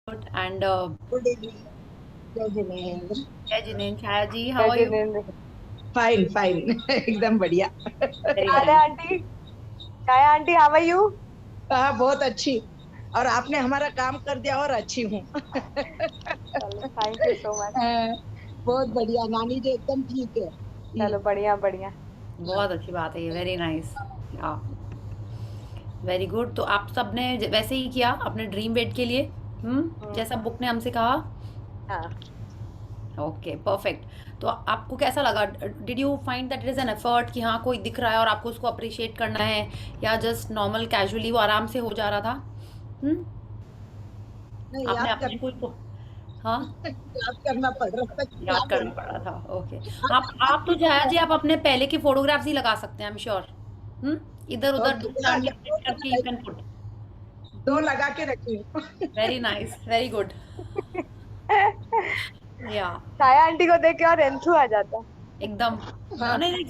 And Good evening. जय Jinendra. Jai Jinesh, Chaya ji, how जय are you? Jinendra. Fine fine एकदम बढ़िया। Very Radhe nice. Aunty, Chhaya aunty, how are you? हाँ बहुत अच्छी। और आपने हमारा काम कर दिया और अच्छी हूँ। चलो, थैंक यू सो मच। बहुत बढ़िया। नानी जी एकदम ठीक है। चलो, बढ़िया बढ़िया। बहुत अच्छी बात है ये, वेरी नाइस। या वेरी गुड। तो आप सब ने वैसे ही किया अपने ड्रीम वेट के लिए, जैसा बुक ने हमसे कहा। हाँ, ओके, परफेक्ट। तो आपको कैसा लगा? Did you find that it is an effort कि हाँ कोई दिख रहा है और आपको उसको अप्रिशिएट करना है, या जस्ट नॉर्मल कैजुअली वो आराम से हो जा रहा था? हम्म नहीं, आपने अपने को हाँ, याद करना पड़ रहा था कि क्या याद करना बोलूं। पड़ा था। ओके। आप तो आपने जया जी आप अपने पहले की फोटोग्राफ्स ही लगा सकते हैं, आई एम श्योर। इधर उधर ओके, दो हाँ, टारगेट सेट करके यू कैन पुट। दो लगा के रखी हूँ। Very nice, very good. या छाया आंटी को देख के और एंथू आ जाता। एकदम। हाँ नहीं, लाइक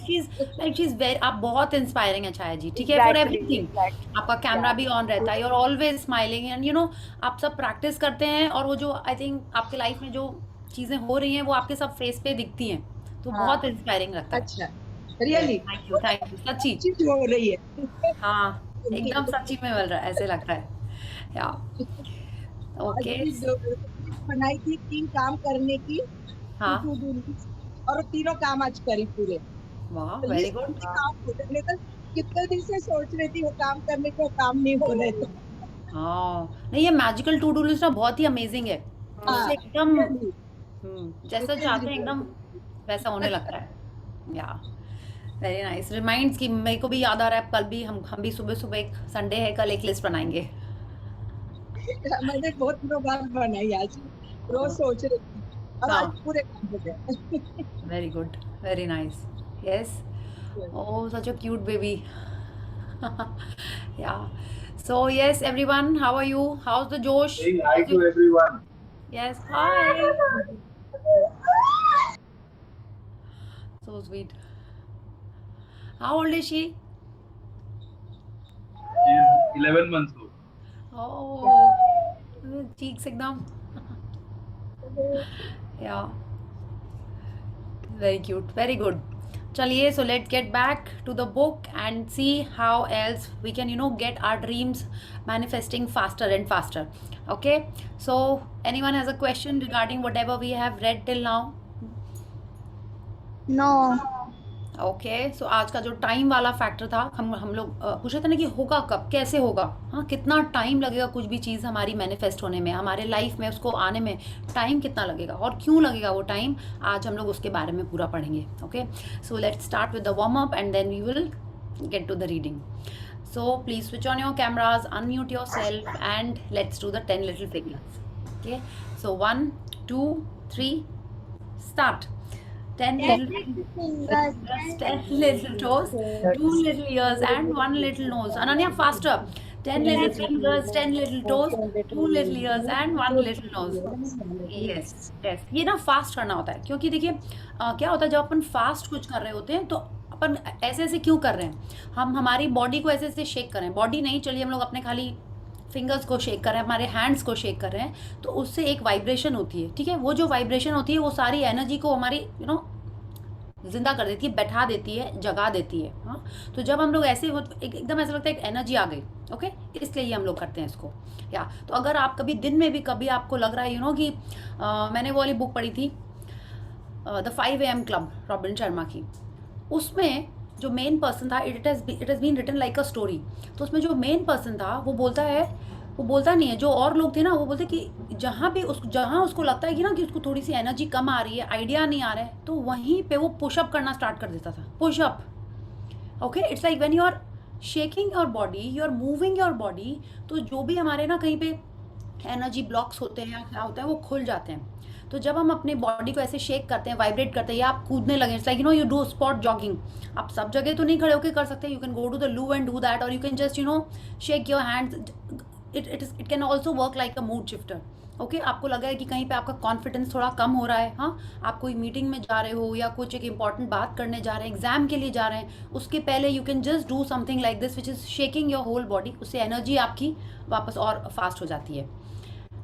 शी इज वेरी, आप बहुत इंस्पायरिंग है छाया जी, ठीक है, फॉर एग्जैक्टली एवरीथिंग। आपका एग्जैक्टली कैमरा या भी ऑन रहता है, you are always smiling, and आप सब प्रैक्टिस करते हैं, और वो जो आई थिंक आपके लाइफ में जो चीज़ें हो रही हैं वो आपके सब फेस पे दिखती हैं, तो बहुत हाँ, इंस्पायरिंग लगता है। अच्छा, यस, रियली थैंक यू सच्ची। चीज हो रही है। हाँ, Thank एकदम you। सच्ची में मिल रहा है, ऐसे लग रहा है। या आज ओके। भी जो लिस्ट बनाई थी 3 काम करने की, टू हाँ, टू डू लिस्ट, और वो तीनों काम आज करी पूरे। वाह, तो वेरी लिस्ट गुड। में काम हो रहे, नहीं तो कितने दिन से सोच रही थी वो काम करने को, काम नहीं हो रहे थे। हाँ, नहीं, ये मैजिकल टू डू लिस्ट ना बहुत ही अमेजिंग है। हाँ, इससे एकदम रियली जैसा इट इज चाहते हैं एकदम वैसा होने लगता है। या वेरी नाइस, रिमाइंड्स कि मेरे को भी याद आ रहा है, कल भी हम भी सुबह सुबह, एक संडे है कल, एक लिस्ट बनाएंगे। मैंने बहुत दिनों बाद बनाई आज, रोज सोच रही थी और आज हाँ, पूरे काम हो गए। Very good, very nice. Yes. Oh, such a cute baby. Yeah so yes everyone, how are you? How is the जोश? Saying hi to everyone. Yes, hi. So sweet. How old is she? She's 11 months old. Oh, cheeks एकदम. Yeah, very cute, very good. चलिए, so let's get back to the book and see how else we can get our dreams manifesting faster and faster. Okay, so anyone has a question regarding whatever we have read till now? No. Okay, so आज का जो time वाला factor था, हम लोग पूछे थे ना कि होगा कब, कैसे होगा, हाँ, कितना टाइम लगेगा कुछ भी चीज़ हमारी मैनिफेस्ट होने में, हमारे लाइफ में उसको आने में टाइम कितना लगेगा और क्यों लगेगा वो टाइम, आज हम लोग उसके बारे में पूरा पढ़ेंगे। Okay, so let's start with the warm up and then we will get to the reading. So please switch on your cameras, unmute yourself, and let's do the 10 little figures. Okay, so 1, 2, 3, start. 10 little fingers, 10 little toes, 2 little ears, and 1 little nose. Ananya, faster. 10 little fingers, 10 little toes, 2 little ears, and 1 little nose. Yes, yes, ये ना fast करना होता है, क्योंकि देखिए क्या होता है, जब अपन फास्ट कुछ कर रहे होते हैं तो अपन ऐसे ऐसे क्यों कर रहे हैं, हम हमारी बॉडी को ऐसे ऐसे शेक कर रहे हैं, बॉडी नहीं, चलिए हम लोग अपने खाली फिंगर्स को शेक कर रहे हैं, हमारे हैंड्स को शेक कर रहे हैं, तो उससे एक वाइब्रेशन होती है, ठीक है, वो जो वाइब्रेशन होती है वो सारी एनर्जी को हमारी जिंदा कर देती है, बैठा देती है, जगा देती है। हाँ, तो जब हम लोग ऐसे हो एकदम ऐसा लगता है एक एनर्जी आ गई। ओके, इसलिए ये हम लोग करते हैं इसको। या तो अगर आप कभी दिन में भी कभी आपको लग रहा है कि मैंने वो वाली बुक पढ़ी थी, the 5 AM club, Robin Sharma की, उसमें जो मेन पर्सन था, it has been written like a story, तो उसमें जो मेन पर्सन था वो बोलता है, वो बोलता नहीं है, जो और लोग थे ना वो बोलते कि जहाँ उसको लगता है कि ना कि उसको थोड़ी सी एनर्जी कम आ रही है, आइडिया नहीं आ रहा है, तो वहीं पे वो पुशअप करना स्टार्ट कर देता था, pushup. Okay, it's like when you are shaking your body, you are moving your body, तो जो भी हमारे ना कहीं पे एनर्जी ब्लॉक्स होते हैं या क्या होता है वो खुल जाते हैं। तो जब हम अपने बॉडी को ऐसे शेक करते हैं, वाइब्रेट करते हैं, या आप कूदने लगे, it's like you do spot jogging, आप सब जगह तो नहीं खड़े होकर कर सकते, you can go to the loo and do that, और you can just shake your hands, it can also work like a mood shifter. Okay, आपको लगा है कि कहीं पे आपका कॉन्फिडेंस थोड़ा कम हो रहा है, हाँ, आप कोई मीटिंग में जा रहे हो या कुछ एक इंपॉर्टेंट बात करने जा रहे हैं, एग्जाम के लिए जा रहे हैं, उसके पहले you can just do something like this which is shaking your whole body, उससे एनर्जी आपकी वापस और फास्ट हो जाती है।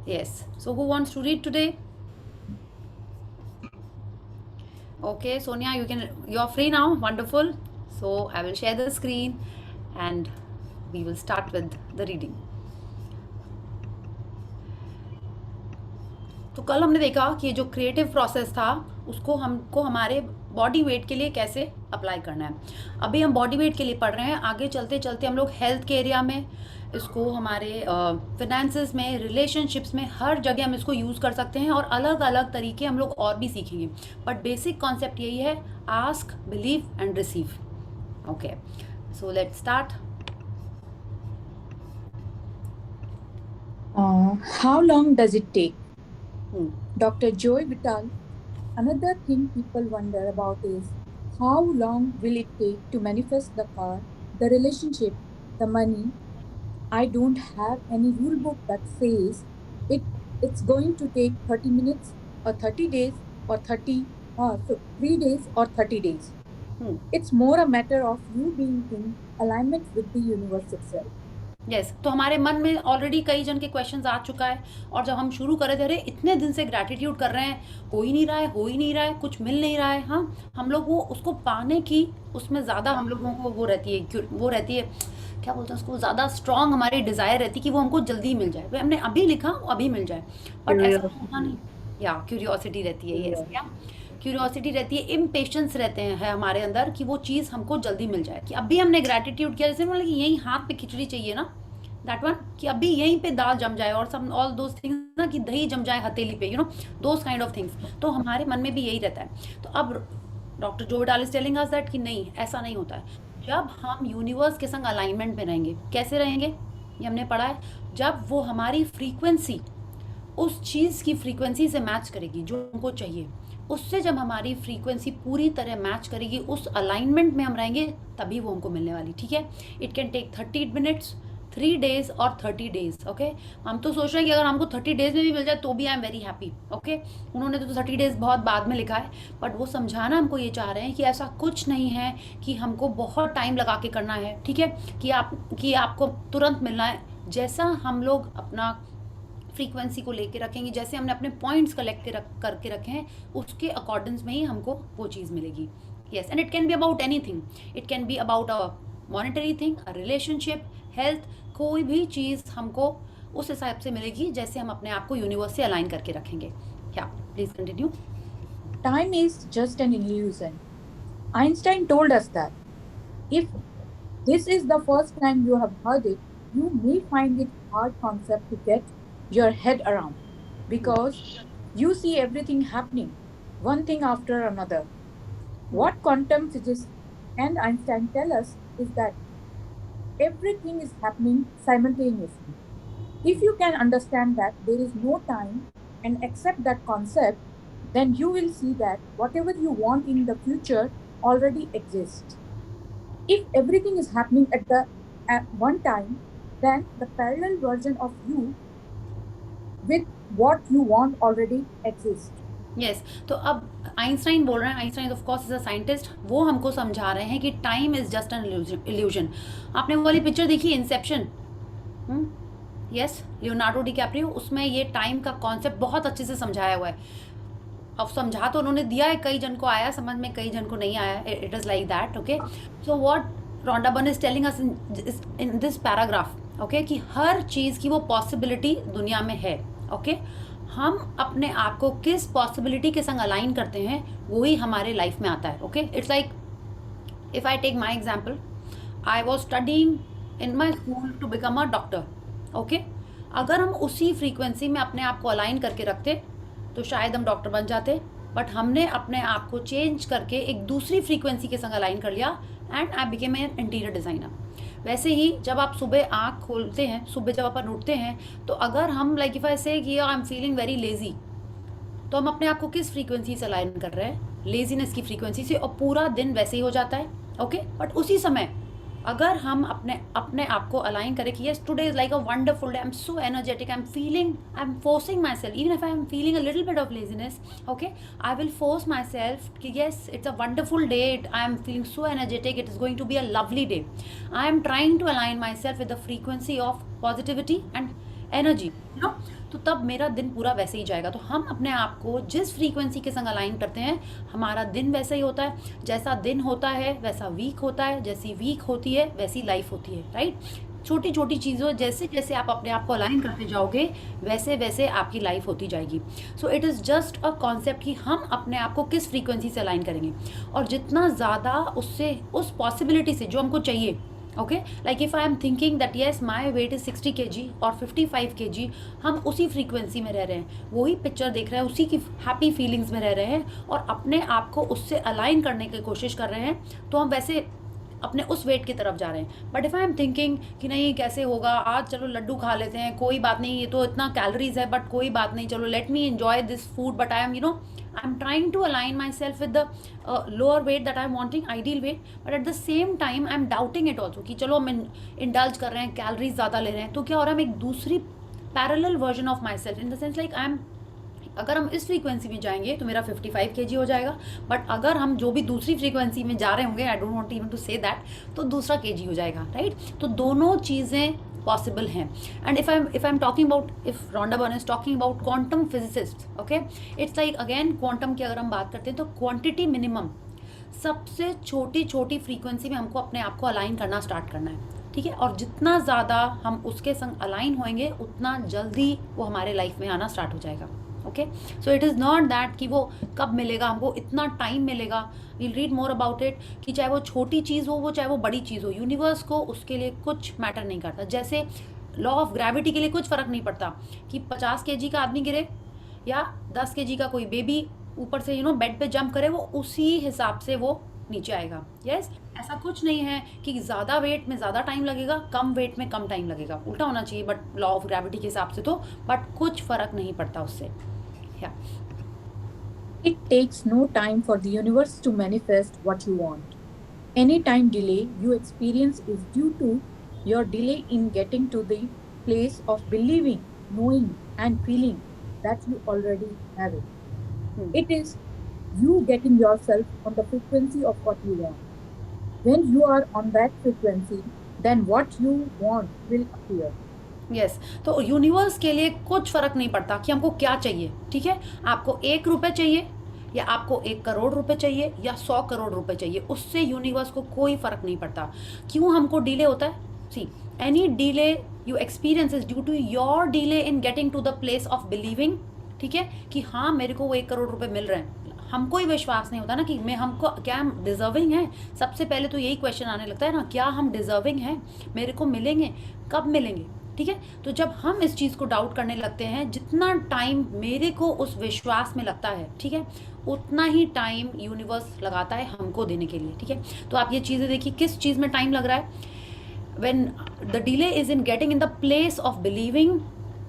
Yes. So who wants to read today? Okay, Sonia, you're free now. Wonderful. So I will share the screen and we will start with the reading. तो कल हमने देखा कि जो क्रिएटिव प्रोसेस था उसको हमको हमारे बॉडी वेट के लिए कैसे अप्लाई करना है। अभी हम बॉडी वेट के लिए पढ़ रहे हैं, आगे चलते चलते हम लोग हेल्थ के एरिया में इसको, हमारे फिनेंसेस में, रिलेशनशिप्स में, हर जगह हम इसको यूज़ कर सकते हैं और अलग अलग तरीके हम लोग और भी सीखेंगे। बट बेसिक कॉन्सेप्ट यही है, ask, believe and receive. Okay, so let's start. How long does it take? Hmm. Dr. Joy Vital. Another thing people wonder about is how long will it take to manifest the car, the relationship, the money? I don't have any rule book that says it's going to take 30 minutes or 30 days or 3 days or 30 days. It's more a matter of you being in alignment with the universe itself. Yes तो हमारे मन में already कई जन के questions आ चुका है, और जब हम शुरू करे थे, अरे इतने दिन से ग्रैटिट्यूड कर रहे हैं, हो ही नहीं रहा है, कुछ मिल नहीं रहा है। हाँ, हम लोग वो उसको पाने की, उसमें ज़्यादा हम लोगों को वो रहती है, क्या बोलते हैं उसको, ज़्यादा स्ट्रॉन्ग हमारी डिज़ायर रहती है कि वो हमको जल्दी मिल जाए। वो हमने अभी लिखा, वो अभी मिल जाए, बट ऐसा होता नहीं। या क्यूरियोसिटी रहती है, यस, क्या क्यूरियोसिटी रहती है, इम्पेशेंस रहते हैं हमारे अंदर कि वो चीज़ हमको जल्दी मिल जाए। कि अभी हमने ग्रैटिट्यूड किया, जैसे मतलब कि यही हाथ पे खिचड़ी चाहिए ना, दैट वन, कि अभी यहीं पे दाल जम जाए, और सब ऑल दोज थिंग्स ना, कि दही जम जाए हथेली पे, दोज काइंड ऑफ थिंग्स। तो हमारे मन में भी यही रहता है। तो अब डॉक्टर जो vital is telling us that कि नहीं, ऐसा नहीं होता है। जब हम यूनिवर्स के संग अलाइनमेंट में रहेंगे, कैसे रहेंगे ये हमने पढ़ा है, जब वो हमारी फ्रीक्वेंसी उस चीज़ की फ्रीक्वेंसी से मैच करेगी जो हमको चाहिए, उससे जब हमारी फ्रीक्वेंसी पूरी तरह मैच करेगी, उस अलाइनमेंट में हम रहेंगे, तभी वो हमको मिलने वाली। ठीक है, it can take 30 minutes, 3 days और 30 डेज। ओके, हम तो सोच रहे हैं कि अगर हमको 30 डेज में भी मिल जाए तो भी आई एम वेरी हैप्पी। ओके, उन्होंने तो 30 डेज बहुत बाद में लिखा है, बट वो समझाना हमको ये चाह रहे हैं कि ऐसा कुछ नहीं है कि हमको बहुत टाइम लगा के करना है। ठीक है, कि आपको तुरंत मिलना है। जैसा हम लोग अपना फ्रीक्वेंसी को लेके रखेंगे, जैसे हमने अपने पॉइंट्स कलेक्ट करके रखे हैं, उसके अकॉर्डिंग में ही हमको वो चीज़ मिलेगी। Yes, and it can be about anything, it can be about a monetary thing, a relationship, health, कोई भी चीज़ हमको उस हिसाब से मिलेगी जैसे हम अपने आप को यूनिवर्स से अलाइन करके रखेंगे। क्या, please continue. Time is just an illusion. Einstein told us that if this is the first time you have heard it, you may find it hard concept to get your head around, because you see everything happening, one thing after another. What quantum physics and Einstein tell us is that everything is happening simultaneously. If you can understand that there is no time and accept that concept, then you will see that whatever you want in the future already exists. If everything is happening at one time, then the parallel version of you with what you want already exists. Yes तो अब Einstein बोल रहे हैं, Einstein of course is a scientist, वो हमको समझा रहे हैं कि time is just an illusion. आपने वो वाली पिक्चर देखी, इंसेप्शन? यस, लियोनार्डो डिकैप्रियो, उसमें ये टाइम का कॉन्सेप्ट बहुत अच्छे से समझाया हुआ है। अब समझा तो उन्होंने दिया है, कई जन को आया समझ में, कई जन को नहीं आया। It is like that. Okay, so what Rhonda Byrne is telling us in this paragraph, okay, कि हर चीज़ की वो पॉसिबिलिटी दुनिया में है। ओके, हम अपने आप को किस पॉसिबिलिटी के संग अलाइन करते हैं, वही हमारे लाइफ में आता है। Okay, it's like if I take my example, I was studying in my school to become a doctor. Okay, अगर हम उसी फ्रीक्वेंसी में अपने आप को अलाइन करके रखते तो शायद हम डॉक्टर बन जाते, बट हमने अपने आप को चेंज करके एक दूसरी फ्रीक्वेंसी के संग अलाइन कर लिया and I became an interior designer. वैसे ही जब आप सुबह आँख खोलते हैं, सुबह जब अपन उठते हैं, तो अगर हम लाइक इफ आई से कि I am feeling very lazy, तो हम अपने आप को किस फ्रीक्वेंसी से अलाइन कर रहे हैं? लेजीनेस की फ्रीक्वेंसी से, और पूरा दिन वैसे ही हो जाता है। ओके, बट उसी समय अगर हम अपने आप को अलाइन करें कि yes today is like a wonderful day, I am so energetic, I am forcing myself, even if I am feeling a little bit of laziness, okay, I will force my self कि yes it's a wonderful day, I am feeling so energetic, it is going to be a lovely day. I am trying to align myself with the frequency of positivity and energy, तो तो तब मेरा दिन पूरा वैसे ही जाएगा। तो हम अपने आप को जिस फ्रीक्वेंसी के संग अलाइन करते हैं, हमारा दिन वैसा ही होता है। जैसा दिन होता है वैसा वीक होता है, जैसी वीक होती है वैसी लाइफ होती है, राइट। छोटी छोटी चीज़ों जैसे जैसे आप अपने आप को अलाइन करते जाओगे वैसे वैसे आपकी लाइफ होती जाएगी। सो it is just a concept कि हम अपने आप को किस फ्रीक्वेंसी से अलाइन करेंगे, और जितना ज़्यादा उससे उस पॉसिबिलिटी से जो हमको चाहिए, okay, like if I am thinking that yes my weight is 60 kg और 55 kg, हम उसी फ्रीक्वेंसी में रह रहे हैं, वही पिक्चर देख रहे हैं, उसी की हैप्पी फीलिंग्स में रह रहे हैं और अपने आप को उससे अलाइन करने की कोशिश कर रहे हैं, तो हम वैसे अपने उस वेट की तरफ जा रहे हैं। But if I am thinking कि नहीं कैसे होगा, आज चलो लड्डू खा लेते हैं, कोई बात नहीं, ये तो इतना कैलोरीज है बट कोई बात नहीं, चलो let me enjoy this food, but I am I am trying to align myself with the lower weight that I'm wanting, ideal weight, but at the same time I'm doubting it also कि चलो हम indulge कर रहे हैं, calories ज़्यादा ले रहे हैं, तो क्या हो रहा है, हम एक दूसरी parallel version of my self, in the sense like I am, अगर हम इस फ्रीक्वेंसी में जाएंगे तो मेरा 55 kg हो जाएगा, बट अगर हम जो भी दूसरी फ्रीक्वेंसी में जा रहे होंगे, I don't want even to say that, तो दूसरा kg हो जाएगा, राइट। तो दोनों चीज़ें पॉसिबल हैं। And if I am talking about, if Rhonda burn is talking about quantum physicist, okay, it's like again quantum की अगर हम बात करते हैं तो क्वांटिटी मिनिमम, सबसे छोटी छोटी फ्रीक्वेंसी में हमको अपने आप को अलाइन करना स्टार्ट करना है, ठीक है। और जितना ज़्यादा हम उसके संग अलाइन होंगे उतना जल्दी वो हमारे लाइफ में आना स्टार्ट हो जाएगा, okay. So it is not that कि वो कब मिलेगा, हमको इतना टाइम मिलेगा, we'll read more about it, कि चाहे वो छोटी चीज़ हो, वो चाहे वो बड़ी चीज़ हो, यूनिवर्स को उसके लिए कुछ मैटर नहीं करता। जैसे लॉ ऑफ ग्रेविटी के लिए कुछ फ़र्क नहीं पड़ता कि 50 kg का आदमी गिरे या 10 kg का कोई बेबी ऊपर से बेड पे जंप करे, वो उसी हिसाब से वो नीचे आएगा। यस, ऐसा कुछ नहीं है कि ज़्यादा वेट में ज़्यादा टाइम लगेगा, कम वेट में कम टाइम लगेगा, उल्टा होना चाहिए बट लॉ ऑफ ग्रेविटी के हिसाब से तो, बट कुछ फ़र्क नहीं पड़ता उससे। It takes no time for the universe to manifest what you want. Any time delay you experience is due to your delay in getting to the place of believing, knowing, and feeling that you already have it. It is you getting yourself on the frequency of what you want. When you are on that frequency, then what you want will appear. Yes तो universe के लिए कुछ फ़र्क नहीं पड़ता कि हमको क्या चाहिए, ठीक है। आपको 1 रुपये चाहिए या आपको 1 करोड़ रुपए चाहिए या 100 करोड़ रुपए चाहिए, उससे यूनिवर्स को कोई फ़र्क नहीं पड़ता। क्यों हमको डिले होता है? See, any delay you experience is due to your delay in getting to the place of believing, ठीक है, कि हाँ मेरे को वो 1 करोड़ रुपए मिल रहे हैं। हमको ही विश्वास नहीं होता ना कि हमको क्या हम डिजर्विंग हैं। सबसे पहले तो यही क्वेश्चन आने लगता है ना, क्या हम डिजर्विंग हैं, मेरे को मिलेंगे, कब मिलेंगे, ठीक है। तो जब हम इस चीज़ को डाउट करने लगते हैं, जितना टाइम मेरे को उस विश्वास में लगता है, ठीक है, उतना ही टाइम यूनिवर्स लगाता है हमको देने के लिए, ठीक है। तो आप ये चीज़ें देखिए, किस चीज़ में टाइम लग रहा है, when the delay is in getting in the place of believing,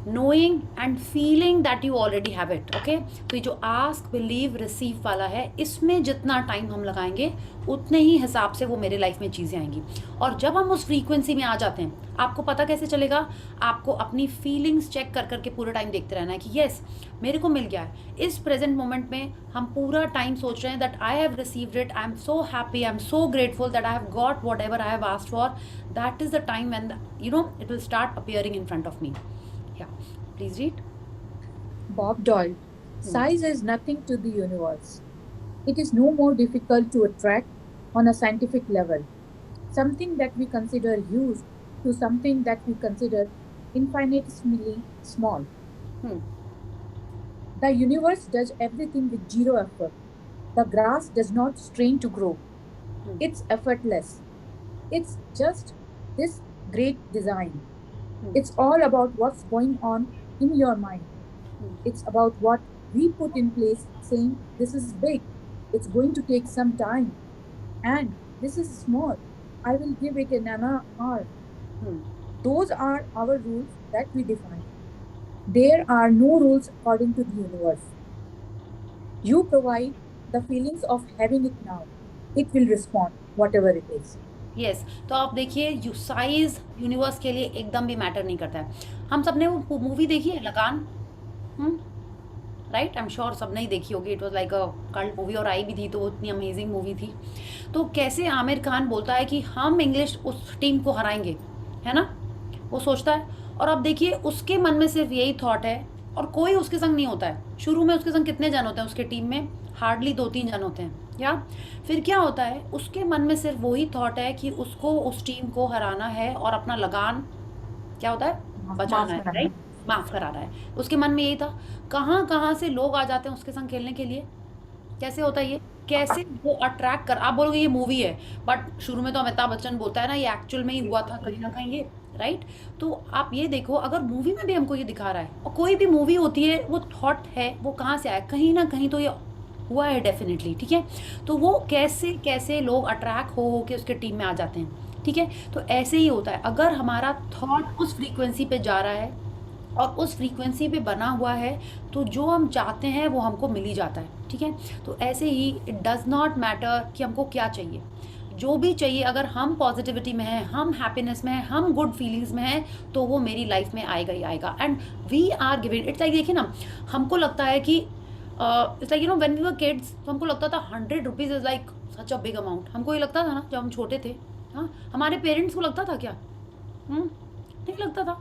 knowing and feeling that you already have it, okay। तो ये जो ask, believe, receive वाला है, इसमें जितना टाइम हम लगाएंगे उतने ही हिसाब से वो मेरे लाइफ में चीज़ें आएंगी। और जब हम उस फ्रीक्वेंसी में आ जाते हैं, आपको पता कैसे चलेगा, आपको अपनी फीलिंग्स चेक कर करके पूरा टाइम देखते रहना है कि येस मेरे को मिल गया है। इस प्रेजेंट मोमेंट में हम पूरा टाइम सोच रहे हैं that I have received it, I am so happy, I am so grateful that I have got what ever I have asked for. That is the time when it will start appearing in front of me. Yeah, please read. Bob Doyle, size is nothing to the universe. It is no more difficult to attract on a scientific level. Something that we consider huge to something that we consider infinitesimally small. The universe does everything with zero effort. The grass does not strain to grow. It's effortless. It's just this great design. It's all about what's going on in your mind. It's about what we put in place, saying this is big, it's going to take some time, and this is small, I will give it an hour. Those are our rules that we define. There are no rules according to the universe. You provide the feelings of having it now. It will respond, whatever it is. Yes तो आप देखिए, size universe के लिए एकदम भी matter नहीं करता है। हम सब ने वो मूवी देखी है लगान, राइट, आई एम श्योर सब नहीं देखी होगी। It was like a cult movie और आई भी थी, तो वो इतनी अमेजिंग मूवी थी। तो कैसे आमिर खान बोलता है कि हम इंग्लिश उस टीम को हराएंगे, है ना, वो सोचता है। और अब देखिए उसके मन में सिर्फ यही थॉट है और कोई उसके संग नहीं होता है। शुरू में उसके संग कितने जन होते हैं उसके टीम में? हार्डली 2-3 जन होते हैं। या फिर क्या होता है, उसके मन में सिर्फ वही थॉट है कि उसको उस टीम को हराना है और अपना लगान क्या होता है, बचाना है, राइट, माफ कराना है। उसके मन में यही था। कहाँ कहाँ से लोग आ जाते हैं उसके संग खेलने के लिए। कैसे होता है ये, कैसे वो अट्रैक्ट कर, आप बोलोगे ये मूवी है, बट शुरू में तो अमिताभ बच्चन बोलता है ना ये एक्चुअल में ही हुआ था कहीं ना कहीं ये, राइट। तो आप ये देखो, अगर मूवी में भी हमको ये दिखा रहा है, और कोई भी मूवी होती है वो थॉट है, वो कहाँ से आया, कहीं ना कहीं तो ये हुआ है डेफिनेटली, ठीक है। तो वो कैसे कैसे लोग अट्रैक्ट हो के उसके टीम में आ जाते हैं, ठीक है। तो ऐसे ही होता है, अगर हमारा थॉट उस फ्रीक्वेंसी पे जा रहा है और उस फ्रीक्वेंसी पे बना हुआ है, तो जो हम चाहते हैं वो हमको मिल ही जाता है, ठीक है। तो ऐसे ही इट डज़ नॉट मैटर कि हमको क्या चाहिए, जो भी चाहिए, अगर हम पॉजिटिविटी में हैं, हम हैप्पीनेस में हैं, हम गुड फीलिंग्स में हैं, तो वो मेरी लाइफ में आएगा ही आएगा। And we are giving it's like, देखिए ना, हमको लगता है कि it's like when we were kids, तो हमको लगता था 100 rupees is like such a big amount. हमको ये लगता था ना जब हम छोटे थे। हाँ, हमारे पेरेंट्स को लगता था क्या? नहीं लगता था।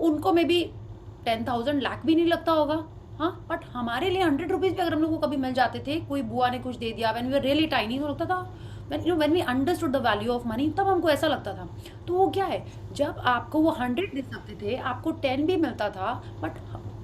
उनको मे बी 10,000 लाख भी नहीं लगता होगा। हाँ, बट हमारे लिए 100 रुपीज़ भी अगर हम लोग को कभी मिल जाते थे, कोई बुआ ने कुछ दे दिया, when we were really tiny, तो लगता था, when we understood the value of money, तब हमको ऐसा लगता था। तो वो क्या है, जब आपको वो 100 दे सकते थे, आपको 10 भी मिलता था, बट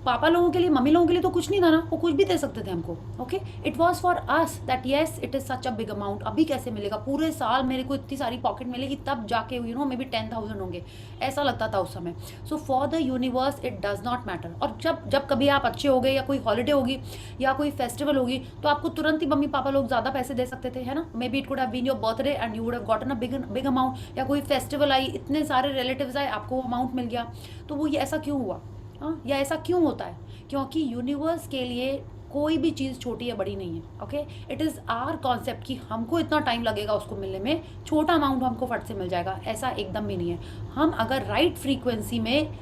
पापा लोगों के लिए, मम्मी लोगों के लिए तो कुछ नहीं था ना, वो कुछ भी दे सकते थे हमको। Okay, it was for us that yes it is such a big amount. अभी कैसे मिलेगा, पूरे साल मेरे को इतनी सारी पॉकेट मिलेगी, तब जाके यू नो मे बी 10,000 होंगे, ऐसा लगता था उस समय। So for the universe it does not matter. और जब जब कभी आप अच्छे हो गए, या कोई हॉलीडे होगी, या कोई फेस्टिवल होगी, तो आपको तुरंत ही मम्मी पापा लोग ज़्यादा पैसे दे सकते थे, है ना। Maybe it could have been your birthday and you would have gotten a big amount. या कोई फेस्टिवल आई, इतने सारे रिलेटिव्स आए, आपको अमाउंट मिल गया। तो वो ये ऐसा क्यों हुआ? हाँ, या ऐसा क्यों होता है? क्योंकि यूनिवर्स के लिए कोई भी चीज़ छोटी या बड़ी नहीं है। Okay, it is our concept कि हमको इतना टाइम लगेगा उसको मिलने में, छोटा अमाउंट हमको फट से मिल जाएगा, ऐसा एकदम भी नहीं है। हम अगर राइट फ्रीक्वेंसी में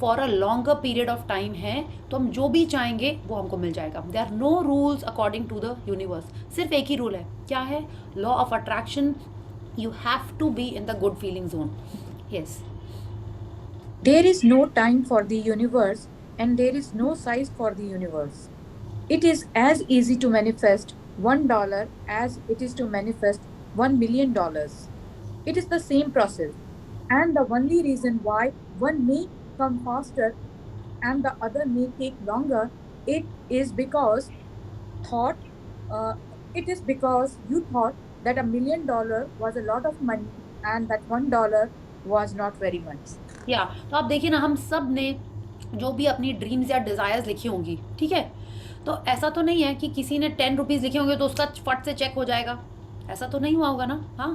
for a longer period of time है, तो हम जो भी चाहेंगे वो हमको मिल जाएगा। There are no rules according to the universe. सिर्फ एक ही रूल है, क्या है? Law of attraction. You have to be in the good feeling zone. Yes, There is no time for the universe and there is no size for the universe. It is as easy to manifest $1 as it is to manifest $1 million. It is the same process. And the only reason why one may come faster and the other may take longer, it is because thought, uh, it is because you thought that $1 million was a lot of money and that $1 was not very much. या तो आप देखिए ना, हम सब ने जो भी अपनी ड्रीम्स या डिज़ायर्स लिखी होंगी, ठीक है, तो ऐसा तो नहीं है कि किसी ने 10 रुपीज़ लिखे होंगे तो उसका फट से चेक हो जाएगा, ऐसा तो नहीं हुआ होगा ना। हाँ,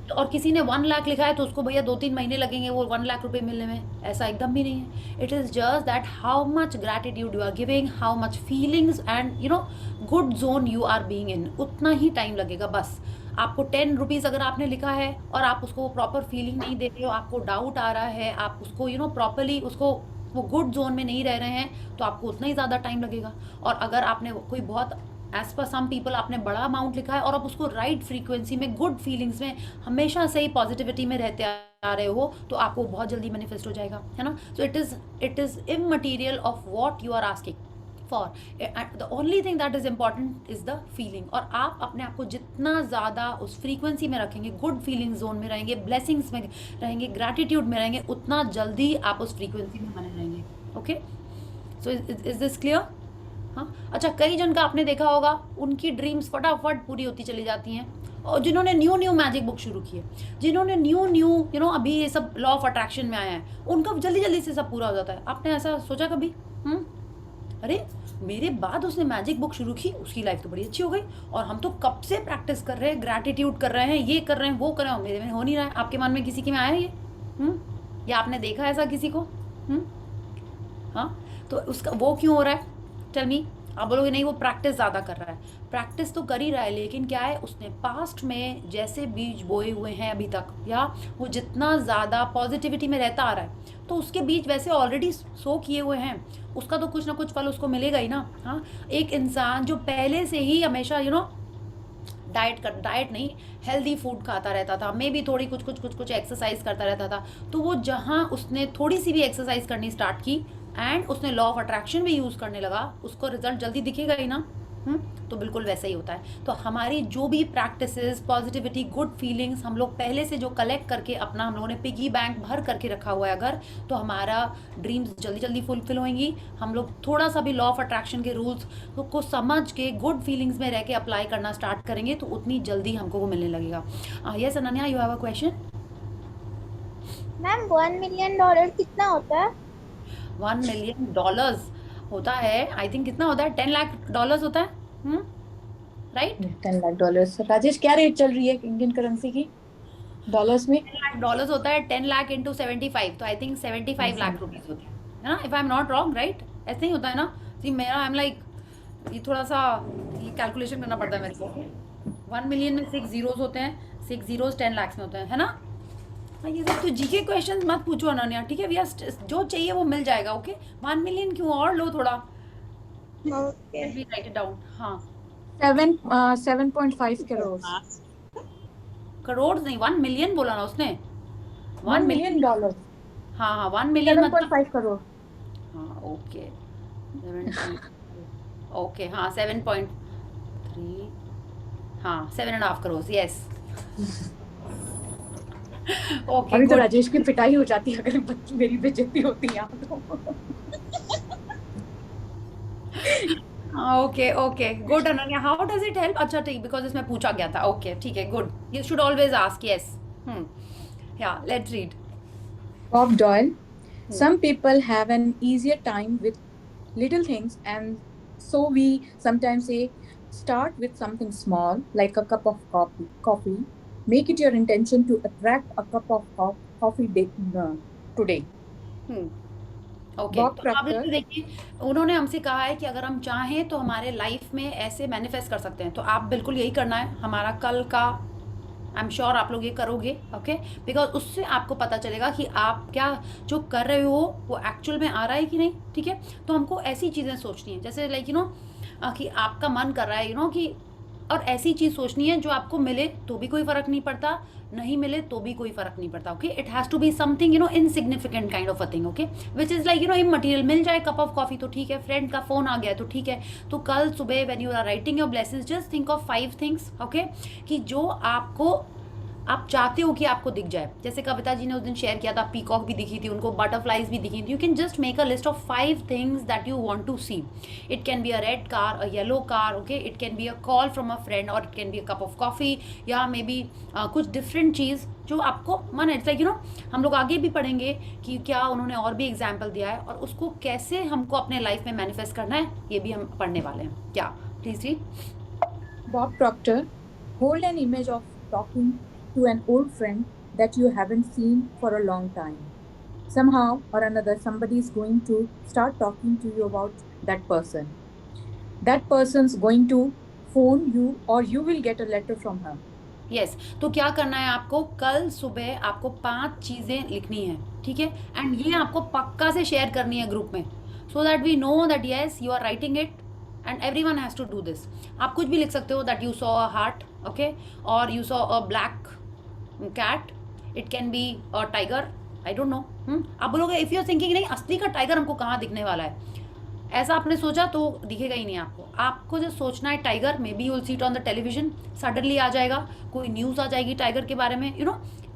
तो और किसी ने 1 लाख लिखा है तो उसको भैया 2-3 महीने लगेंगे वो 1 लाख रुपए मिलने में, ऐसा एकदम भी नहीं है। It is just that how much gratitude you are giving, how much feelings and you know good zone you are being in, उतना ही टाइम लगेगा बस। आपको 10 रुपीज़ अगर आपने लिखा है और आप उसको प्रॉपर फीलिंग नहीं दे रहे हो, आपको डाउट आ रहा है, आप उसको यू नो प्रॉपरली उसको वो गुड जोन में नहीं रह रहे हैं, तो आपको उतना ही ज़्यादा टाइम लगेगा। और अगर आपने कोई बहुत एज पर सम पीपल आपने बड़ा अमाउंट लिखा है और आप उसको राइट फ्रीक्वेंसी में, गुड फीलिंग्स में, हमेशा से ही पॉजिटिविटी में रहते आ रहे हो, तो आपको बहुत जल्दी मैनिफेस्ट हो जाएगा, है ना। So it is immaterial of what you are asking for. The only thing that is important is the feeling. और आप अपने आप को जितना ज़्यादा उस फ्रीक्वेंसी में रखेंगे, गुड फीलिंग जोन में रहेंगे, ब्लेसिंग्स में रहेंगे, ग्रैटिट्यूड में रहेंगे, उतना जल्दी आप उस फ्रीक्वेंसी में बने रहेंगे। Okay, so is this clear? हाँ, अच्छा, कई जन का आपने देखा होगा उनकी ड्रीम्स फटाफट पूरी होती चली जाती हैं, और जिन्होंने न्यू मैजिक बुक शुरू की है, जिन्होंने न्यू यू नो अभी ये सब लॉ ऑफ अट्रैक्शन में आया है, उनका जल्दी से सब पूरा हो जाता है। आपने ऐसा सोचा कभी? अरे मेरे बाद उसने मैजिक बुक शुरू की, उसकी लाइफ तो बड़ी अच्छी हो गई, और हम तो कब से प्रैक्टिस कर रहे हैं, ग्रैटिट्यूड कर रहे हैं, ये कर रहे हैं, वो कर रहे हैं, मेरे में हो नहीं रहा है। आपके मन में किसी के में आया ये? या आपने देखा ऐसा किसी को? हाँ, तो उसका वो क्यों हो रहा है? Tell me. आप बोलोगे नहीं वो प्रैक्टिस ज़्यादा कर रहा है, प्रैक्टिस तो कर ही रहा है, लेकिन क्या है, उसने पास्ट में जैसे बीज बोए हुए हैं अभी तक, या वो जितना ज़्यादा पॉजिटिविटी में रहता आ रहा है, तो उसके बीज वैसे ऑलरेडी सो किए हुए हैं, उसका तो कुछ ना कुछ फल उसको मिलेगा ही ना। हाँ, एक इंसान जो पहले से ही हमेशा यू नो डाइट नहीं, हेल्दी फूड खाता रहता था, मे बी थोड़ी कुछ एक्सरसाइज करता रहता था, तो वो जहाँ उसने थोड़ी सी भी एक्सरसाइज करनी स्टार्ट की, एंड उसने लॉ ऑफ अट्रैक्शन भी यूज़ करने लगा, उसको रिजल्ट जल्दी दिखेगा ही ना। तो बिल्कुल वैसा ही होता है। तो हमारी जो भी प्रैक्टिसेस, पॉजिटिविटी, गुड फीलिंग्स हम लोग पहले से जो कलेक्ट करके अपना हम लोगों ने पिगी बैंक भर करके रखा हुआ है अगर, तो हमारा ड्रीम्स जल्दी जल्दी फुलफिल होंगी। हम लोग थोड़ा सा भी लॉ ऑफ अट्रैक्शन के रूल्स को समझ के गुड फीलिंग्स में रह के अप्लाई करना स्टार्ट करेंगे तो उतनी जल्दी हमको वो मिलने लगेगा। Yes Ananya, you have a question? Ma'am $1 million कितना होता है? $1 मिलियन होता है, आई थिंक कितना होता है, $10 लाख होता है, राइट? $10 लाख। राजेश, क्या रेट चल रही है इंडियन करेंसी की डॉलर्स में? $10 लाख होता है, 10 लाख इंटू 75, तो आई थिंक 75 लाख रुपीज होते हैं, है ना? If I am not wrong, right? ऐसे ही होता है ना? जी मेरा आई एम लाइक, ये थोड़ा सा ये कैलकुलेशन करना पड़ता है मेरे को। 1 मिलियन में 6 जीरोस होते हैं, 6 जीरोस 10 लाख में होते हैं, है ना? हाँ, ये सब तो जीके क्वेश्चंस मत पूछो अनन्या, ठीक है? वी आर जो चाहिए वो मिल जाएगा, ओके? 1 मिलियन क्यों, और लो थोड़ा, ओके। Right it down. हाँ, 7.5 करोड़। करोड़ नहीं, 1 मिलियन बोला ना उसने। 1 मिलियन डॉलर। हाँ हाँ, 1 मिलियन मतलब 7.5 करोड़। हाँ, ओके, 70 ओके, हाँ 7.3, हाँ 7.5 करोड़, यस। ओके, अभी तो गुड। राजेश की पिटाई हो जाती है अगर मेरी बेइज्जती होती है तो। Okay okay, good Ananya, how does it help? अच्छा ठीक, बिकॉज इसमें पूछा गया था, ओके ठीक है, good. You should always ask, yes. Yeah let's read. Bob Doyle. Some people have an easier time with little things, and so we sometimes say, start with something small, like a cup of coffee. Make it your intention to attract a cup of coffee today. Okay, Bob तो अब Proctor. इसमें देखिए, उन्होंने हमसे कहा है कि अगर हम चाहें तो हमारे लाइफ में ऐसे मैनिफेस्ट कर सकते हैं, तो आप बिल्कुल यही करना है। हमारा कल का, आई एम श्योर आप लोग ये करोगे, ओके? बिकॉज उससे आपको पता चलेगा कि आप क्या जो कर रहे हो वो एक्चुअल में आ रहा है कि नहीं, ठीक है? तो हमको ऐसी चीज़ें सोचनी है, जैसे लाइक कि आपका मन कर रहा है कि, और ऐसी चीज़ सोचनी है जो आपको मिले तो भी कोई फ़र्क नहीं पड़ता, नहीं मिले तो भी कोई फ़र्क नहीं पड़ता, okay? It has to be something insignificant kind of a thing, okay? Which is like immaterial. मिल जाए कप ऑफ कॉफ़ी तो ठीक है, फ्रेंड का फ़ोन आ गया तो ठीक है। तो कल सुबह when you are writing your blessings, just think of 5 things, okay? कि जो आप चाहते हो कि आपको दिख जाए। जैसे कविता जी ने उस दिन शेयर किया था, पीकॉक भी दिखी थी उनको, बटरफ्लाइज भी दिखी थी। You can just make a list of 5 things that you want to see. It can be a red car, a yellow car, okay? It can be a call from a friend, और it can be a cup of coffee, या may be कुछ different चीज़ जो आपको मन है। It's like हम लोग आगे भी पढ़ेंगे कि क्या उन्होंने और भी एग्जाम्पल दिया है, और उसको कैसे हमको अपने लाइफ में मैनिफेस्ट करना है, ये भी हम पढ़ने वाले हैं। क्या, please read. Bob Proctor. Hold an image of talking to an old friend that you haven't seen for a long time. Somehow or another, somebody is going to start talking to you about that person. That person's going to phone you, or you will get a letter from her. Yes, तो क्या करना है आपको, कल सुबह आपको 5 चीज़ें लिखनी है, ठीक है? एंड ये आपको पक्का से शेयर करनी है ग्रुप में, so that we know that yes you are writing it and everyone has to do this. आप कुछ भी लिख सकते हो, that you saw a heart, okay? और you saw a black cat, it can be a tiger, I don't know. आप बोलोगे if you are thinking नहीं, असली का टाइगर हमको कहाँ दिखने वाला है, ऐसा आपने सोचा तो दिखेगा ही नहीं आपको। आपको जो सोचना है tiger, maybe you will see it on the television, suddenly आ जाएगा, कोई न्यूज़ आ जाएगी टाइगर के बारे में,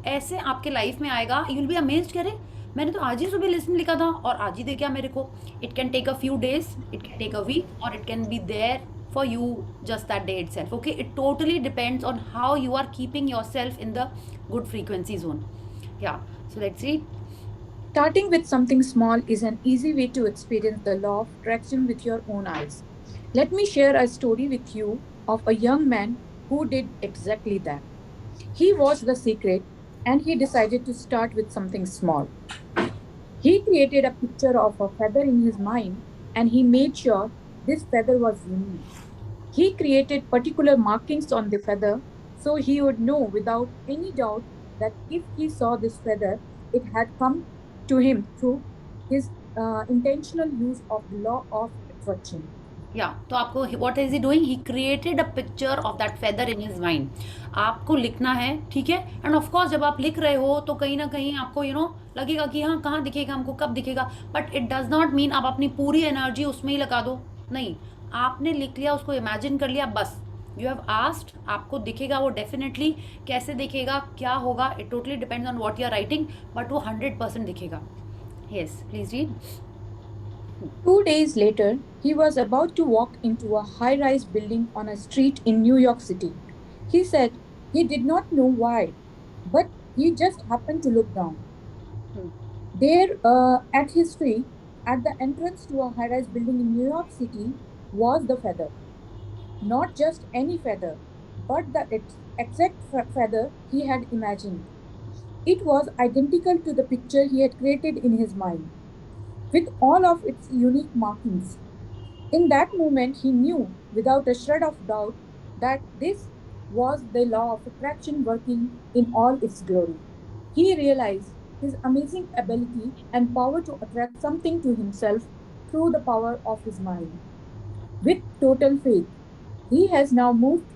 ऐसे आपके लाइफ में आएगा। यू विल बी अमेज्ड, करे मैंने तो आज ही सुबह लिस्ट में लिखा था और आज ही देखा मेरे को। It can take a few days, it can take a week, और it can be there for you just that day itself, okay? It totally depends on how you are keeping yourself in the good frequency zone. Yeah, so let's read. Starting with something small is an easy way to experience the law of attraction with your own eyes. Let me share a story with you of a young man who did exactly that. He watched The Secret and he decided to start with something small. He created a picture of a feather in his mind and he made sure this feather was unique. He created particular markings on the feather so he would know without any doubt that if he saw this feather, it had come to him through his intentional use of the law of attraction. Yeah, तो आपको what is he doing? He created a picture of that feather in his mind. आपको लिखना है, ठीक है? End of course जब आप लिख रहे हो तो कहीं ना कहीं आपको लगेगा कि हाँ कहाँ दिखेगा हमको, कब दिखेगा, but it does not mean आप अपनी पूरी एनर्जी उसमें ही लगा दो, नहीं, आपने लिख लिया, उसको इमेजिन कर लिया, बस यू हैव आस्क्ड, आपको दिखेगा वो डेफिनेटली, कैसे दिखेगा, क्या होगा, it totally depends on what you are writing, but वो 100% दिखेगा। Yes please read. 2 days later, he was about to walk into a high rise building on a street in New York City. He said he did not know why, but he just happened to look down. There, at his feet, at the entrance to a high rise building in New York City, was the feather. Not just any feather, but the exact feather he had imagined. It was identical to the picture he had created in his mind, with all of its unique markings. In that moment, he knew, without a shred of doubt, that this was the law of attraction working in all its glory. He realized his amazing ability and power to attract something to himself through the power of his mind. With total faith, he has now moved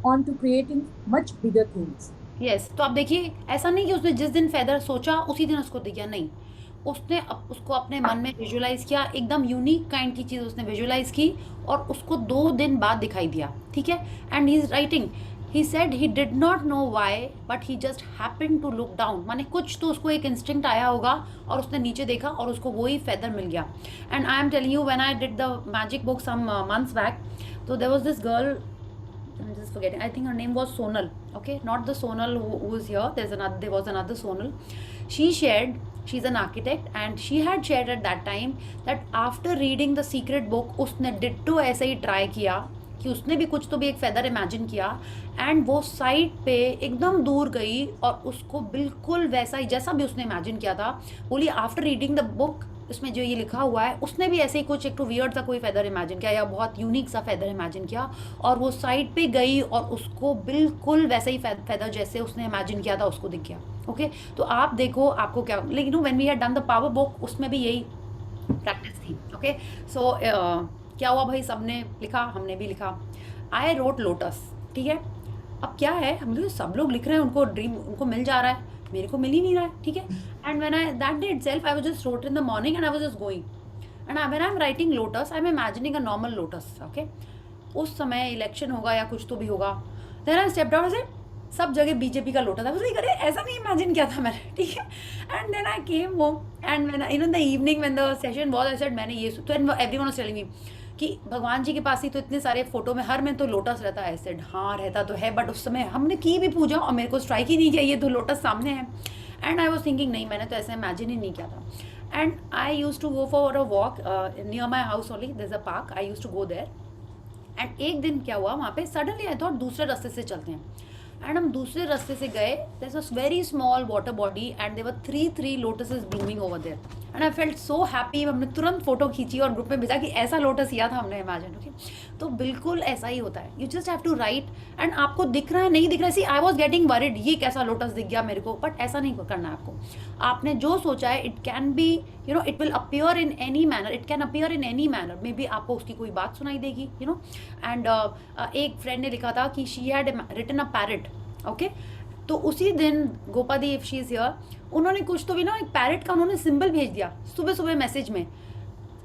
on to creating much bigger things. Yes तो आप देखिए, ऐसा नहीं कि उसने जिस दिन feather सोचा उसी दिन उसको दिख गया, नहीं, उसने उसको अपने मन में विजुलाइज किया, एकदम यूनिक काइंड की चीज़ उसने विजुलाइज की और उसको 2 दिन बाद दिखाई दिया, ठीक है। And he is writing, he said he did not know why but he just happen to look down, माने कुछ तो उसको एक इंस्टिंक्ट आया होगा और उसने नीचे देखा और उसको वही फेदर मिल गया। And I am telling you, when I did the magic book some months back, तो there was this girl, I'm just forgetting. I think her name was Sonal. Okay, not the Sonal who is here. There was another Sonal. She shared. She's an architect, and she had shared at that time that after reading the secret book, उसने ditto ऐसे ही try किया कि उसने भी कुछ तो भी एक फेदर इमेजिन किया एंड वो साइड पे एकदम दूर गई और उसको बिल्कुल वैसा ही जैसा भी उसने इमेजिन किया था, बोली आफ्टर रीडिंग द बुक इसमें जो ये लिखा हुआ है, उसने भी ऐसे ही कुछ एक तो वियर्ड सा कोई फेदर इमेजिन किया या बहुत यूनिक सा फेदर इमेजिन किया और वो साइड पे गई और उसको बिल्कुल वैसे ही फेदर जैसे उसने इमेजिन किया था उसको दिख गया। ओके, तो आप देखो आपको क्या, लेकिन when we had done the power book उसमें भी यही प्रैक्टिस थी। ओके, सो क्या हुआ भाई, सबने लिखा, हमने भी लिखा, आई रोट लोटस, ठीक है। अब क्या है, हम लोग सब लोग लिख रहे हैं, उनको ड्रीम उनको मिल जा रहा है, मेरे को मिल ही नहीं रहा है, ठीक है। And when I that day itself I was just wrote in the morning and I was just going and when I am writing lotus I am imagining a normal lotus. Okay, उस समय election होगा या कुछ तो भी होगा, then I step down से सब जगह बीजेपी का लोटस था, मुझे करे ऐसा नहीं इमेजिन किया था मैंने, ठीक है। And then I came home and when in the evening when the session was I said, मैंने ये तो एवरीवन वाज टेलिंग मी कि भगवान जी के पास ही तो इतने सारे फोटो में हर में तो लोटस रहता है, ऐसे हाँ रहता तो है, बट उस समय हमने की भी पूजा और मेरे को स्ट्राइक ही नहीं किया, ये तो लोटस सामने है। एंड आई वाज थिंकिंग नहीं, मैंने तो ऐसे इमेजिन ही नहीं किया था। And I used to go for a walk near my house only, there is a park, I used to go there. And एक दिन क्या हुआ, वहाँ पे सडनली आई थॉट दूसरे रास्ते से चलते हैं, एंड हम दूसरे रास्ते से गए, there was very small water body and there were 3 lotuses blooming over there and I felt so happy. हमने तुरंत फोटो खींची और ग्रुप में भेजा कि ऐसा लोटस किया था हमने इमेजिन। ओके, तो बिल्कुल ऐसा ही होता है, you just have to write and आपको दिख रहा है नहीं दिख रहा है, see I was getting worried ये कैसा लोटस दिख गया मेरे को, बट ऐसा नहीं करना है आपको। आपने जो सोचा है it can be you know it will appear in any manner, it can appear in any manner, maybe आपको उसकी कोई बात सुनाई देगी यू नो। एंड एक फ्रेंड ने लिखा था कि she had written a parrot. Okay, तो उसी दिन गोपादी इफ शी इज हियर, उन्होंने कुछ तो भी ना एक पैरट का उन्होंने सिंबल भेज दिया सुबह सुबह मैसेज में।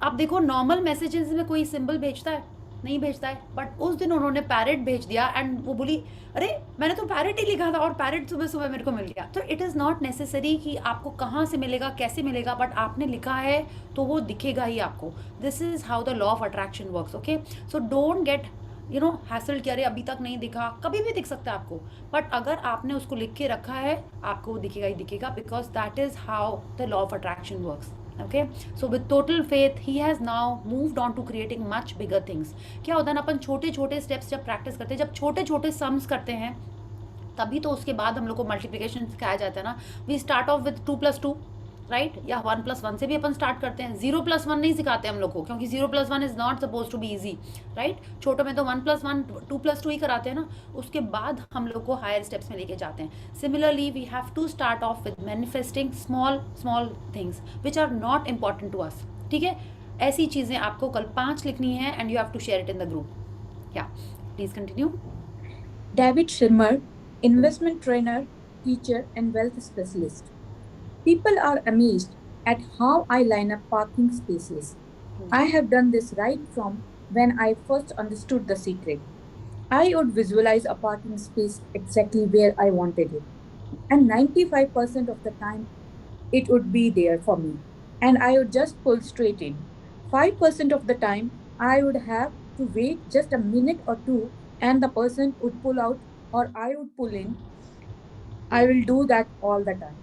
आप देखो नॉर्मल मैसेजेस में कोई सिंबल भेजता है, नहीं भेजता है, बट उस दिन उन्होंने पैरट भेज दिया एंड वो बोली अरे मैंने तो पैरट ही लिखा था और पैरट सुबह सुबह मेरे को मिल गया। तो इट इज़ नॉट नेसेसरी कि आपको कहाँ से मिलेगा कैसे मिलेगा, बट आपने लिखा है तो वो दिखेगा ही आपको। This is how the law of attraction works. Okay, so don't get you know hassle कि अरे अभी तक नहीं दिखा, कभी भी दिख सकता है आपको, बट अगर आपने उसको लिख के रखा है आपको वो दिखेगा ही दिखेगा, because that is how the law of attraction works. Okay, so with total faith he has now moved on to creating much bigger things. क्या होता है ना, अपन छोटे छोटे स्टेप्स जब प्रैक्टिस करते हैं, जब छोटे छोटे सम्स करते हैं, तभी तो उसके बाद हम लोग को मल्टीप्लिकेशन सिखाया जाता है ना। We start off with 2+2 right, या 1+1 से भी अपन स्टार्ट करते हैं। 0+1 नहीं सिखाते हम लोग को, क्योंकि 0+1 is not suppose to be easy right. छोटों में तो 1+1 2+2 ही कराते हैं ना, उसके बाद हम लोग को हायर स्टेप्स में लेके जाते हैं। Similarly we have to start off with manifesting small things which are not important to us, ठीक है। ऐसी चीज़ें आपको कल 5 लिखनी है and you have to share it in the group. Yeah please continue. David Schirmer, investment trainer, teacher, and wealth specialist. People are amazed at how I line up parking spaces. I have done this right from when I first understood the secret. I would visualize a parking space exactly where I wanted it, and 95% of the time it would be there for me, and I would just pull straight in. 5% of the time I would have to wait just a minute or two, and the person would pull out or I would pull in. I will do that all the time.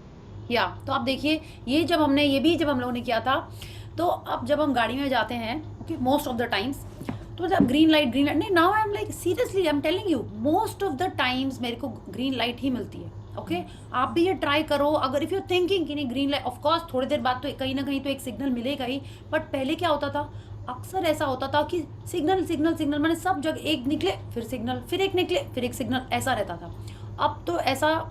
या तो आप देखिए, ये जब हमने ये भी जब हम लोगों ने किया था, तो अब जब हम गाड़ी में जाते हैं, okay, most of the times, तो जब ग्रीन लाइट नहीं, now I am like seriously I am telling you, most of the times मेरे को ग्रीन लाइट ही मिलती है। ओके, आप भी ये ट्राई करो। अगर इफ़ यू थिंकिंग कि नहीं ग्रीन लाइट, ऑफ कोर्स थोड़ी देर बाद तो कहीं ना कहीं तो एक सिग्नल मिलेगा ही, बट पहले क्या होता था, अक्सर ऐसा होता था कि सिग्नल सिग्नल सिग्नल, मैंने सब जगह एक निकले फिर सिग्नल, फिर एक निकले फिर एक सिग्नल, ऐसा रहता था। अब तो ऐसा,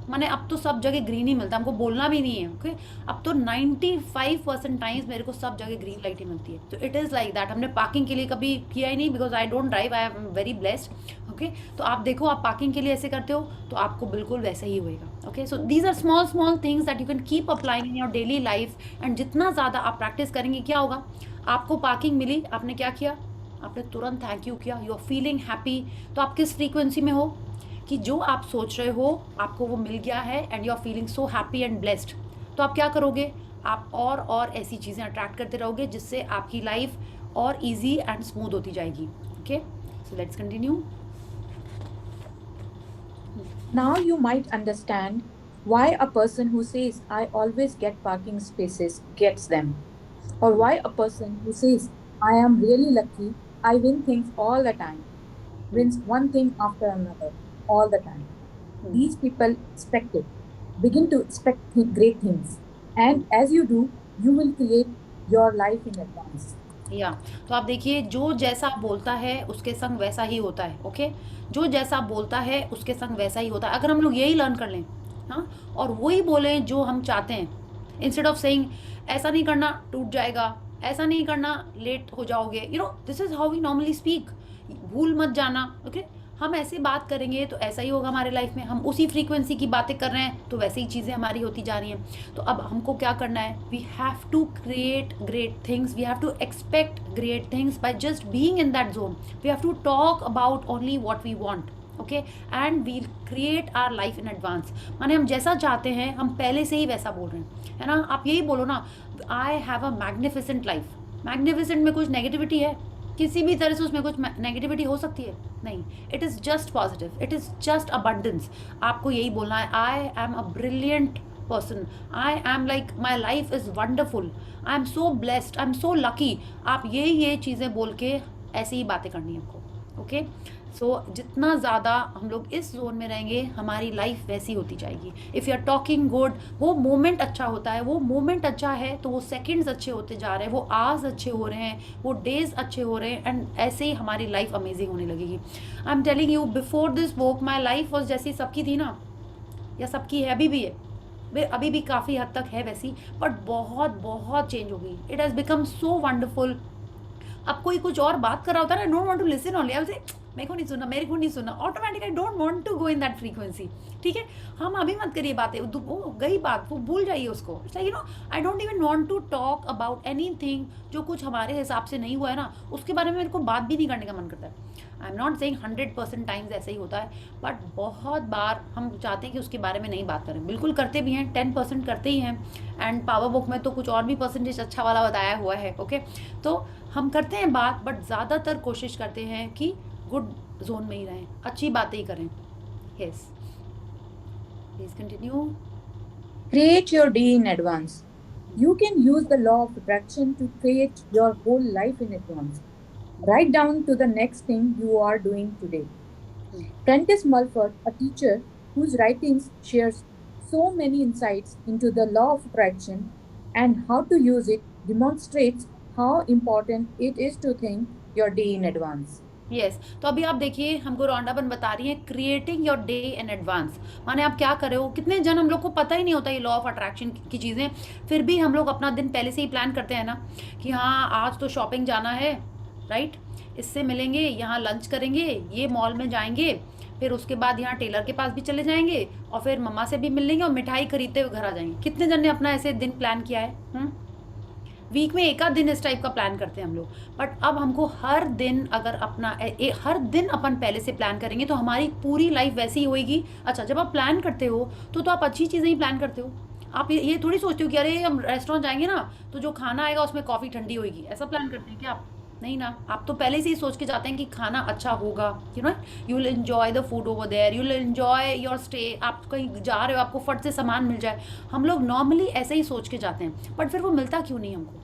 मैंने अब तो सब जगह ग्रीन ही मिलता है, हमको बोलना भी नहीं है। ओके, अब तो 95% टाइम्स मेरे को सब जगह ग्रीन लाइट ही मिलती है। तो इट इज़ लाइक दैट। हमने पार्किंग के लिए कभी किया ही नहीं, because I don't drive, I am very blessed. Okay, तो आप देखो, आप पार्किंग के लिए ऐसे करते हो तो आपको बिल्कुल वैसे ही होएगा। Okay, so these are small small things that you can keep applying in your daily life, and जितना ज़्यादा आप प्रैक्टिस करेंगे, क्या होगा, आपको पार्किंग मिली, आपने क्या किया, आपने तुरंत थैंक यू किया, यू आर फीलिंग हैप्पी। तो आप किस फ्रीक्वेंसी में हो कि जो आप सोच रहे हो आपको वो मिल गया है, and you are feeling so happy and blessed. तो आप क्या करोगे, आप और ऐसी चीज़ें अट्रैक्ट करते रहोगे, जिससे आपकी लाइफ और इजी एंड स्मूथ होती जाएगी। Okay, so let's continue. Now you might understand why a person who says, I always get parking spaces, gets them. Or why a person who says, I am really lucky, I win things all the time, wins one thing after another all the time. These people expect it. Begin to expect great things. And as you do, you will create your life in advance. या तो आप देखिए, जो जैसा बोलता है उसके संग वैसा ही होता है। ओके, जो जैसा बोलता है उसके संग वैसा ही होता है। अगर हम लोग यही लर्न कर लें, हाँ, और वही बोलें जो हम चाहते हैं, इंस्टेड ऑफ सेइंग ऐसा नहीं करना टूट जाएगा, ऐसा नहीं करना लेट हो जाओगे, you know, this is how we normally speak, भूल मत जाना। ओके, हम ऐसे बात करेंगे तो ऐसा ही होगा हमारे लाइफ में। हम उसी फ्रीक्वेंसी की बातें कर रहे हैं तो वैसे ही चीज़ें हमारी होती जा रही हैं। तो अब हमको क्या करना है, we have to create great things, we have to expect great things by just being in that zone. We have to talk about only what we want. Okay, and we'll create our life in advance. माने हम जैसा चाहते हैं हम पहले से ही वैसा बोल रहे हैं, है ना। आप यही बोलो ना, I have a magnificent life. Magnificent में कुछ नेगेटिविटी है? किसी भी तरह से उसमें कुछ नेगेटिविटी हो सकती है? नहीं, it is just positive, it is just abundance. आपको यही बोलना है, I am a brilliant person, I am like, my life is wonderful, I am so blessed, I am so lucky। आप ये चीज़ें बोल के ऐसे ही बातें करनी है आपको। ओके, सो जितना ज़्यादा हम लोग इस जोन में रहेंगे हमारी लाइफ वैसी होती जाएगी। If you are talking good, वो मोमेंट अच्छा होता है, वो मोमेंट अच्छा है तो वो सेकंड्स अच्छे होते जा रहे हैं, वो आवर्स अच्छे हो रहे हैं, वो डेज अच्छे हो रहे हैं, एंड ऐसे ही हमारी लाइफ अमेजिंग होने लगेगी। आई am telling you, before this book my life was जैसी सबकी थी ना, या सबकी है, अभी भी है, अभी भी काफ़ी हद तक है वैसी, बट बहुत बहुत चेंज हो गई। It has become so wonderful. अब कोई कुछ और बात कर रहा होता है ना, I don't want to listen only, I say मेरे को नहीं सुनना, automatic I don't want to go in that frequency. ठीक है, हम अभी मत करिए बातें, वो गई बात, वो भूल जाइए उसको। You know, I don't even want to talk about anything जो कुछ हमारे हिसाब से नहीं हुआ है ना, उसके बारे में मेरे को बात भी नहीं करने का मन करता है। I am not saying 100% times ऐसा ही होता है, बट बहुत बार हम चाहते हैं कि उसके बारे में नहीं बात करें। बिल्कुल करते भी हैं, 10% करते ही हैं, एंड पावर बुक में तो कुछ और भी परसेंटेज अच्छा वाला बताया हुआ है। ओके, तो हम करते हैं बात, बट ज़्यादातर कोशिश करते हैं कि गुड जोन में ही रहें, अच्छी बातें ही करें। Yes, please continue. Create your day in advance. You can use the law of attraction to create your whole life in advance. Write down to the next thing you are doing today. Prentice Mulford, a teacher whose writings shares so many insights into the law of attraction and how to use it, demonstrates how important it is to think your day in advance. Yes, तो अभी आप देखिए, हमको रौंडाबन बता रही है creating your day in advance. माने आप क्या कर रहे हो, कितने जन हम लोग को पता ही नहीं होता ये लॉ ऑफ अट्रैक्शन की चीज़ें, फिर भी हम लोग अपना दिन पहले से ही प्लान करते हैं ना कि हाँ आज तो शॉपिंग जाना है, राइट, इससे मिलेंगे, यहाँ लंच करेंगे, ये मॉल में जाएंगे, फिर उसके बाद यहाँ टेलर के पास भी चले जाएंगे और फिर मम्मा से भी मिल लेंगे और मिठाई खरीदते हुए घर आ जाएंगे। कितने जन ने अपना ऐसे दिन प्लान किया है? वीक में एक आध दिन इस टाइप का प्लान करते हैं हम लोग। बट अब हमको हर दिन अगर अपना हर दिन अपन पहले से प्लान करेंगे तो हमारी पूरी लाइफ वैसी ही होएगी। अच्छा, जब आप प्लान करते हो तो आप अच्छी चीज़ें ही प्लान करते हो। आप ये थोड़ी सोचते हो कि अरे हम रेस्टोरेंट जाएंगे ना तो जो खाना आएगा उसमें कॉफ़ी ठंडी होएगी, ऐसा प्लान करते हैं क्या आप? नहीं ना, आप तो पहले से ही सोच के जाते हैं कि खाना अच्छा होगा, you know, you will enjoy the food over there, you will enjoy your stay. आप कहीं जा रहे हो, आपको फट से सामान मिल जाए। हम लोग नॉर्मली ऐसे ही सोच के जाते हैं, बट फिर वो मिलता क्यों नहीं हमको?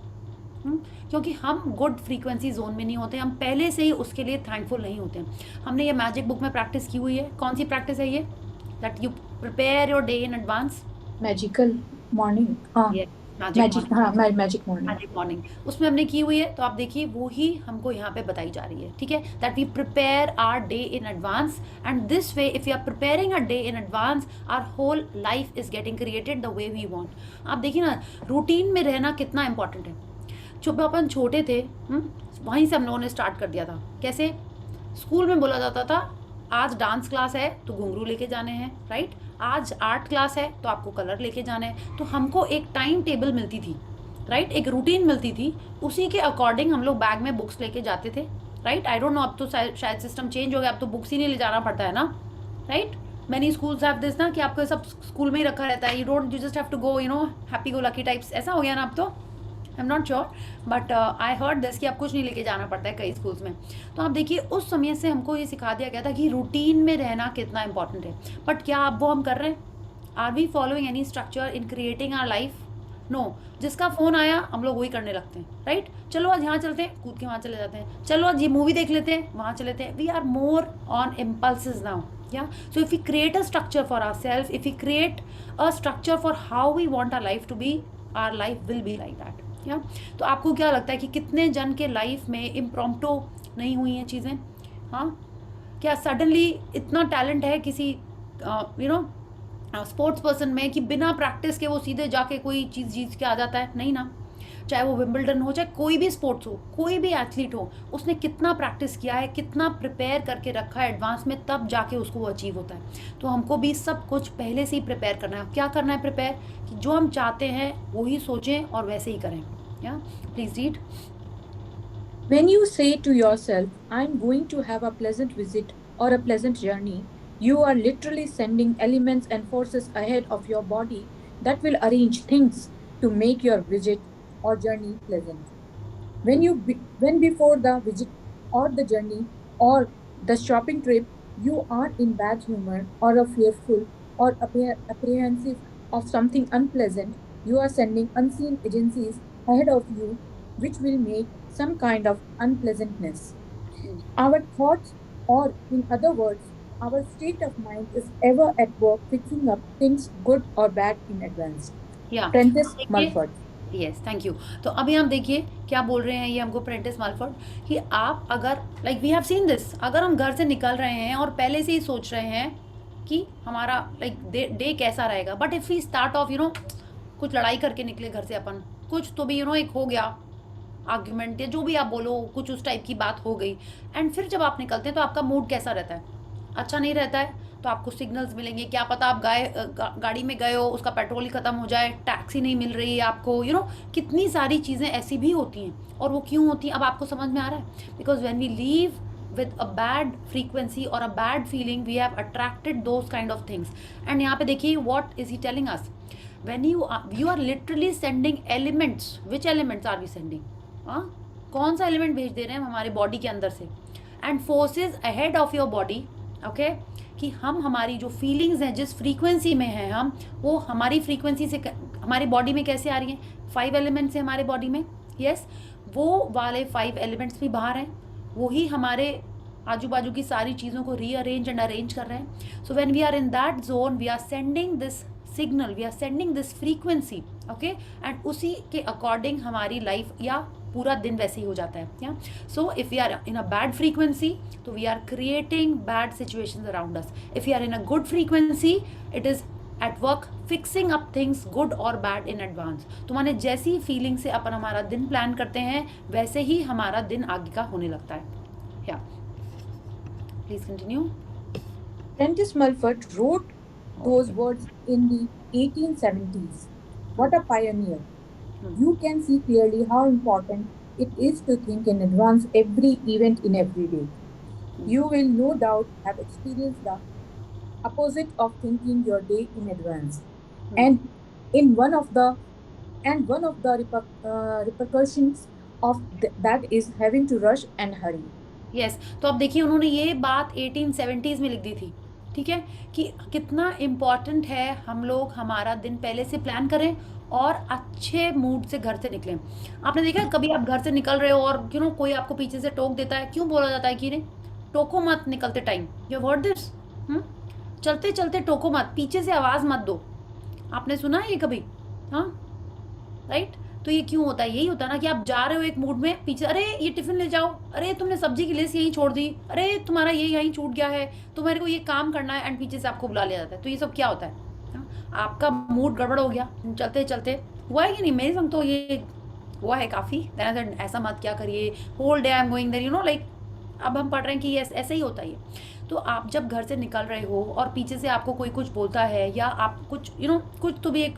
क्योंकि हम गुड फ्रीक्वेंसी जोन में नहीं होते, हम पहले से ही उसके लिए थैंकफुल नहीं होते हैं। हमने ये मैजिक बुक में प्रैक्टिस की हुई है। कौन सी प्रैक्टिस है ये? That you prepare your day in advance. Magical morning, हाँ मैजिक, हाँ मैजिक मॉर्निंग, मैजिक मॉर्निंग उसमें हमने की हुई है। तो आप देखिए वो ही हमको यहाँ पे बताई जा रही है, ठीक है, that we prepare our day in advance and this way if you are preparing a day in advance our whole life is getting created the way we want. आप देखिए ना, रूटीन में रहना कितना इंपॉर्टेंट है। जब अपन छोटे थे वहीं से हम लोगों ने स्टार्ट कर दिया था। कैसे? स्कूल में बोला जाता था आज डांस क्लास है तो घुंघरू लेके जाने हैं, राइट, आज आर्ट क्लास है तो आपको कलर लेके जाने हैं। तो हमको एक टाइम टेबल मिलती थी, राइट, एक रूटीन मिलती थी, उसी के अकॉर्डिंग हम लोग बैग में बुक्स लेके जाते थे, राइट। आई डोंट नो, अब तो शायद सिस्टम चेंज हो गया, अब तो बुक्स ही नहीं ले जाना पड़ता है ना, right. Many schools have this ना कि आपको सब स्कूल में ही रखा रहता है, you just have to go, you know, happy go lucky types, ऐसा हो गया ना अब तो। I am not sure but I heard this कि आप कुछ नहीं लेके जाना पड़ता है कई स्कूल्स में। तो आप देखिए उस समय से हमको ये सिखा दिया गया था कि रूटीन में रहना कितना इंपॉर्टेंट है। बट क्या अब वो हम कर रहे हैं? Are we following any structure in creating our life? No. जिसका फ़ोन आया हम लोग वही करने लगते हैं, राइट। चलो आज यहाँ चलते हैं, कूद के वहाँ चले जाते हैं। चलो आज ये मूवी देख लेते हैं, वहाँ चले जाते हैं। We are more on impulses now, yeah, so if we create a structure for ourselves, if we create a structure for how we want our life to be, our life will be like that, yeah। तो आपको क्या लगता है कि कितने जन के life में इम्प्रॉम्प्टो नहीं हुई हैं चीज़ें? हाँ, क्या सडनली इतना टैलेंट है किसी यू नो स्पोर्ट्स पर्सन में कि बिना प्रैक्टिस के वो सीधे जाके कोई चीज़ जीत के आ जाता है? नहीं ना। चाहे वो विंबलडन हो, चाहे कोई भी स्पोर्ट्स हो, कोई भी एथलीट हो, उसने कितना प्रैक्टिस किया है, कितना प्रिपेयर करके रखा है एडवांस में, तब जाके उसको वो अचीव होता है। तो हमको भी सब कुछ पहले से ही प्रिपेयर करना है। क्या करना है प्रिपेयर? कि जो हम चाहते हैं वो ही सोचें और वैसे ही करें। या please read. When you say to yourself, I'm going to have a pleasant visit or a pleasant journey, you are literally sending elements and forces ahead of your body that will arrange things to make your visit or journey pleasant. When before the visit or the journey or the shopping trip, you are in bad humor or are fearful or apprehensive of something unpleasant, you are sending unseen agencies ahead of you which will make some kind of unpleasantness. Our thoughts, or in other words, our state of mind is ever at work fixing up things good or bad in advance. या Prentice Mulford. Yes, thank you. तो अभी हम देखिए क्या बोल रहे हैं ये हमको प्रेंटिस मल्फोर्ड, कि आप अगर like we have seen this, अगर हम घर से निकल रहे हैं और पहले से ही सोच रहे हैं कि हमारा लाइक डे कैसा रहेगा, but if we start off you know कुछ लड़ाई करके निकले घर से अपन, कुछ तो भी यू नो एक हो गया आर्ग्यूमेंट या जो भी आप बोलो, कुछ उस टाइप की बात हो गई, एंड फिर जब आप निकलते हैं तो आपका मूड कैसा रहता है? अच्छा नहीं रहता है। तो आपको सिग्नल्स मिलेंगे, क्या पता आप गाड़ी में गए हो, उसका पेट्रोल ही ख़त्म हो जाए, टैक्सी नहीं मिल रही है आपको, यू नो कितनी सारी चीज़ें ऐसी भी होती हैं। और वो क्यों होती हैं अब आपको समझ में आ रहा है? Because when we leave with a bad frequency or a bad feeling, we have attracted those kind of things. And यहाँ पे देखिए what is he telling us? When you are literally sending elements. Which elements are we sending? हाँ, कौन सा element भेज दे रहे हैं हम हमारे बॉडी के अंदर से? And forces ahead of your body, okay, कि हम हमारी जो फीलिंग्स हैं जिस फ्रीक्वेंसी में हैं हम, वो हमारी फ्रीक्वेंसी से हमारी बॉडी में कैसे आ रही हैं? 5 एलिमेंट्स हैं हमारे बॉडी में, यस, वो वाले 5 एलिमेंट्स भी बाहर हैं, वही हमारे आजू बाजू की सारी चीज़ों को रीअरेंज एंड अरेंज कर रहे हैं। So when we are in that zone, we are sending this signal, we are sending this frequency, okay, and उसी के अकॉर्डिंग हमारी लाइफ या पूरा दिन वैसे ही हो जाता है। Yeah so if we are in a bad frequency तो we are creating bad situations around us. If we are in a good frequency it is at work fixing up things good और bad in advance. तो माने जैसी feeling से अपन हमारा दिन plan करते हैं वैसे ही हमारा दिन आगे का होने लगता है। या please continue. Prentice Mulford wrote those words in the 1870s. What a pioneer. You can see clearly how important it is to think in advance every event in every day. You will no doubt have experienced the opposite of thinking your day in advance. And in one of the repercussions of that is having to rush and hurry. Yes तो अब देखिए उन्होंने ये बात 1870s में लिख दी थी, ठीक है, कि कितना इम्पॉर्टेंट है हम लोग हमारा दिन पहले से प्लान करें और अच्छे मूड से घर से निकलें। आपने देखा है कभी आप घर से निकल रहे हो और कोई आपको पीछे से टोक देता है, क्यों बोला जाता है कि नहीं टोको मत निकलते टाइम, यू वर्ड दिस, चलते चलते टोको मत, पीछे से आवाज़ मत दो। आपने सुना है ये कभी? हाँ, राइट। तो ये क्यों होता है? यही होता है ना कि आप जा रहे हो एक मूड में, पीछे अरे ये टिफिन ले जाओ, अरे तुमने सब्जी की लिस्ट यहीं छोड़ दी, अरे तुम्हारा ये यहीं छूट गया है, तुम्हारे को ये काम करना है, एंड पीछे से आपको बुला लिया जाता है। तो ये सब क्या होता है? हाँ? आपका मूड गड़बड़ हो गया चलते चलते। हुआ है कि नहीं? मेरे संग तो ये हुआ है काफ़ी। ऐसा मत क्या करिए, whole day I am going there, like अब हम पढ़ रहे हैं कि ऐसे ही होता है ये। तो आप जब घर से निकल रहे हो और पीछे से आपको कोई कुछ बोलता है या आप कुछ कुछ तो भी एक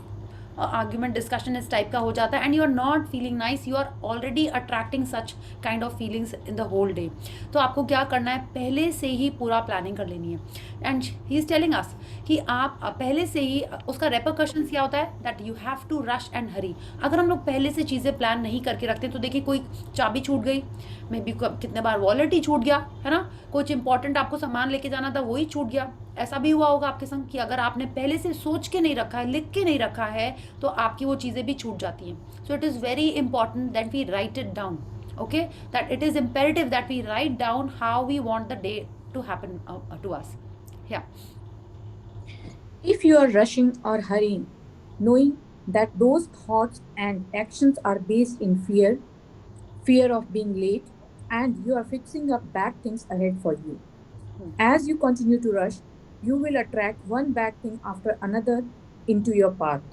आर्ग्यूमेंट डिस्कशन इस टाइप का हो जाता है, and you are not feeling nice, you are already attracting such kind of feelings in the whole day. तो आपको क्या करना है? पहले से ही पूरा प्लानिंग कर लेनी है। And he is telling us कि आप पहले से ही, उसका रेपरकशंस क्या होता है? That you have to rush and hurry. अगर हम लोग पहले से चीज़ें प्लान नहीं करके रखते तो देखिए कोई चाबी छूट गई, मे बी कितने बार वॉलेट ही छूट गया है ना, कुछ इंपॉर्टेंट आपको सामान लेके जाना था वही छूट गया। ऐसा भी हुआ होगा आपके संग कि अगर आपने पहले से सोच के नहीं रखा है, लिख के नहीं रखा है, तो आपकी वो चीज़ें भी छूट जाती हैं। So it is very important that we write it down, okay, that it is imperative that we write down how we want the day to happen to us. या If you are rushing or hurrying, knowing that those thoughts and actions are based in fear of being late, and you are fixing up bad things ahead for you. As you continue to rush, you will attract one bad thing after another into your path.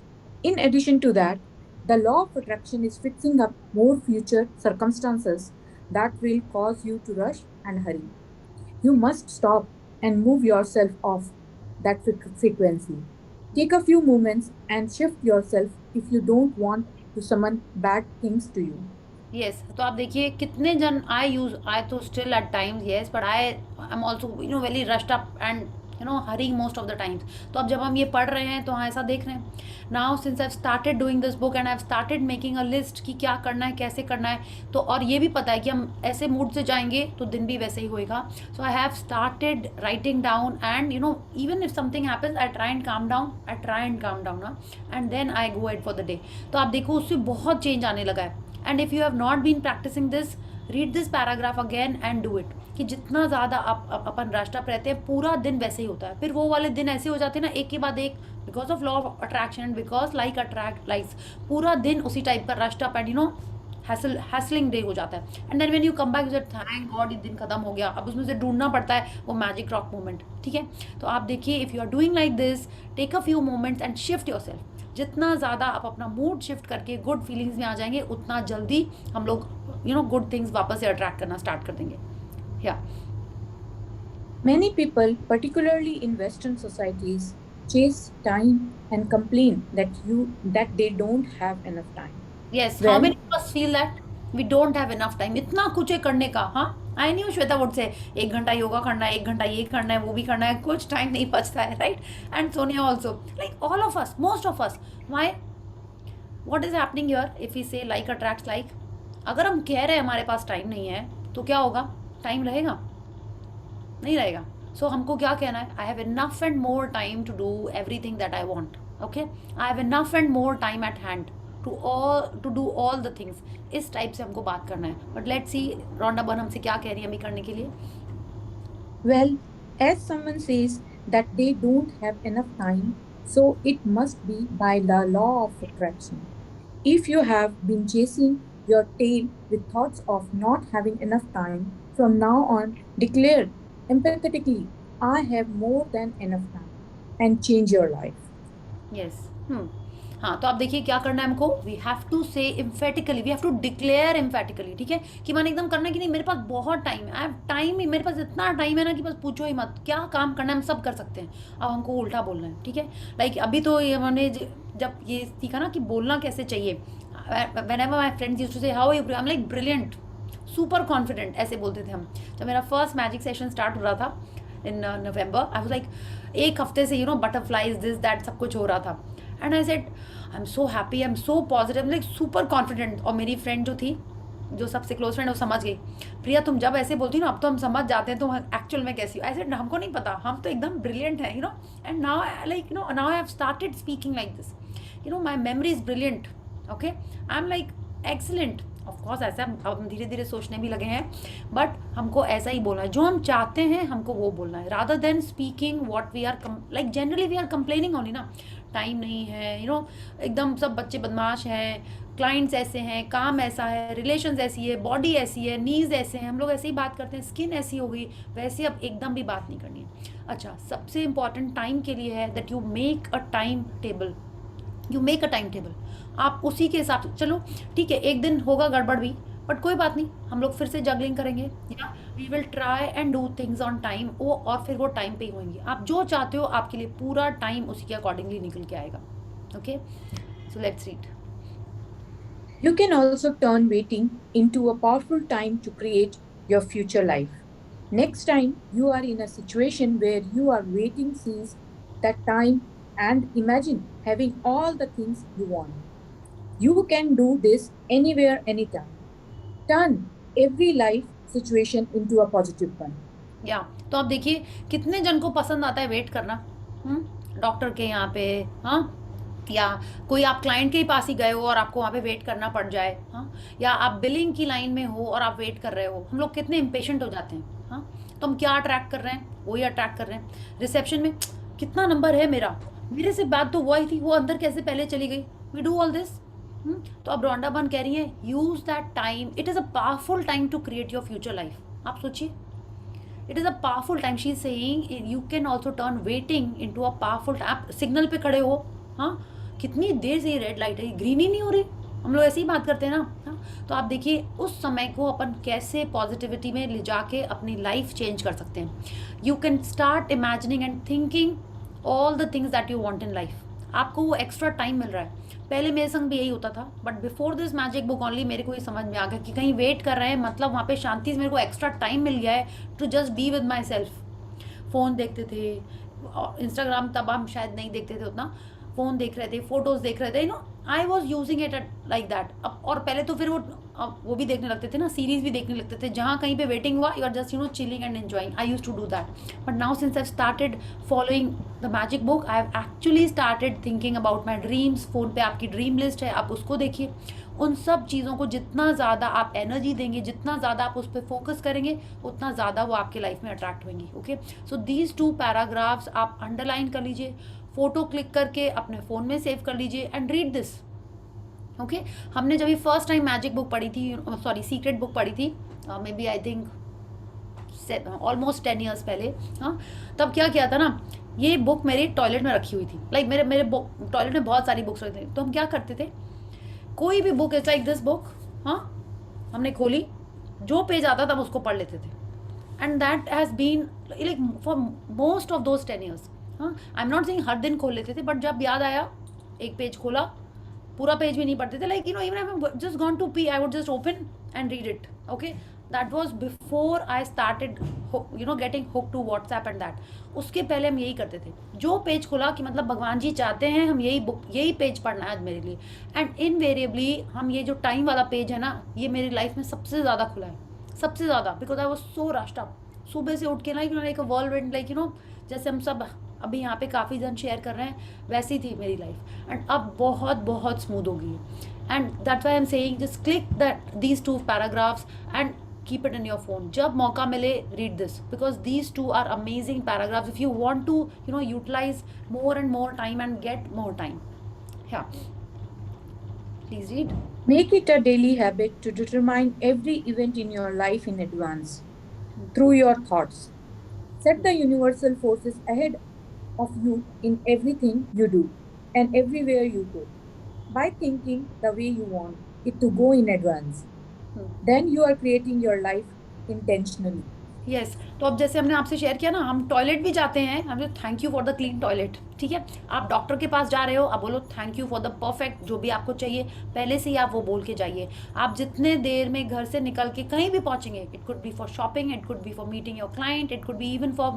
In addition to that, the law of attraction is fixing up more future circumstances that will cause you to rush and hurry. You must stop and move yourself off that frequency. Take a few moments and shift yourself if you don't want to summon bad things to you. Yes तो आप देखिए कितने जन आई तो still at times yes, but I am also very rushed up and hurrying most of the times. तो अब जब हम ये पढ़ रहे हैं तो हाँ ऐसा देख रहे हैं। Now since I started doing this book and I started making a list कि क्या करना है, कैसे करना है, तो और ये भी पता है कि हम ऐसे मूड से जाएंगे तो दिन भी वैसे ही होएगा। So I have started writing down and even if something happens I try and calm down ना, and then I go at for the day. तो आप देखो उससे बहुत चेंज आने लगा है। And if you have not been practising this, read this paragraph again and do it. कि जितना ज़्यादा आप अपन रश्ड अप रहते हैं पूरा दिन वैसे ही होता है। फिर वो वाले दिन ऐसे हो जाते हैं ना एक के बाद एक, because of law of attraction and because like attract likes, पूरा दिन उसी टाइप का rushed up and hassling day हो जाता है। And then when you come back you say thank God ये दिन खत्म हो गया। अब उसमें से ढूंढना पड़ता है वो मैजिक रॉक मोमेंट, ठीक है। तो आप देखिए if you are doing like this, take a few moments and shift yourself. जितना ज़्यादा आप अपना मूड शिफ्ट करके गुड फीलिंग्स में आ जाएंगे उतना जल्दी हम लोग गुड थिंग्स वापस से अट्रैक्ट करना स्टार्ट कर देंगे। या Many people, particularly in Western societies, chase time and complain that they don't have enough time. Yes, how many of us feel that we don't have enough time? इतना कुछ है करने का। हाँ, I knew Shweta would say 1 घंटा योगा करना है, 1 घंटा ये करना है, वो भी करना है, कुछ टाइम नहीं बचता है, right? And Sonia also, like all of us, most of us. Why? What is happening here? If you say like attracts like, अगर हम कह रहे हैं हमारे पास टाइम नहीं है तो क्या होगा? टाइम रहेगा? नहीं रहेगा। सो हमको क्या कहना है? I have enough and more time to do everything that I want, okay, I have enough and more time at hand to do all the things. इस टाइप से हमको बात करना है। But let's see Rhonda Byrne हमसे क्या कह रही है अभी करने के लिए। Well, as someone says that they don't have enough time, so it must be by the law of attraction. If you have been chasing your tail with thoughts of not having enough time, from now on declare empathetically, I have more than enough time, and change your life. Yes. हाँ, तो आप देखिए क्या करना है हमको, we have to से emphatically, we have to declare emphatically, ठीक है, कि मन एकदम करना है कि नहीं मेरे पास बहुत टाइम है, आई हैव टाइम, मेरे पास इतना टाइम है ना कि बस पूछो ही मत, क्या काम करना है हम सब कर सकते हैं। अब हमको उल्टा बोलना है, ठीक है, लाइक अभी तो ये मैंने जब ये सीखा ना कि बोलना कैसे चाहिए, whenever my friends used to say how are you, I am like brilliant, super confident, ऐसे बोलते थे हम। जब मेरा फर्स्ट मैजिक सेशन स्टार्ट हो रहा था इन नवंबर, आई वाज लाइक एक हफ्ते से बटरफ्लाइज दिस दैट सब कुछ हो रहा था, and I said I am so happy, I am so positive, like super confident. और मेरी फ्रेंड जो थी, जो सबसे क्लोज फ्रेंड, वो समझ गई, प्रिया तुम जब ऐसे बोलती हो ना, अब तो हम समझ जाते हैं तुम एक्चुअल में कैसी हो। ऐसे हमको नहीं पता, हम तो एकदम ब्रिलियंट हैं, and now like now I have started speaking like this, my memory is brilliant, okay, I am like excellent. Of course ऐसा अब हम धीरे धीरे सोचने भी लगे हैं, बट हमको ऐसा ही बोलना है, जो हम चाहते हैं हमको वो बोलना है, rather than speaking what we are like generally we are complaining only ना, टाइम नहीं है, एकदम सब बच्चे बदमाश हैं, क्लाइंट्स ऐसे हैं, काम ऐसा है, रिलेशंस ऐसी है, बॉडी ऐसी है, नीज ऐसे हैं, हम लोग ऐसे ही बात करते हैं, स्किन ऐसी हो गई, वैसे अब एकदम भी बात नहीं करनी है। अच्छा, सबसे इंपॉर्टेंट टाइम के लिए है that you make a time table, आप उसी के हिसाब से चलो, ठीक है, एक दिन होगा गड़बड़ भी, बट कोई बात नहीं, हम लोग फिर से जगलिंग करेंगे, या we will try and do things on time, और फिर वो टाइम पे ही होंगी। आप जो चाहते हो आपके लिए पूरा टाइम उसी के अकॉर्डिंगली निकल के आएगा। Okay, so let's read. You can also turn waiting into a powerful time to create your future life. Next time you are in a situation where you are waiting, seize that time and imagine having all the things you want. You can do this anywhere, anytime. Turn every life situation into a positive one. या तो आप देखिए कितने जन को पसंद आता है वेट करना, डॉक्टर के यहाँ पे, हाँ, या कोई आप क्लाइंट के ही पास ही गए हो और आपको वहाँ पे वेट करना पड़ जाए, हाँ, या आप बिलिंग की लाइन में हो और आप वेट कर रहे हो, हम लोग कितने इम्पेशेंट हो जाते हैं, हाँ। तो हम क्या अट्रैक्ट कर रहे हैं, वही अट्रैक्ट कर रहे हैं। रिसेप्शन में कितना नंबर है मेरा, मेरे से बात तो हुआ ही थी, वो अंदर कैसे पहले चली गई, वी डू ऑल दिस। तो अब रोंडा बन कह रही है use that time, it is a powerful time to create your future life. आप सोचिए, it is a powerful time, she is saying you can also turn waiting into a powerful time. आप signal पे खड़े हो, हाँ, कितनी देर से ये रेड लाइट है, ग्रीन ही नहीं हो रही, हम लोग ऐसे ही बात करते हैं ना, हाँ। तो आप देखिए उस समय को अपन कैसे पॉजिटिविटी में ले जाके अपनी लाइफ चेंज कर सकते हैं। You can start imagining and thinking all the things that you want in life. आपको वो एक्स्ट्रा टाइम मिल रहा है। पहले मेरे संग भी यही होता था, but before this magic book only मेरे को ये समझ में आ गया कि कहीं वेट कर रहे हैं, मतलब वहाँ पे शांति से मेरे को एक्स्ट्रा टाइम मिल गया है to just be with myself. Phone देखते थे, इंस्टाग्राम तब हम शायद नहीं देखते थे उतना, फ़ोन देख रहे थे, फोटोज़ देख रहे थे, I was using it like that. अब और पहले तो फिर वो भी देखने लगते थे ना, सीरीज़ भी देखने लगते थे, जहाँ कहीं पे वेटिंग हुआ, you are just chilling and enjoying. I use to do that, but now since I started following the magic book, I have actually started thinking about my dreams. Phone पे आपकी ड्रीम लिस्ट है, आप उसको देखिए। उन सब चीज़ों को जितना ज़्यादा आप एनर्जी देंगे, जितना ज़्यादा आप उस पर फोकस करेंगे, उतना ज़्यादा वो आपके लाइफ में अट्रैक्ट होंगी। ओके, सो दीज 2 पैराग्राफ्स आप अंडरलाइन कर लीजिए, फोटो क्लिक करके अपने फ़ोन में सेव कर लीजिए एंड रीड दिस। ओके, हमने जब फर्स्ट टाइम मैजिक बुक पढ़ी थी, सॉरी सीक्रेट बुक पढ़ी थी, maybe I think almost 10 years पहले, हाँ, तब क्या किया था ना, ये बुक मेरे टॉयलेट में रखी हुई थी, लाइक मेरे टॉयलेट में बहुत सारी बुक्स रखी थी। तो हम क्या करते थे, कोई भी book it's like this book, हाँ, हमने खोली, जो पेज आता था हम उसको पढ़ लेते थे, and that has been like for most of those 10 years. हाँ, आई एम नॉट सेइंग हर दिन खोल लेते थे, बट जब याद आया एक पेज खोला, पूरा पेज भी नहीं पढ़ते थे, like even I just gone to pee, I would just open and read it. Okay, that was before I started getting hook to WhatsApp and that. उसके पहले हम यही करते थे, जो पेज खुला कि मतलब भगवान जी चाहते हैं हम यही पेज पढ़ना है आज मेरे लिए, एंड इनवेरिएबली हम ये जो टाइम वाला पेज है ना, ये मेरी लाइफ में सबसे ज़्यादा खुला है, सबसे ज़्यादा, because I was so rushed up. सुबह से उठ के लाइक अ व्हर्लविंड, लाइक जैसे हम सब अभी यहाँ पे काफ़ी जन शेयर कर रहे हैं, वैसी थी मेरी लाइफ, एंड अब बहुत बहुत स्मूथ हो गई है। And that's why I am saying just click these 2 paragraphs and keep it in your phone. जब मौका मिले read this, because these 2 are amazing paragraphs if you want to utilise more and more time and get more time. Yeah please read. Make it a daily habit to determine every event in your life in advance through your thoughts. Set the universal forces ahead of you in everything you do and everywhere you go. by thinking the way you want it to go in advance. Hmm. Then you are creating your life intentionally. Yes तो अब जैसे हमने आपसे share किया ना, हम toilet भी जाते हैं, हम thank you for the clean toilet, ठीक है। आप डॉक्टर के पास जा रहे हो, आप बोलो thank you for the perfect, जो भी आपको चाहिए पहले से ही आप वो बोल के जाइए। आप जितने देर में घर से निकल के कहीं भी पहुंचेंगे, it could B for shopping, it could B for meeting your client, it could be even for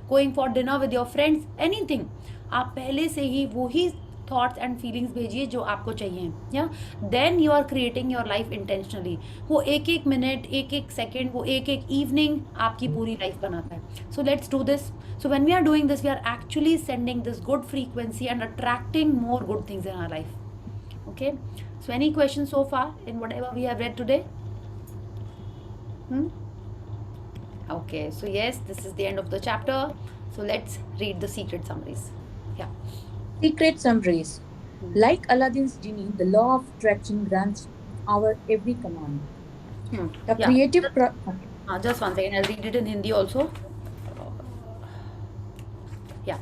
going for dinner with your friends, anything, आप पहले से ही वही थॉट्स एंड फीलिंग्स भेजिए जो आपको चाहिए, या then you are creating your life intentionally. वो एक एक मिनट, एक एक सेकेंड, वो एक एक इवनिंग आपकी पूरी लाइफ बनाता है। So let's do this. So when we are doing this, we are actually sending this good frequency and attracting more good things in our life. Okay, so any question so far in whatever we have read today? Okay, so yes, this is the end of the chapter. So let's read the secret summaries. Yeah. Secret summaries. Like Aladdin's genie, the law of attraction grants our every command. The Yeah. creative Just one second. I'll read it in Hindi also. Yeah.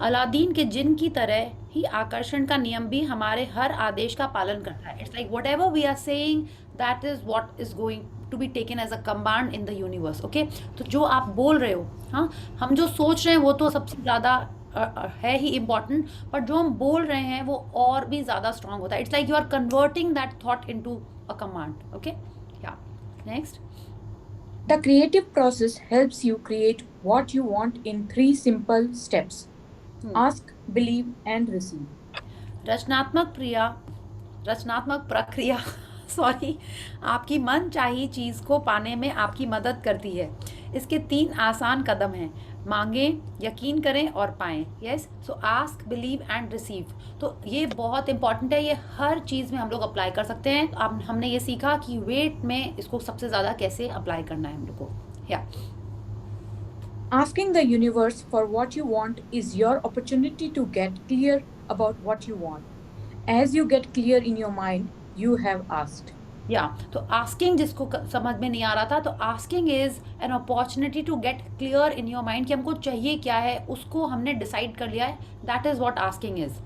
Aladdin के जिन की तरह ही आकर्षण का नियम भी हमारे हर आदेश का पालन करता है। It's like whatever we are saying, that is what is going to be taken as a command in the universe. Okay, तो जो आप बोल रहे हो, हाँ, हम जो सोच रहे हैं वो तो सबसे ज़्यादा है ही इम्पॉर्टेंट, बट जो हम बोल रहे हैं वो और भी ज़्यादा स्ट्रांग होता है। It's like you are converting that thought into a command. Okay, या next. The creative process helps you create what you want in 3 simple steps. Ask, believe, and receive. रचनात्मक प्रक्रिया सॉरी आपकी मन चाहिए चीज़ को पाने में आपकी मदद करती है। इसके 3 आसान कदम हैं, मांगें, यकीन करें और पाएं। Yes, so ask, believe and receive. तो ये बहुत इंपॉर्टेंट है, ये हर चीज़ में हम लोग अप्लाई कर सकते हैं। अब हमने ये सीखा कि वेट में इसको सबसे ज़्यादा कैसे अप्लाई करना है हम लोग को। या Asking the universe for what you want is your opportunity to get clear about what you want. As you get clear in your mind, you have asked. या तो आस्किंग जिसको समझ में नहीं आ रहा था, तो asking is an opportunity to get clear in your mind कि हमको चाहिए क्या है, उसको हमने डिसाइड कर लिया है। That is what asking is.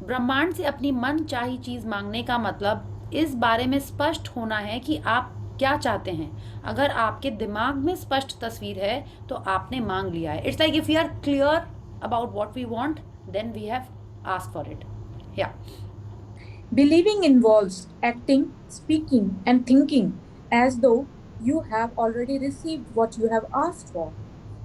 ब्रह्मांड से अपनी मन चाही चीज़ मांगने का मतलब इस बारे में स्पष्ट होना है कि आप क्या चाहते हैं। अगर आपके दिमाग में स्पष्ट तस्वीर है तो आपने मांग लिया है। It's like if we are clear about what we want, then we have asked for it. या Believing involves acting, speaking, and thinking as though you have already received what you have asked for.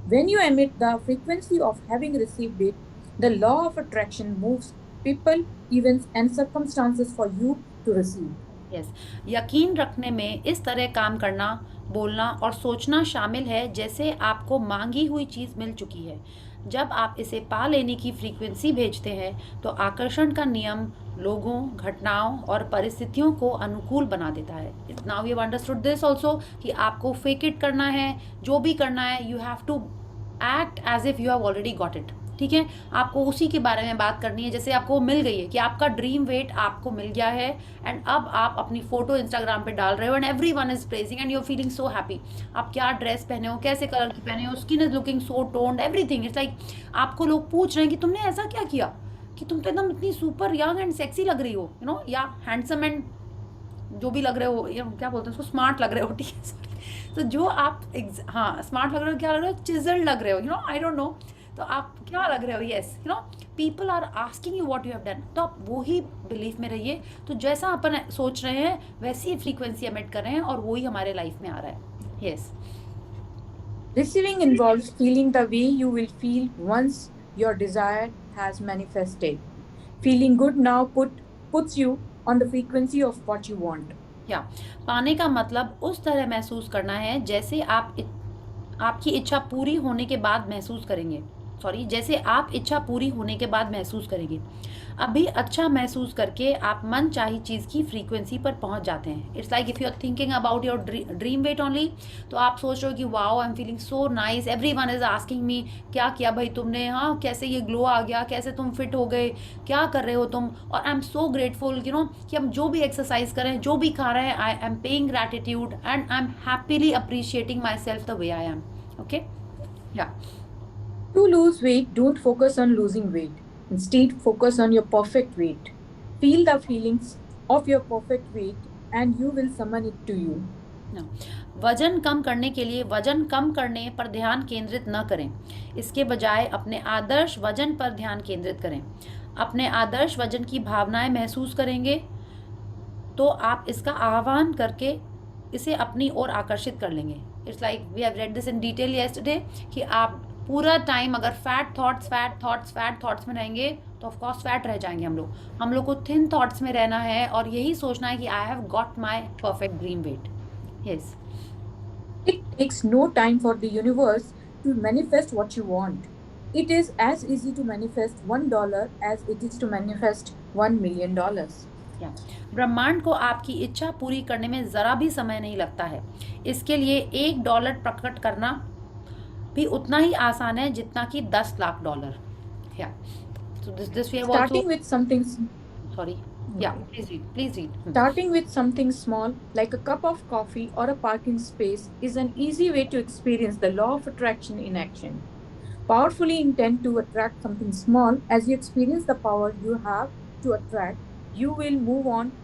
When you emit the frequency of having received it, the law of attraction moves people, events, and circumstances for you to receive. Yes, यकीन रखने में इस तरह काम करना, बोलना और सोचना शामिल है जैसे आपको मांगी हुई चीज़ मिल चुकी है। जब आप इसे पा लेने की फ्रीक्वेंसी भेजते हैं तो आकर्षण का नियम लोगों, घटनाओं और परिस्थितियों को अनुकूल बना देता है। Now you have understood this also कि आपको फेक इट करना है, जो भी करना है you have to act as if you have already got it. ठीक है, आपको उसी के बारे में बात करनी है जैसे आपको मिल गई है कि आपका ड्रीम वेट आपको मिल गया है, एंड अब आप अपनी फोटो इंस्टाग्राम पे डाल रहे हो and everyone is praising and you are feeling so happy. आप क्या ड्रेस पहने हो, कैसे कलर की पहने हो, skin is looking so toned, everything. It's like आपको लोग पूछ रहे हैं कि तुमने ऐसा क्या किया कि तुम तो एकदम इतनी सुपर यंग एंड सेक्सी लग रही हो, यू नो, या हैंडसम एंड जो भी लग रहे हो, या क्या बोलते हैं उसको, स्मार्ट लग रहे हो। ठीक है, तो जो आप हाँ स्मार्ट लग रहे हो, क्या लग रहे हो, चिजल्ड लग रहे हो, you know, I don't know, तो आप क्या लग रहे हो। Yes, you know, people are asking you what you have done, तो आप वही बिलीफ में रहिए। तो जैसा अपन सोच रहे हैं वैसी ही फ्रीक्वेंसी एमिट कर रहे हैं और वही हमारे लाइफ में आ रहा है। Yes, Receiving involves feeling the way you will feel once your desire has manifested. Feeling good now puts you on the frequency of what you want. या पाने का मतलब उस तरह महसूस करना है जैसे आपकी इच्छा पूरी होने के बाद महसूस करेंगे। जैसे आप इच्छा पूरी होने के बाद महसूस करेंगे। अभी अच्छा महसूस करके आप मन चाही चीज़ की फ्रीक्वेंसी पर पहुंच जाते हैं। It's like if you are thinking about your dream weight only, तो आप सोच रहे हो कि wow I am feeling so nice, everyone is asking me क्या किया भाई तुमने, हाँ कैसे ये ग्लो आ गया, कैसे तुम फिट हो गए, क्या कर रहे हो तुम, और I am so grateful, you know, कि हम जो भी एक्सरसाइज करें, जो भी खा रहे हैं, I am paying gratitude and I M happily appreciating my self the way I am. Okay, या To lose weight, don't focus on losing weight. Instead, focus on your perfect weight. Feel the feelings of your perfect weight and you will summon it to you. No. वजन कम करने के लिए वजन कम करने पर ध्यान केंद्रित न करें, इसके बजाय अपने आदर्श वजन पर ध्यान केंद्रित करें। अपने आदर्श वजन की भावनाएं महसूस करेंगे तो आप इसका आह्वान करके इसे अपनी ओर आकर्षित कर लेंगे। It's like we have read this in detail yesterday कि आप पूरा टाइम अगर फैट थॉट्स में रहेंगे तो ऑफ कोर्स फैट रह जाएंगे हम लोग को थिन थॉट्स में रहना है और यही सोचना है कि I have got my perfect dream weight. Yes. It takes no time for the universe to manifest what you want. It is as easy to manifest $1 as it is to manifest $1 million. Yeah. ब्रह्मांड को आपकी इच्छा पूरी करने में ज़रा भी समय नहीं लगता है। इसके लिए $1 प्रकट करना भी उतना ही आसान है जितना कि $10 lakh. Yeah. So this we have Starting also. with something. Sorry. Yeah. Please read. Starting with something small like a cup of coffee or a parking space is an easy way to experience the law of attraction in action. Powerfully intend to attract something small. As you experience the power you have to attract, you will move on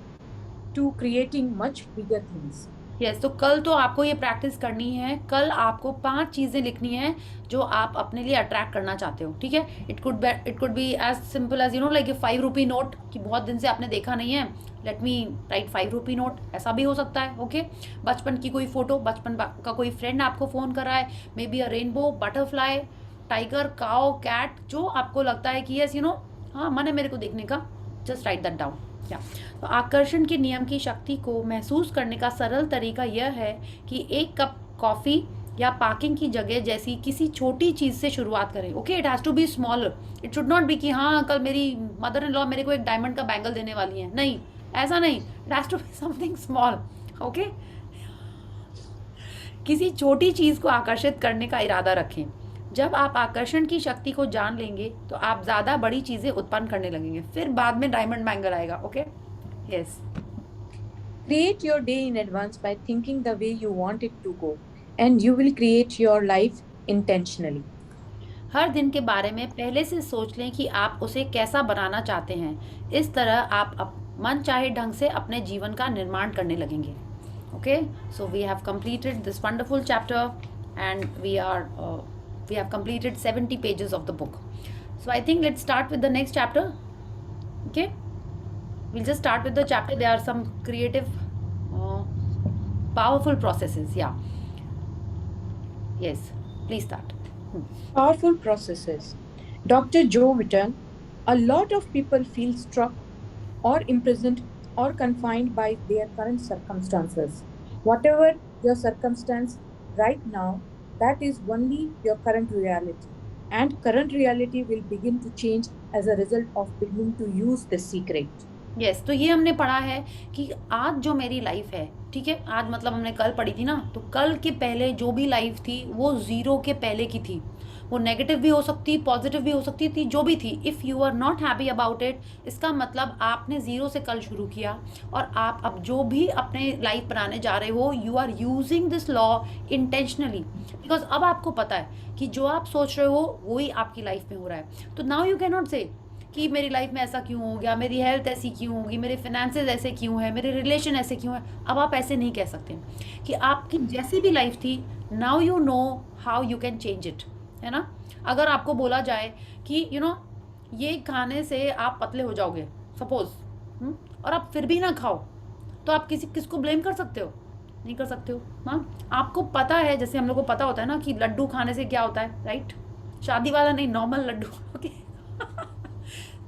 to creating much bigger things. Yes, तो कल तो आपको ये practice करनी है। कल आपको 5 चीज़ें लिखनी है जो आप अपने लिए अट्रैक्ट करना चाहते हो, ठीक है। It could be as simple as like a 5 rupee note कि बहुत दिन से आपने देखा नहीं है, let me write 5 rupee note, ऐसा भी हो सकता है। ओके, बचपन की कोई फोटो, बचपन का कोई फ्रेंड आपको फ़ोन कर रहा है, maybe a rainbow, butterfly, tiger, cow, cat, जो आपको लगता है कि यस हाँ मन है मेरे को देखने का, जस्ट राइट दैट डाउन। या तो आकर्षण के नियम की शक्ति को महसूस करने का सरल तरीका यह है कि एक कप कॉफ़ी या पार्किंग की जगह जैसी किसी छोटी चीज़ से शुरुआत करें। Okay, it has to be small, it should not be कि हाँ कल मेरी मदर इन लॉ मेरे को एक डायमंड का बैंगल देने वाली है, नहीं, ऐसा नहीं। It has to be something small. Okay, किसी छोटी चीज़ को आकर्षित करने का इरादा रखें। जब आप आकर्षण की शक्ति को जान लेंगे तो आप ज़्यादा बड़ी चीज़ें उत्पन्न करने लगेंगे, फिर बाद में डायमंड बैंगल आएगा। Okay, yes. Create your day in advance by thinking the way you want it to go, and you will create your life intentionally. हर दिन के बारे में पहले से सोच लें कि आप उसे कैसा बनाना चाहते हैं। इस तरह आप मन चाहे ढंग से अपने जीवन का निर्माण करने लगेंगे। Okay, so we have completed this wonderful chapter and we have completed 70 pages of the book. So I think let's start with the next chapter. Okay, we'll just start with the chapter. There are some creative powerful processes. Yeah, yes, please start. Powerful processes. Dr. Joe Witten, a lot of people feel stuck or imprisoned or confined by their current circumstances. Whatever your circumstance right now, that is only your current reality, and current reality will begin to change as a result of beginning to use the secret. Yes, तो ये हमने पढ़ा है कि आज जो मेरी life है, ठीक है, आज मतलब हमने कल पढ़ी थी ना, तो कल के पहले जो भी लाइफ थी वो 0 के पहले की थी। वो नेगेटिव भी हो सकती, पॉजिटिव भी हो सकती थी, जो भी थी। If you are not happy about it, इसका मतलब आपने 0 से कल शुरू किया और आप अब जो भी अपने लाइफ बनाने जा रहे हो, you are using this law intentionally, because अब आपको पता है कि जो आप सोच रहे हो वही आपकी लाइफ में हो रहा है। तो नाउ यू कैन नॉट से कि मेरी लाइफ में ऐसा क्यों हो गया, मेरी हेल्थ ऐसी क्यों होगी, मेरे फिनेंसेस ऐसे क्यों है, मेरे रिलेशन ऐसे क्यों है। अब आप ऐसे नहीं कह सकते कि आपकी जैसी भी लाइफ थी, now you know how you can change it, है ना। अगर आपको बोला जाए कि ये खाने से आप पतले हो जाओगे सपोज, और आप फिर भी ना खाओ, तो आप किसको ब्लेम कर सकते हो? नहीं कर सकते हो। हाँ, आपको पता है, जैसे हम लोग को पता होता है ना कि लड्डू खाने से क्या होता है, राइट, शादी वाला नहीं, नॉर्मल लड्डू। ओके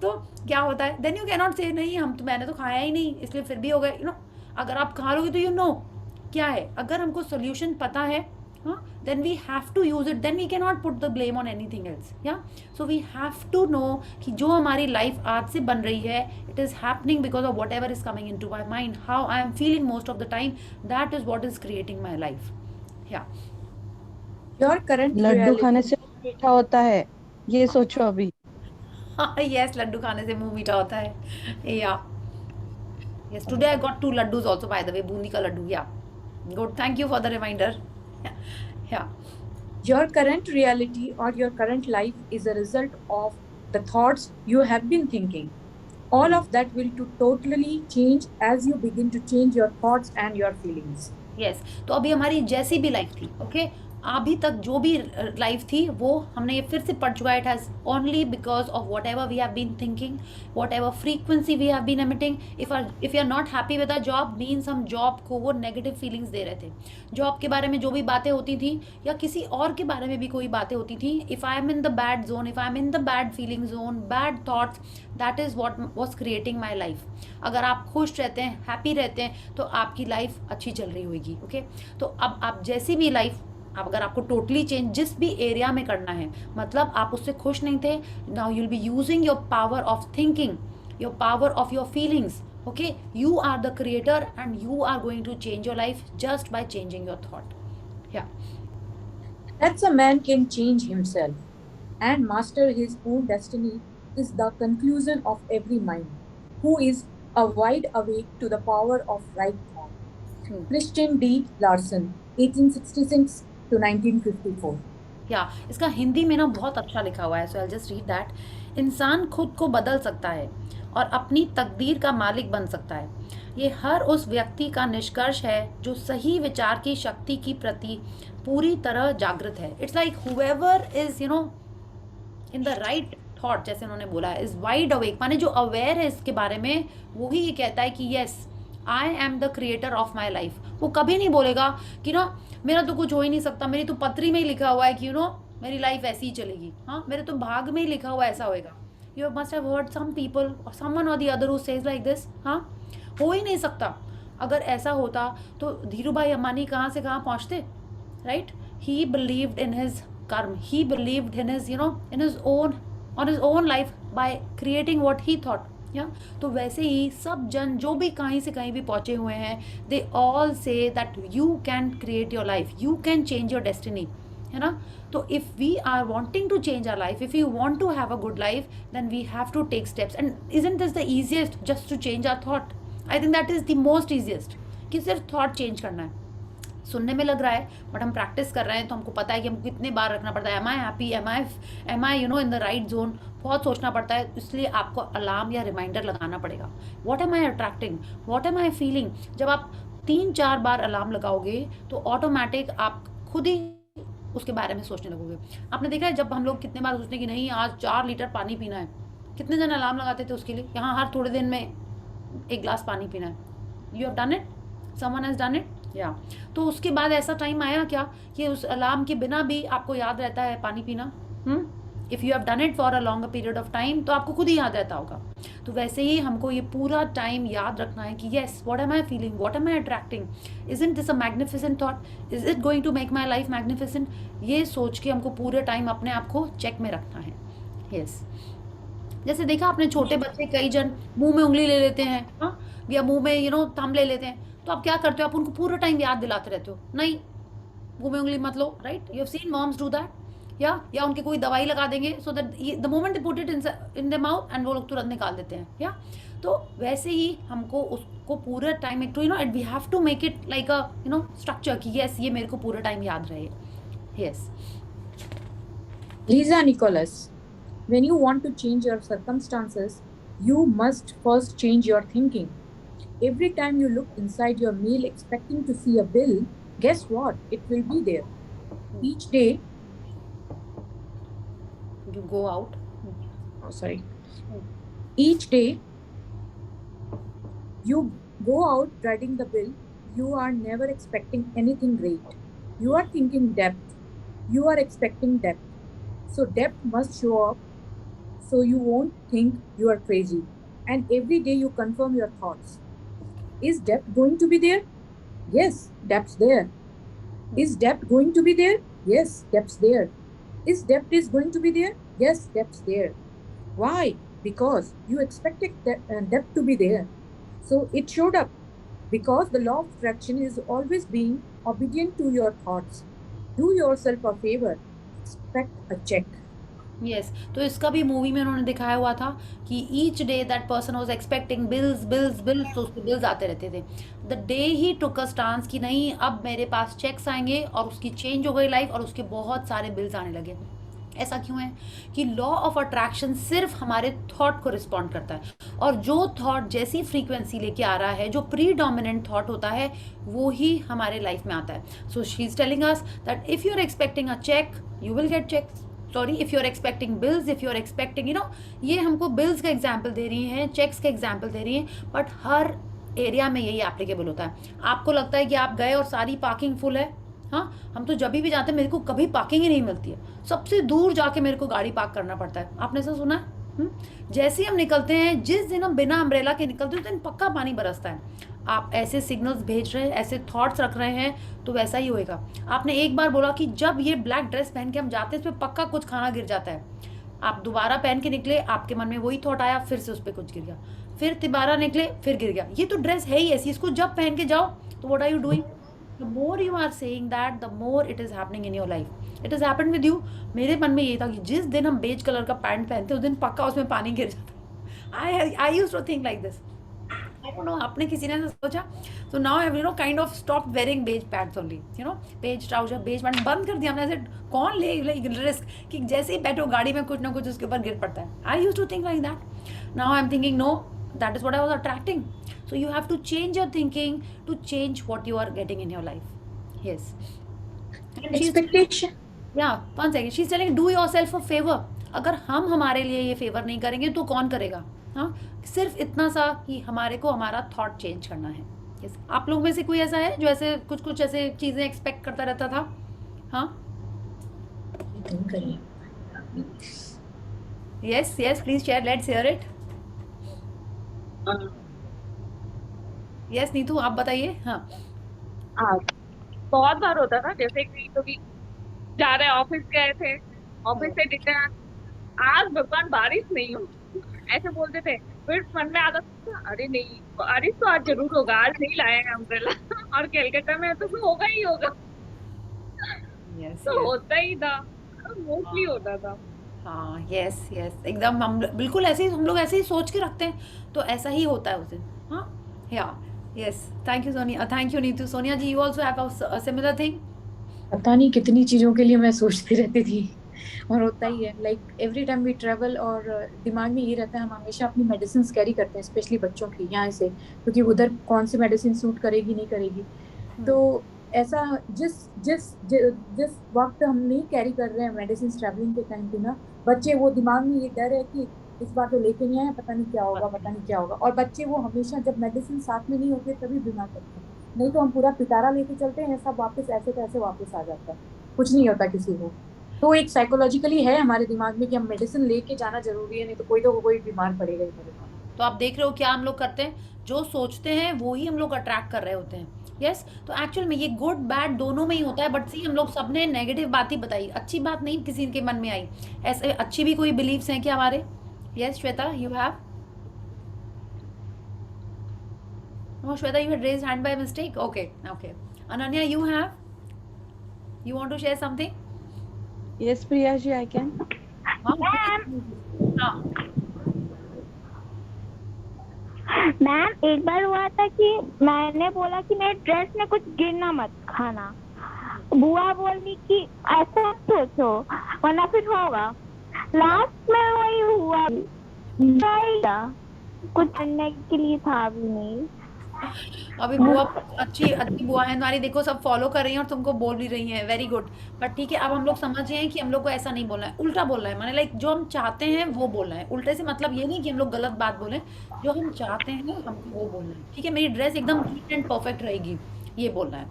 तो क्या होता है, देन यू कैन नॉट से नहीं मैंने तो खाया ही नहीं इसलिए फिर भी हो गए। अगर आप खा लोगे तो यू नो क्या है। अगर हमको सोल्यूशन पता है, then we have to use it, then we cannot put the blame on anything else. Yeah, so we have to know कि जो हमारी लाइफ आज से बन रही है, it is happening because of whatever is coming into my mind, how I am feeling most of the time, that is what is creating my life. Yeah, Your current Laddu reality. खाने से मीठा होता है, ये सोचो अभी। yes, लड्डू खाने से मुंह मीठा होता है। Yeah, yes, today I got 2 laddus also, by the way, Bundi का Laddu. Yeah, good, thank you for the reminder. Yeah. Your current reality or your current life is a result of the thoughts you have been thinking. all of that will to totally change as you begin to change your thoughts and your feelings. Yes तो अभी हमारी जैसी भी life थी okay अभी तक जो भी लाइफ थी वो हमने ये फिर से पढ़ चुका है it has only because of whatever we have been thinking whatever frequency we have been emitting if you are not happy with a job means हम जॉब को वो नेगेटिव फीलिंग्स दे रहे थे जॉब के बारे में जो भी बातें होती थी या किसी और के बारे में भी कोई बातें होती थी if I am in the bad zone if I am in the bad feeling zone bad thoughts that is what was creating my life अगर आप खुश रहते हैं हैप्पी रहते हैं तो आपकी लाइफ अच्छी चल रही होगी ओके तो अब आप जैसी भी लाइफ अब अगर आपको टोटली चेंज जिस भी एरिया में करना है मतलब आप उससे खुश नहीं थे now you will be using your power of thinking your power of your feelings okay you are the creator and you are going to change your life just by changing your thought या That's a man can change himself and master his own destiny is the conclusion of every mind who is a wide awake to the power of right thought. Christian D. Larson, 1866 to 1954. या इसका हिंदी में ना बहुत अच्छा लिखा हुआ है सो I just read that इंसान खुद को बदल सकता है और अपनी तकदीर का मालिक बन सकता है ये हर उस व्यक्ति का निष्कर्ष है जो सही विचार की शक्ति की प्रति पूरी तरह जागृत है it's like whoever is you know in the right thought जैसे उन्होंने बोला है इज वाइड अवेक माने जो अवेयर है इसके बारे में वही ये कहता है कि yes I am the creator of my life वो कभी नहीं बोलेगा कि ना मेरा तो कुछ हो ही नहीं सकता मेरी तो पत्री में ही लिखा हुआ है कि यू नो मेरी लाइफ ऐसी ही चलेगी हाँ मेरे तो भाग में ही लिखा हुआ ऐसा होएगा you must have heard some people और समवन और the other who says like this हाँ हो ही नहीं सकता अगर ऐसा होता तो धीरू भाई अंबानी कहाँ से कहाँ पहुँचते right he believed in his karma he believed in his you know in his own on his own life by creating what he thought या तो वैसे ही सब जन जो भी कहीं से कहीं भी पहुंचे हुए हैं they all say that you can create your life you can change your destiny है ना तो if we are wanting to change our life if you want to have a good life then we have to take steps and isn't this the easiest just to change our thought I think that is the most easiest कि सिर्फ thought change करना है सुनने में लग रहा है but हम प्रैक्टिस कर रहे हैं तो हमको पता है कि हमको कितने बार रखना पड़ता है am I happy am I you know in the right zone बहुत सोचना पड़ता है इसलिए आपको अलार्म या रिमाइंडर लगाना पड़ेगा what am I attracting what am I feeling जब आप 3-4 बार अलार्म लगाओगे तो ऑटोमेटिक आप खुद ही उसके बारे में सोचने लगोगे आपने देखा है जब हम लोग कितने बार सोचते हैं कि नहीं आज 4 लीटर पानी पीना है कितने जन अलार्म लगाते थे उसके लिए यहाँ हर थोड़े दिन में 1 गिलास पानी पीना है you have done it someone has done it या तो उसके बाद ऐसा टाइम आया क्या कि उस अलार्म के बिना भी आपको याद रहता है पानी पीना if you have done it for a longer period of time तो आपको खुद ही याद रहता होगा तो वैसे ही हमको ये पूरा टाइम याद रखना है कि yes what am I feeling what am I attracting isn't this a magnificent thought is it going to make my life magnificent ये सोच के हमको पूरे टाइम अपने आप को चेक में रखना है यस जैसे देखा आपने छोटे बच्चे कई जन मुंह में उंगली ले लेते हैं हाँ या मुंह में यू नो थंब ले लेते हैं तो आप क्या करते हो आप उनको पूरा टाइम याद दिलाते रहते हो नहीं मुंह में उंगली मत लो right you have seen moms do that या उनकी कोई दवाई लगा देंगे so that the moment they put it in the mouth and वो लोग तुरंत निकाल देते हैं या तो वैसे ही हमको उसको पूरा टाइम एक to you know we have to make it like a you know structure कि यस ये मेरे को पूरा टाइम याद रहे yes Lisa Nicholas, when you want to change your circumstances, you must first change your thinking. Every time you look inside your mail expecting to see a bill, guess what? It will be there. Each day, you go out each day you go out dreading the bill. You are never expecting anything great. You are thinking depth. You are expecting depth. So depth must show up so you won't think you are crazy. And every day you confirm your thoughts. Is depth going to be there? Yes, depth's there. Is depth going to be there? Yes, depth's there. Is depth is going to be there? Yes, depth's there. Why? Because you expected depth to be there. So it showed up. Because the law of attraction is always being obedient to your thoughts. Do yourself a favor. Expect a check. Yes तो इसका भी movie में उन्होंने दिखाया हुआ था कि each day that person was expecting bills bills bills तो उसके बिल्स आते रहते थे the day he took a stance कि नहीं अब मेरे पास चेक्स आएंगे और उसकी चेंज हो गई लाइफ और उसके बहुत सारे बिल्स आने लगे ऐसा क्यों है कि लॉ ऑफ अट्रैक्शन सिर्फ हमारे थॉट को रिस्पॉन्ड करता है, और जो थॉट जैसी फ्रीक्वेंसी लेके आ रहा है, जो प्रीडोमिनेंट थॉट होता है, वो ही हमारे लाइफ में आता है. So she is telling us that if you are expecting a cheque, you will get cheque. Sorry, if you are expecting bills, if you are expecting ये हमको बिल्स का एग्जाम्पल दे रही हैं, चेक्स का एग्जाम्पल दे रही हैं, बट हर एरिया में यही एप्लीकेबल होता है. आपको लगता है कि आप गए और सारी पार्किंग फुल है. हाँ, हम तो जब भी जाते हैं मेरे को कभी पार्किंग ही नहीं मिलती है, सबसे दूर जाके मेरे को गाड़ी पार्क करना पड़ता है. आपने ऐसा सुना है? जैसे ही हम निकलते हैं, जिस दिन हम बिना अम्ब्रेला के निकलते हैं, उस दिन पक्का पानी बरसता है. आप ऐसे सिग्नल्स भेज रहे हैं, ऐसे थॉट्स रख रहे हैं, तो वैसा ही होएगा. आपने एक बार बोला कि जब ये ब्लैक ड्रेस पहन के हम जाते हैं, इस पर पक्का कुछ खाना गिर जाता है. आप दोबारा पहन के निकले, आपके मन में वही थॉट आया, फिर से उस पर कुछ गिर गया, फिर दोबारा निकले, फिर गिर गया. ये तो ड्रेस है ही ऐसी, इसको जब पहन के जाओ तो what are you doing? The more you are saying that, the more it is happening in your life. It has happened with you. मेरे मन में ये था कि जिस दिन हम बेज कलर का पैंट पहनते उस दिन पक्का उसमें पानी गिर जाता है. I used to think like this. I don't know, आपने किसी ने ऐसा सोचा? So now I've kind of stopped wearing beige pants only. Beige trouser, beige pants बंद कर दिया हमने. ऐसे कौन ले रिस्क कि जैसे ही बैठो गाड़ी में कुछ ना कुछ उसके ऊपर गिर पड़ता है. I used to think like that. Now I'm thinking no, that is what I was attracting. So you have to change your thinking to change what you are getting in your life. Yes. And Expectation. Yeah, 1 second. She's telling do yourself a favor. अगर हम हमारे लिए ये favour नहीं करेंगे तो कौन करेगा? हाँ, सिर्फ इतना सा कि हमारे को हमारा थॉट चेंज करना है. Yes. आप लोग में से कोई ऐसा है जो ऐसे कुछ ऐसे चीजें एक्सपेक्ट करता रहता था? हाँ. Yes, please share. Let's hear it. Yes Neetu, आप बताइए. हाँ, बहुत बार होता था, जैसे कि कभी जा रहे ऑफिस गए थे, ऑफिस से रिटर्न, आज भगवान बारिश नहीं हो, ऐसे बोलते थे. फिर मन में आता था अरे नहीं, बारिश तो आज जरूर होगा, आज नहीं लाएंगे अम्ब्रेला. और कलकत्ता में तो होगा ही होगा. तो होता ही था, मोस्टली होता था. हाँ, यस, एकदम. हम बिल्कुल ऐसे ही, हम लोग ऐसे ही सोच के रखते हैं, तो ऐसा ही होता है उस दिन. हाँ, yeah yes. Thank you Sonia, thank you Nitu. Sonia ji, you also have a similar thing? पता नहीं कितनी चीज़ों के लिए मैं सोचती रहती थी, और होता ही है. Like every time we travel, और दिमाग में ये रहता है हम हमेशा अपनी मेडिसिन कैरी करते हैं, स्पेशली बच्चों की यहाँ से, क्योंकि उधर कौन सी मेडिसिन सूट करेगी नहीं करेगी. तो ऐसा जिस वक्त हम नहीं कैरी कर रहे हैं मेडिसिन ट्रैवलिंग के टाइम पे ना, बच्चे वो दिमाग में ये डर है कि इस बार तो लेके नहीं आए, पता नहीं क्या होगा. और बच्चे वो हमेशा जब मेडिसिन साथ में नहीं होते तभी बीमार पड़ते हैं. नहीं तो हम पूरा पिटारा लेके चलते हैं, सब वापस ऐसे कैसे वापस आ जाता है, कुछ नहीं होता किसी को. तो एक साइकोलॉजिकली है हमारे दिमाग में कि हम मेडिसिन लेके जाना जरूरी है, नहीं तो कोई बीमार पड़ेगा ही पड़ेगा. तो आप देख रहे हो क्या हम लोग करते हैं, जो सोचते हैं वो ही हम लोग अट्रैक्ट कर रहे होते हैं. यस. तो एक्चुअल में ये गुड बैड दोनों में ही होता है, बट सी हम लोग सबने नेगेटिव बात ही बताई, अच्छी बात नहीं किसी के मन में आई. ऐसे अच्छी भी कोई बिलीव्स हैं क्या हमारे? Yes Shweta, you have? No, Shweta, you had raised hand by mistake. Okay. Ananya, you have? You want to share something? Yes, Priya ji, I can. Ma'am, एक बार हुआ था कि मैंने बोला कि मेरे ड्रेस में कुछ गिरना मत खाना. बुआ बोली कि ऐसा सोचो वरना फिर होगा. लास्ट में वही हुआ, कुछ करने के लिए था भी नहीं. अभी बुआ अच्छी बुआ है तुम्हारी, देखो सब फॉलो कर रही हैं और तुमको बोल भी रही हैं. Very good. बट ठीक है, अब हम लोग समझ हैं कि हम लोग को ऐसा नहीं बोलना है, उल्टा बोलना है. माने लाइक जो हम चाहते हैं वो बोलना है. उल्टे से मतलब ये नहीं कि हम लोग गलत बात बोलें, जो हम चाहते हैं हमको वो बोलना है. ठीक है, मेरी ड्रेस एकदम नीट एंड परफेक्ट रहेगी, ये बोलना है.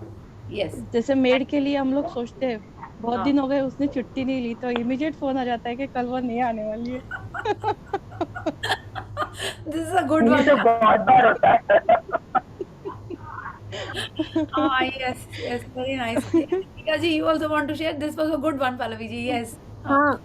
यस. जैसे मेड के लिए हम लोग सोचते हैं बहुत हाँ. दिन हो गए उसने छुट्टी नहीं ली, तो इमीडिएट फोन आ जाता है कि कल वो नहीं आने वाली है. This is a good one. बहुत बार होता है. Yes, very nice. Tika ji, you also want to share? This was a good one, Pallavi ji. Yes. हाँ,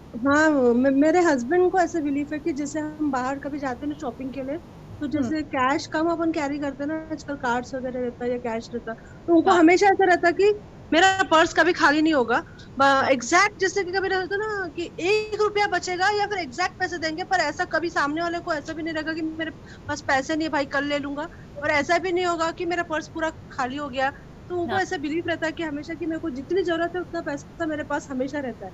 मेरे हस्बैंड को ऐसे बिलीफ है कि जैसे हम बाहर कभी जाते हैं ना शॉपिंग के लिए, तो जैसे कैश कम अपन कैरी करते हैं ना, आजकल कार्ड्स वगैरह रहता है या कैश रहता है, तो उनको हमेशा ऐसा रहता है कि मेरा पर्स कभी खाली नहीं होगा. एग्जैक्ट जैसे कि कभी रहता ना कि 1 रुपया बचेगा या फिर एग्जैक्ट पैसे देंगे, पर ऐसा कभी सामने वाले को ऐसा भी नहीं रहेगा कि मेरे पास पैसे नहीं, भाई कल ले लूंगा. और ऐसा भी नहीं होगा कि मेरा पर्स पूरा खाली हो गया. तो उनको ऐसा बिलीव रहता है कि हमेशा कि मेरे को जितनी जरूरत है उतना पैसा मेरे पास हमेशा रहता है.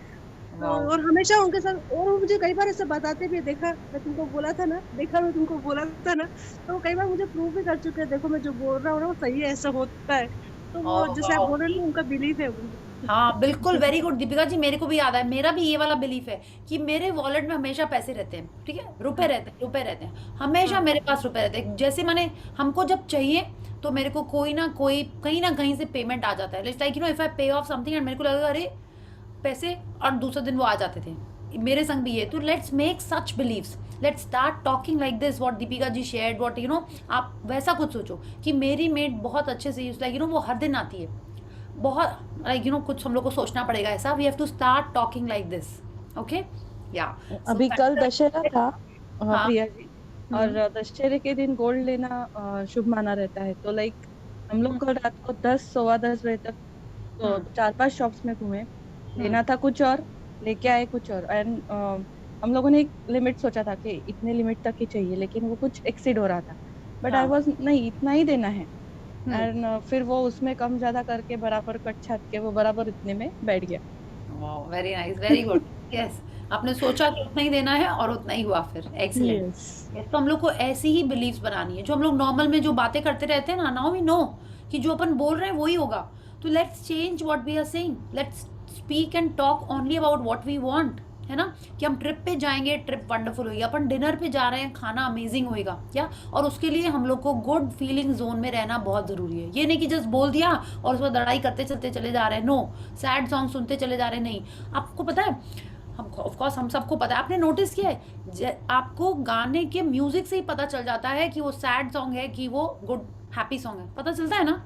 वाओ और हमेशा उनके साथ, और वो मुझे कई बार ऐसे बताते भी हैं, देखा मैं तुमको बोला था ना, देखा मैं तुमको बोला था ना। तो वो कई बार मुझे प्रूव भी कर चुके हैं, देखो मैं जो बोल रहा हूँ ना वो सही है, ऐसा होता है। तो वो जैसे आप वाओ बोल रहे थे उनका बिलीफ है वो। हाँ बिल्कुल, वेरी गुड दीपिका जी, मेरे को भी याद है, मेरा भी ये वाला बिलीफ है कि मेरे वॉलेट में हमेशा पैसे रहते हैं, ठीक है, रुपए रहते हैं, हमेशा मेरे पास रुपए रहते हैं। जैसे मैंने, हमको जब चाहिए तो मेरे को कोई ना कोई कहीं ना कहीं से पेमेंट आ जाता है। इट्स लाइक इफ आई पे ऑफ समथिंग एंड मेरे को लगेगा अरे पैसे, और दूसरे दिन वो आ जाते थे। मेरे संग भी ये, तो let's make such beliefs, let's start talking like this, what Deepika ji shared, what आप वैसा कुछ सोचो कि मेरी मेड बहुत अच्छे से लाइक वो हर दिन आती है, बहुत लाइक कुछ हम लोग को सोचना पड़ेगा ऐसा, we have to start talking like this. Okay, yeah अभी कल दशहरा था हाँ प्रिया जी, और दशहरे के दिन गोल्ड लेना शुभ माना रहता है। तो लाइक हम लोग कल रात को 10 सवा 10 बजे तक तो 4-5 शॉप्स में घूमे, लेना था कुछ और लेके आए कुछ और। एंड हम लोगों ने एक लिमिट सोचा था कि इतने लिमिट तक ही चाहिए, लेकिन वो कुछ एक्सीड हो रहा था। बट आई वाज नहीं, इतना ही देना है। एंड फिर वो उसमें कम ज्यादा करके बराबर कट छाट के वो बराबर इतने में बैठ गया। Very nice, very good, yes, आपने सोचा कि उतना ही देना है और उतना ही हुआ, फिर एक्सीलेंट। यस तो हम लोग को ऐसी ही बिलीव्स बनानी है, जो हम लोग नॉर्मल में जो बातें करते रहते हैं ना, नाउ वी नो कि जो अपन बोल रहे हैं वही होगा। तो let's change what we are saying, let's speak and talk only about what we want, है ना, कि हम ट्रिप पे जाएंगे, ट्रिप वंडरफुल होगी, अपन डिनर पे जा रहे हैं, खाना अमेजिंग होएगा क्या, और उसके लिए हम लोग को गुड फीलिंग जोन में रहना बहुत ज़रूरी है। ये नहीं कि जस्ट बोल दिया और उसमें लड़ाई करते चलते चले जा रहे हैं, नो, सैड सॉन्ग सुनते चले जा रहे हैं, नहीं। आपको पता है, हम ऑफकोर्स हम सबको पता है, आपने नोटिस किया है, आपको गाने के म्यूजिक से ही पता चल जाता है कि वो सैड सॉन्ग है कि वो गुड हैप्पी सॉन्ग है, पता चलता है ना।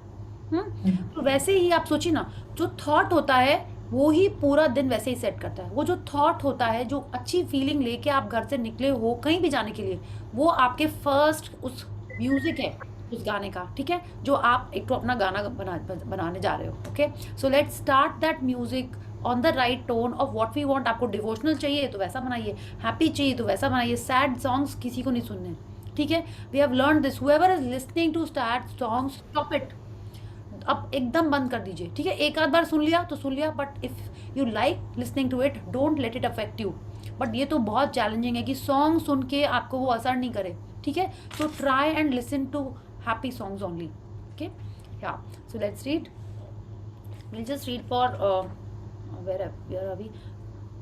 तो वैसे ही आप सोचिए ना, जो थॉट होता है वो ही पूरा दिन वैसे ही सेट करता है। वो जो थॉट होता है, जो अच्छी फीलिंग लेके आप घर से निकले हो कहीं भी जाने के लिए, वो आपके फर्स्ट उस म्यूजिक है उस गाने का, ठीक है, जो आप एक तो अपना गाना बनाने जा रहे हो। Okay, so let's start that music on the right tone of what we want. आपको डिवोशनल चाहिए तो वैसा बनाइए, हैप्पी चाहिए तो वैसा बनाइए, सैड सॉन्ग्स किसी को नहीं सुनने, ठीक है। We have learn this, whoever is listening to sad songs, stop it, अब एकदम बंद कर दीजिए, ठीक है। एक आध बार सुन लिया तो सुन लिया, but if you like listening to it, don't let it affect you. But ये तो बहुत चैलेंजिंग है कि सॉन्ग सुन के आपको वो असर नहीं करे, ठीक है। So try and listen to happy songs only, okay, yeah. So let's read, we'll just read for where are we,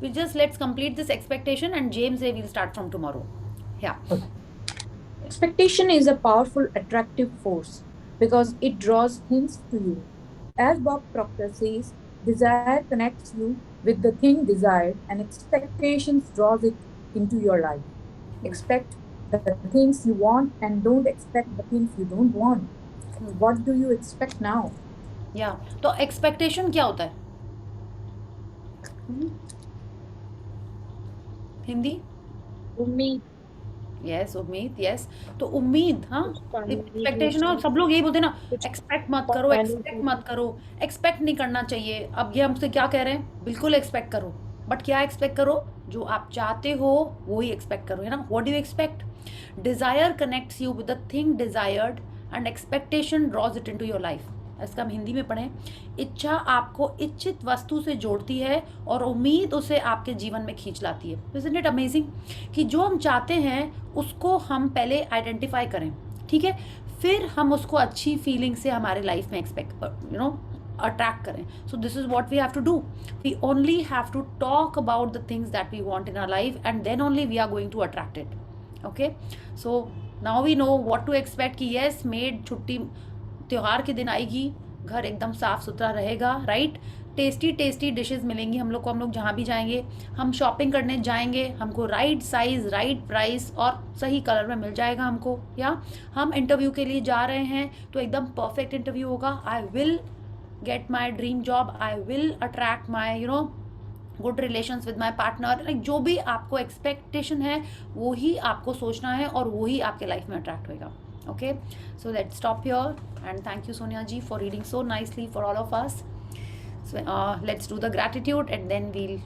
we just let's complete this expectation, and James say we'll start from tomorrow, yeah. Expectation is a powerful attractive force because it draws things to you. As Bob Proctor says, desire connects you with the thing desired, and expectations draws it into your life. Expect the things you want and don't expect the things you don't want. What do you expect now? या तो expectation क्या होता है, हिंदी? उम्मीद। Yes, उम्मीद, yes. तो उम्मीद, हाँ, एक्सपेक्टेशन, और सब लोग यही बोलते हैं ना, एक्सपेक्ट मत करो, एक्सपेक्ट मत करो, एक्सपेक्ट नहीं करना चाहिए। अब ये हमसे क्या कह रहे हैं, बिल्कुल एक्सपेक्ट करो, बट क्या एक्सपेक्ट करो, जो आप चाहते हो वो ही एक्सपेक्ट करो, है ना। What do you expect? Desire connects you with the thing desired and expectation draws it into your life. इसका हम हिंदी में पढ़ें, इच्छा आपको इच्छित वस्तु से जोड़ती है और उम्मीद उसे आपके जीवन में खींच लाती है। Isn't it amazing कि जो हम चाहते हैं उसको हम पहले आइडेंटिफाई करें, ठीक है, फिर हम उसको अच्छी फीलिंग से हमारे लाइफ में अट्रैक्ट करें। So this is what we have to do, we only have to talk about the things that we want in our life and then only we are going to attract it. Okay, so now we know what to expect कि yes, maid छुट्टी त्योहार के दिन आएगी, घर एकदम साफ सुथरा रहेगा, राइट, टेस्टी टेस्टी डिशेस मिलेंगी हम लोग को, हम लोग जहाँ भी जाएंगे, हम शॉपिंग करने जाएंगे, हमको राइट साइज, राइट प्राइस और सही कलर में मिल जाएगा हमको, या हम इंटरव्यू के लिए जा रहे हैं तो एकदम परफेक्ट इंटरव्यू होगा, I will get my dream job, I will attract my good relations with my partner, like जो भी आपको एक्सपेक्टेशन है वो ही आपको सोचना है और वो ही आपके लाइफ में अट्रैक्ट होएगा। Okay, so let's stop here, and thank you Sonia ji for reading so nicely for all of us. So let's do the gratitude and then we'll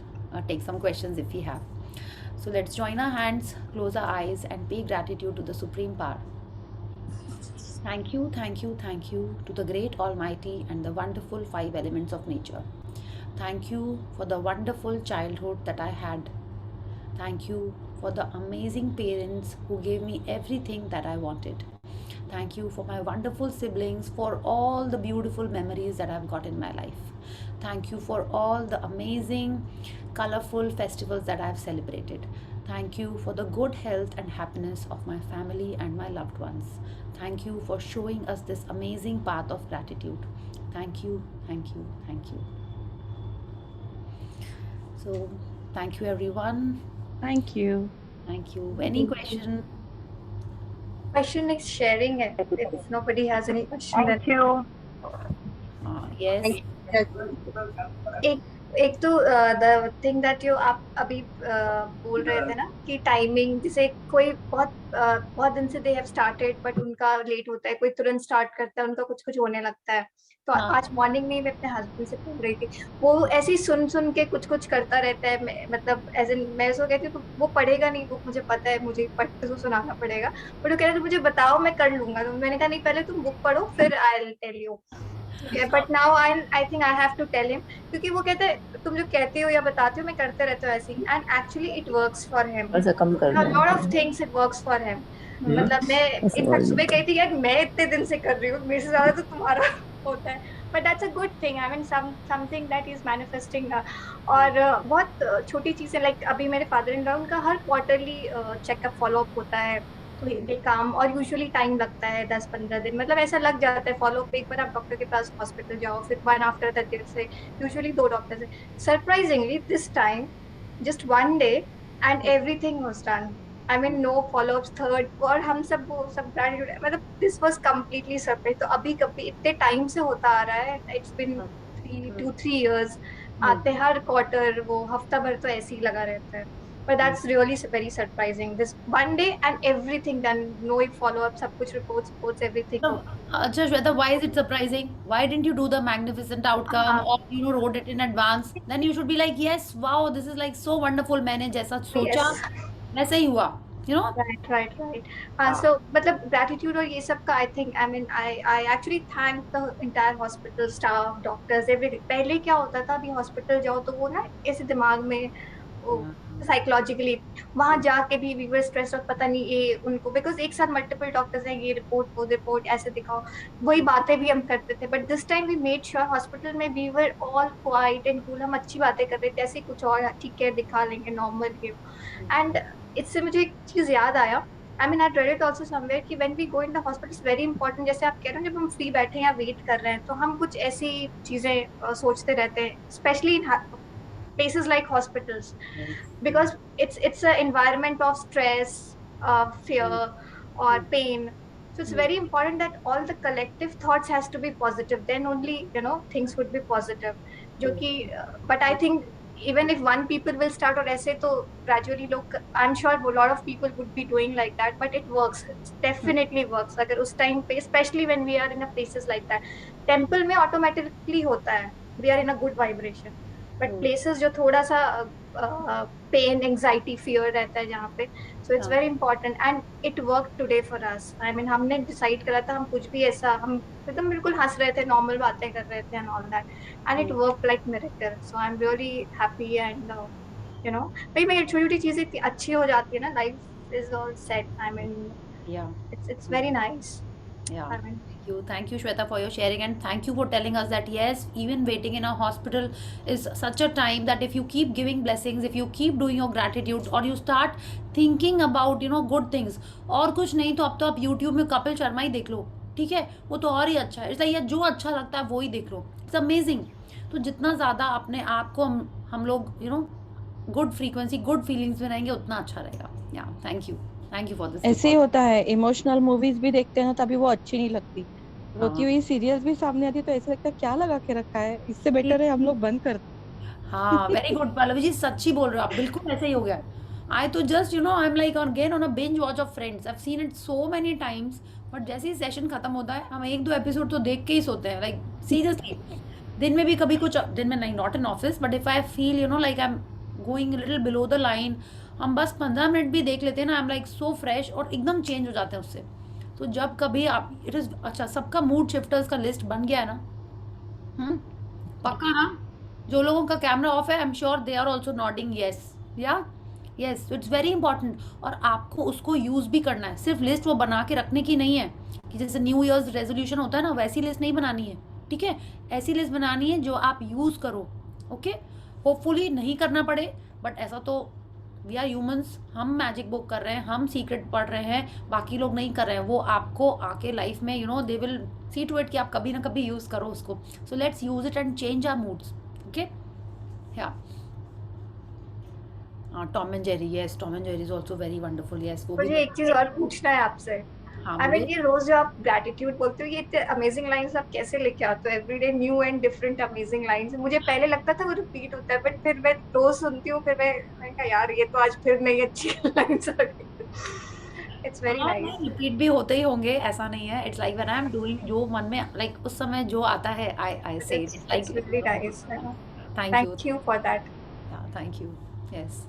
take some questions if we have. So let's join our hands, close our eyes and pay gratitude to the Supreme Power. Thank you, thank you, thank you to the great Almighty and the wonderful 5 elements of nature. Thank you for the wonderful childhood that I had. Thank you for the amazing parents who gave me everything that I wanted. Thank you for my wonderful siblings, for all the beautiful memories that I've got in my life. Thank you for all the amazing, colorful festivals that I've celebrated. Thank you for the good health and happiness of my family and my loved ones. Thank you for showing us this amazing path of gratitude. Thank you, thank you, thank you. So, thank you everyone. Thank you. Thank you. Any question? Question is sharing it. If nobody has any question, then Yes. एक तो the thing that you आप अभी बोल रहे थे ना कि timing, जैसे कोई बहुत दिन से दे हैव स्टार्टेड बट उनका लेट होता है, कोई तुरंत स्टार्ट करता है, उनका कुछ कुछ होने लगता है। तो हाँ। आज मॉर्निंग में मैं अपने हस्बैंड से बोल रही थी, वो ऐसे ही सुन सुन के कुछ कुछ करता रहता है। मतलब एज इन मैं उसको कहती हूँ तो वो पढ़ेगा नहीं, वो मुझे पता है, मुझे पढ़ के उसको सुनाना पड़ेगा, बट वो कह रहा है मुझे बताओ मैं कर लूंगा। तो मैंने कहा नहीं, पहले तुम बुक पढ़ो फिर I will tell you. But now I think I have to tell him, क्योंकि वो कहते हैं तुम जो कहती हो या बताती हो मैं करते रहता हूँ ऐसे ही, and actually it works for him. Lot of things it works for him. मतलब मैं इनफैक्ट सुबह कही थी यार मैं इतने दिन से कर रही हूँ, मेरे से ज्यादा तो तुम्हारा होता है, but that's a good thing. I mean something that is manifesting. और बहुत छोटी चीजें, लाइक अभी मेरे फादर इन लॉ, उनका हर क्वार्टरली चेकअप फॉलोअप होता है, तो ये काम, और यूजुअली टाइम लगता है 10-15 दिन, मतलब ऐसा लग जाता है फॉलोअप। एक बार आप डॉक्टर के पास हॉस्पिटल जाओ, फिर वन आफ्टर दैट से यूजुअली 2 डॉक्टर्स है। Surprisingly this time just 1 day and everything was done. I mean no followups, third, और हम सब वो सब ग्रेटिट्यूड, मतलब दिस वाज कंप्लीटली सरप्राइज। तो अभी कभी इतने टाइम से होता आ रहा है, इट्स बिन 2-3 इयर्स, आते हर क्वार्टर, वो हफ्ता भर तो ऐसे ही लगा रहता है। But that's really very surprising. This 1 day and everything done, no follow-up, सब कुछ reports, everything. So, अच्छा Shweta, why is it surprising? Why didn't you do the magnificent outcome or wrote it in advance? Then you should be like, yes, wow, this is like so wonderful. मैंने जैसा सोचा वैसा ही हुआ, you know? Right. So मतलब gratitude और ये सब का, I think, I mean, I actually thank the entire hospital staff, doctors, everything. पहले क्या होता था, अभी हॉस्पिटल जाओ तो वो ना ऐसे दिमाग में साइकोलॉजिकली वहां जाके भी वी वर स्ट्रेस, और पता नहीं ये उनको, बिकॉज एक साथ मल्टीपल डॉक्टर्स हैं, ये रिपोर्ट वो रिपोर्ट, ऐसे दिखाओ, वही बातें भी हम करते थे। But this time we made sure hospital में we were all quiet and cool, हम अच्छी बातें कर रहे थे, ऐसे कुछ और ठीक है दिखा लेंगे नॉर्मल के। एंड इससे मुझे एक चीज याद आया, I mean, I read it also somewhere कि when we go in the hospital, it's very important, जैसे आप कह रहे हो, जब हम फ्री बैठे या वेट कर रहे हैं तो हम कुछ ऐसी चीजें सोचते रहते हैं, specially in places like hospitals, because it's an environment of stress, fear, or pain. So it's very important that all the collective thoughts has to be positive, then only things would be positive, जो कि but I think even if one people will start or ऐसे, तो gradually लोग, I'm sure a lot of people would be doing like that, but it works, it definitely works। अगर उस time पे, especially when we are in a places like that, temple में automatically होता है, we are in a good vibration, but places जो थोड़ा सा pen, anxiety, fear रहता है जहाँ पे, so it's very important and it work today for us. I mean हमने डिसाइड करा था, हम कुछ भी ऐसा, हम एकदम बिल्कुल हंस रहे थे, नॉर्मल बातें कर रहे थे and all that, and it work like miracle. So I am really happy and भाई मैं छोटी छोटी चीजें इतनी अच्छी हो जाती है ना, life is all set. I mean it's very nice. Yeah. I mean, Thank you Shweta for your sharing, and thank you for telling us that yes, even waiting in a hospital is such a time that if you keep giving blessings, if you keep doing your gratitude, or you start thinking about good things, और कुछ नहीं तो अब तो आप YouTube में कपिल शर्मा ही देख लो, ठीक है, वो तो और ही अच्छा है। इसलिए जो अच्छा लगता है वो ही देख लो, इट्स अमेजिंग। तो जितना ज़्यादा अपने आप को हम लोग गुड फ्रीक्वेंसी, गुड फीलिंग्स में रहेंगे, उतना अच्छा रहेगा। या थैंक यू फॉर दिस। ऐसे ही होता है, इमोशनल मूवीज भी देखते हैं ना तभी वो अच्छी नहीं लगती, रोती हुई सीरियल्स भी सामने आती है तो ऐसा लगता है क्या लगा के रखा है, इससे बेटर है हम लोग बंद कर। हाँ, वेरी गुड पल्लवी जी, सच्ची बोल रहे हो आप, बिल्कुल ऐसे ही हो गया। आई तो just I am like again on a binge watch of friends, I have seen it so many times, but जैसे ही सेशन खत्म होता है हम 1-2 एपिसोड तो देख के ही सोते हैं, लाइक सीरियसली। दिन में भी कभी कुछ, दिन में नहीं, not in office, but if I feel like I am going little below the line, हम बस 15 मिनट भी देख लेते हैं ना, आई एम लाइक सो फ्रेश, और एकदम चेंज हो जाते हैं उससे। तो जब कभी आप इट इज अच्छा, सबका मूड शिफ्टर्स का लिस्ट बन गया है ना, पक्का ना? जो लोगों का कैमरा ऑफ है, I am sure they are also nodding yes, yeah yes, it's very important. और आपको उसको यूज़ भी करना है, सिर्फ लिस्ट वो बना के रखने की नहीं है कि जैसे न्यू ईयर्स रेजोल्यूशन होता है ना, वैसी लिस्ट नहीं बनानी है, ठीक है? ऐसी लिस्ट बनानी है जो आप यूज़ करो, ओके? होपफुली नहीं करना पड़े, बट ऐसा तो वी आर ह्यूमंस, हम मैजिक बुक कर रहे हैं, हम सीक्रेट पढ़ रहे हैं, बाकी लोग नहीं कर रहे हैं। वो आपको आके लाइफ में you know they will see to it कि आप कभी ना कभी यूज़ करो उसको। So let's use it and change our moods, okay? Yeah Tom and Jerry, yes, Tom and Jerry is also very wonderful, yes. वो भी मुझे एक चीज और पूछना है आपसे। हाँ, आई मीन बोलिए। ये रोज जो आप ग्रैटिट्यूड बोलते हो, ये इतने अमेजिंग लाइंस आप कैसे लेके आते हो? Everyday new and different amazing lines. मुझे पहले लगता था वो रिपीट होता है, बट फिर मैं रोज सुनती हूँ, फिर मैं कहा यार ये तो आज फिर नई अच्छी लाइंस आ गई। इट्स वेरी हाँ, नाइस। रिपीट भी होते ही होंगे, ऐसा नहीं है। It's like when I am doing, जो मन में लाइक उस समय जो आता है, आई से it, it's like really nice. Thank you, thank you for that. Thank you, yes.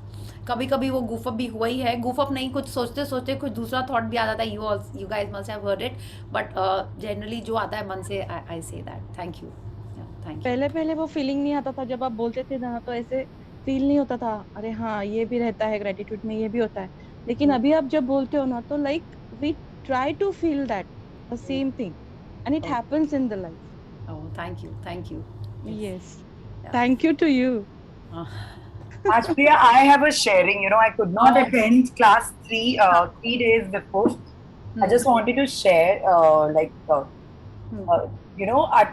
कभी कभी वो गूफ अप भी हुआ ही है, गूफ अप नहीं, कुछ सोचते सोचते कुछ दूसरा थॉट भी आ जाता है। You guys must have heard it, but generally जो आता है मन से, I say that. Thank you, thank you. पहले पहले वो फीलिंग नहीं आता था, जब आप बोलते थे ना तो ऐसे फील नहीं होता था, अरे हाँ ये भी रहता है ग्रेटिट्यूड में, ये भी होता है। लेकिन अभी आप जब बोलते हो ना तो like we try to feel that the same thing and it happens in the life. Oh, thank you, thank you. Yes, thank you to you. Ashpriya, I have a sharing. You know, I could not attend class 3 days before. I just wanted to share,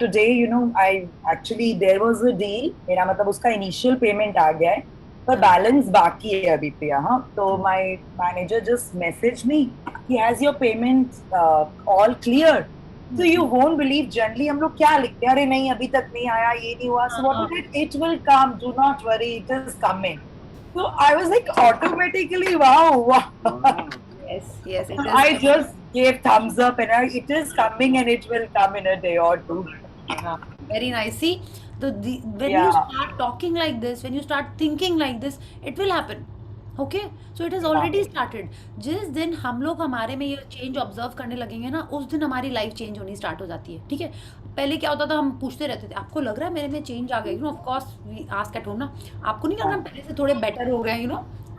today, I actually, there was a deal. मेरा मतलब उसका initial payment आ गया है, पर balance बाकी है अभी प्रिया, हाँ. तो my manager just messaged me, he has your payment all clear. So you won't believe, generally हम लोग क्या लिखते हैं, अरे नहीं अभी तक नहीं आया, ये नहीं हुआ. So what is it? It will come. Do not worry, it is coming. So I was like automatically, wow. Yes, yes, it is. I just gave thumbs up, and it is coming, and it will come in a day or two. Very nice. See, when you start talking like this, when you start thinking like this, it will happen. Okay, so it is already started. जिस दिन हम लोग हमारे में ये change observe करने लगेंगे ना, उस दिन हमारी लाइफ चेंज होनी स्टार्ट हो जाती है, ठीक है? पहले क्या होता था, हम पूछते रहते थे, आपको लग रहा है मेरे में चेंज आ गई? Of course we ask at home ना, आपको नहीं लग रहा पहले से थोड़े बेटर हो गए हैं?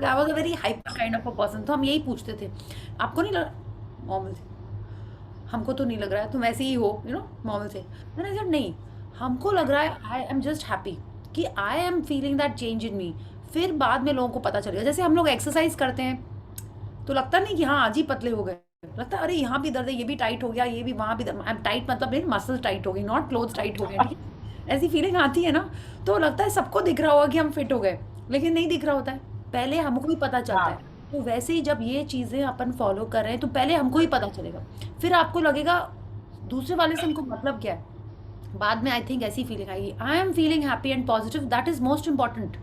I was a very hyper kind of a person, तो हम यही पूछते थे, आपको नहीं लग नॉर्मल से, हमको तो नहीं लग रहा है, तुम ऐसे ही हो, नॉर्मल से। मैंने कहा नहीं, हमको लग रहा है, आई एम जस्ट हैप्पी कि I am feeling that change in me. फिर बाद में लोगों को पता चलेगा। जैसे हम लोग एक्सरसाइज करते हैं तो लगता नहीं कि हाँ आज ही पतले हो गए, लगता है अरे यहाँ भी दर्द है, ये भी टाइट हो गया, ये भी वहाँ भी दर्द, टाइट मतलब नहीं मसल टाइट हो गई, नॉट क्लोथ टाइट हो गए, ठीक है? ऐसी फीलिंग आती है ना, तो लगता है सबको दिख रहा होगा कि हम फिट हो गए, लेकिन नहीं दिख रहा होता है, पहले हमको ही पता चलता है। तो वैसे ही जब ये चीज़ें अपन फॉलो कर रहे हैं तो पहले हमको ही पता चलेगा, फिर आपको लगेगा दूसरे वाले से हमको मतलब क्या है। बाद में आई थिंक ऐसी फीलिंग आएगी, आई am feeling happy and positive, that is most important.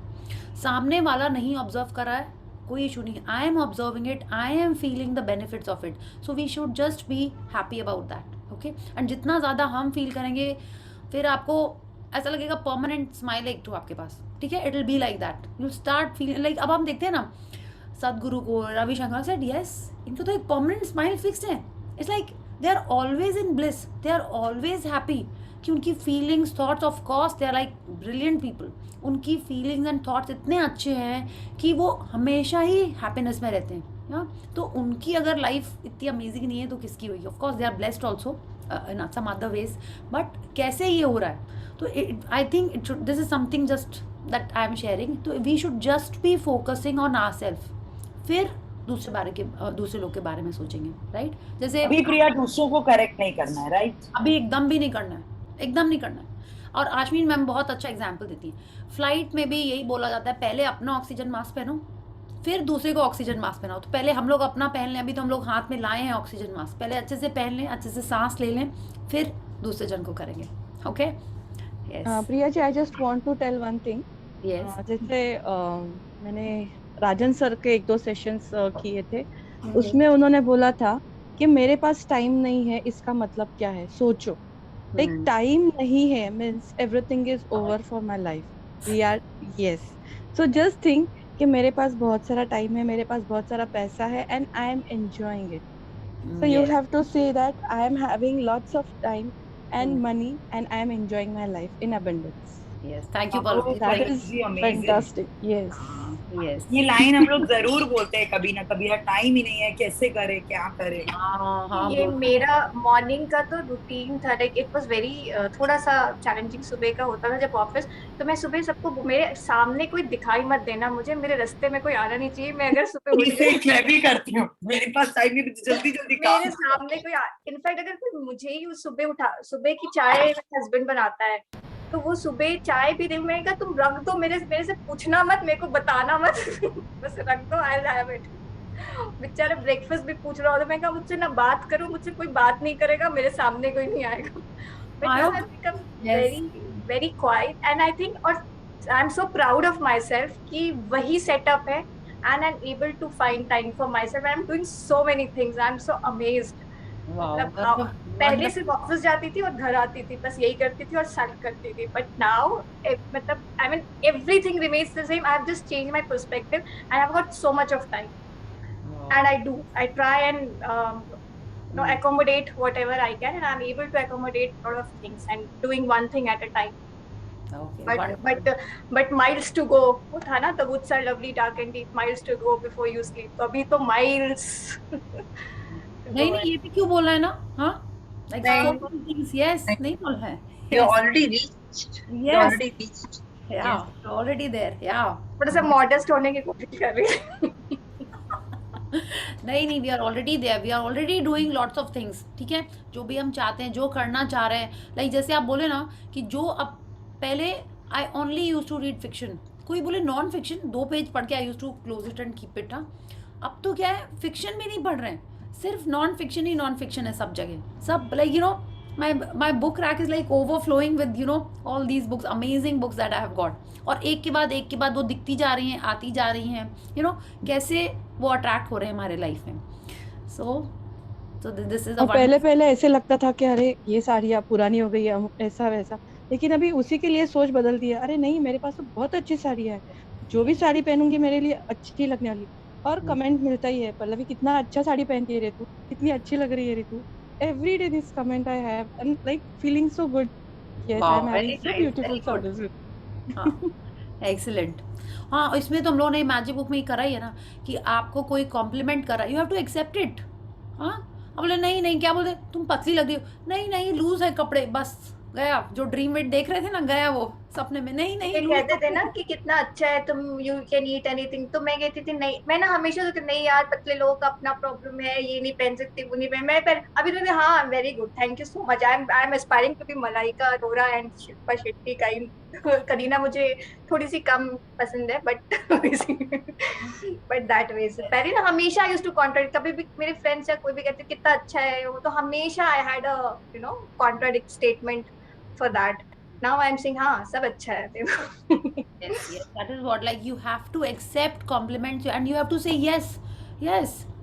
सामने वाला नहीं ऑब्जर्व कर रहा है, कोई इशू नहीं, I am observing it, I am feeling the benefits of it, so we should just be happy about that, okay? And जितना ज़्यादा हम फील करेंगे, फिर आपको ऐसा लगेगा परमानेंट स्माइल एक तो आपके पास, ठीक है? It will be like that, you start feeling like, अब हम देखते हैं ना सदगुरु को, रविशंकर सेड यस, इनको तो एक परमानेंट स्माइल फिक्स्ड है। It's like they are always in bliss, they are always happy, कि उनकी feelings thoughts, of course they are like brilliant people, उनकी फीलिंग्स एंड थॉट्स इतने अच्छे हैं कि वो हमेशा ही हैप्पीनेस में रहते हैं, हाँ? तो उनकी अगर लाइफ इतनी अमेजिंग नहीं है तो किसकी होगी? Of course they are blessed also in some other ways, but कैसे ये हो रहा है? तो I think it should, this is something just that I am sharing, तो we should just be focusing on ourself, फिर दूसरे लोग के बारे में सोचेंगे, राइट? जैसे अभी प्रिया दूसरों को करेक्ट नहीं करना है, राइट? अभी एकदम भी नहीं करना है, एकदम नहीं करना है। और आश्मीन मैम बहुत अच्छा एग्जाम्पल देती है, फ्लाइट में भी यही बोला जाता है, पहले अपना ऑक्सीजन मास्क पहनो, फिर दूसरे को ऑक्सीजन मास्क पहनाओ। तो पहले हम लोग अपना पहन लें, अभी तो हम लोग हाथ में लाए हैं ऑक्सीजन मास्क, पहले अच्छे से पहन लें, अच्छे से सांस ले लें, फिर दूसरे जन को करेंगे, okay? Yes Priya ji, I just want to tell one thing. Yes, जैसे मैंने राजन सर के 1-2 सेशंस किए थे, उसमें उन्होंने बोला था कि मेरे पास टाइम नहीं है, इसका मतलब क्या है? सोचो, लाइक टाइम नहीं है means everything is over for my life, we are yes, so just think कि मेरे पास बहुत सारा टाइम है, मेरे पास बहुत सारा पैसा है, and I am enjoying it, so you have to say that I am having lots of time and money and I am enjoying my life in abundance. Yes, thank you, Oh, Palvi. That that is is amazing. fantastic. Yes. Yes. ये line हम लोग जरूर बोलते हैं कभी ना कभी, यार टाइम ही नहीं है, कैसे करे क्या करे. हाँ हाँ ये बोल. मेरा मॉर्निंग का तो रूटीन था, लाइक इट वाज वेरी थोड़ा सा चैलेंजिंग सुबह का होता था जब ऑफिस, तो मैं सुबह सबको मेरे सामने कोई दिखाई मत देना, मुझे मेरे रास्ते में कोई आना नहीं चाहिए, मैं अगर सुबह उठ इसे गई मैं भी करती हूँ, मेरे पास टाइम नहीं, जल्दी जल्दी काम. मेरे सामने कोई इनफैक्ट अगर कोई मुझे ही सुबह की चाय मेरा हस्बैंड बनाता है, तो वो सुबह चाय पी रही, मैंने कहा तुम रख दो, मेरे से पूछना मत, मेरे को बताना मत बस रख दो, आई विल हैव इट. बेचारा ब्रेकफास्ट भी पूछ रहा होता, मैं कहा मुझसे ना बात करो, मुझसे कोई बात नहीं करेगा, मेरे सामने कोई नहीं आएगा. But now I become very very quiet and I think, और I am so proud of my self कि वही सेटअप है and I am able to find time for my self. I am doing so many things, I am so amazed. पहले सिर्फ office जाती थी और घर आती थी, बस यही करती थी और सैल करती थी. बट नाउ मतलब I mean everything remains the same. I have just changed my perspective and I have got so much of time and I try and accommodate whatever I can, and I'm able to accommodate a lot of things and doing one thing at a time. Okay, but miles to go. वो था ना, the woods are lovely, dark and deep, miles to go before you sleep. तो अभी तो miles नहीं ये भी क्यों बोला है ना, हाँ, like so many things. Yes, नहीं बोला है. You're already reached. Yes. You're already reached. Yeah, you're already there. Yeah. थोड़ा सा modest होने की कोशिश कर रही है. नहीं we are already there, we are already doing lots of things. ठीक है, जो भी हम चाहते हैं, जो करना चाह रहे हैं, लाइक जैसे आप बोले ना कि जो अब पहले I only use to read fiction, कोई बोले नॉन फिक्शन, 2 पेज पढ़ के I use to close it and keep it. अब तो क्या है, फिक्शन भी नहीं पढ़ रहे हैं, सिर्फ नॉन फिक्शन ही नॉन फिक्शन है सब जगह. सब like my book rack is like overflowing with all these books, amazing books that I have got. और एक के बाद वो दिखती जा रही हैं, आती जा रही हैं, कैसे वो अट्रैक्ट हो रहे हैं हमारे लाइफ में. so this is a पहले ऐसे लगता था कि अरे ये साड़ियाँ पुरानी हो गई है, ऐसा वैसा, लेकिन अभी उसी के लिए सोच बदल दी है. अरे नहीं, मेरे पास तो बहुत अच्छी साड़ियाँ है, जो भी साड़ी पहनूंगी मेरे लिए अच्छी लगने वाली. और कमेंट मिलता ही है, पल्लवी कितना अच्छा साड़ी पहनती है रे तू, कितनी अच्छी लग रही है रे तू. Every day this comment I have, and like feeling so good. Yes, wow, I'm having so beautiful sarees. Excellent. हाँ, इसमें तो हम लोगों ने मैजिक बुक में ही करा ही है ना कि आपको कोई कॉम्प्लीमेंट करा, you have to accept it. हाँ, अब बोले नहीं क्या बोलते, तुम पतली लग रही हो, नहीं लूज है कपड़े, बस गया. जो ड्रीम वेट देख रहे थे ना, गया वो सपने में. नहीं कहते थे ना कि कितना अच्छा है, तुम यू कैन ईट एनीथिंग, तो मैं कहती थी नहीं, मैं ना हमेशा सोचती नहीं यार, पतले लोगों का अपना प्रॉब्लम है, ये नहीं पहन सकती, वो नहीं पहन. मैं अभी तो हाँ, I am very good, thank you so much. I am aspiring to be Malaika Arora and Shilpa Shetty kind. Kareena मुझे थोड़ी सी कम पसंद है, बट दैट वे से पहले ना हमेशा आई यूज्ड टू कॉन्ट्राडिक्ट. कभी भी मेरे फ्रेंड्स या कोई भी कहते कितना अच्छा है वो, तो हमेशा I had a contradict statement for that. Now I am saying हाँ, सब अच्छा है. yes, that is what, like you have to accept compliments and you have to say yes.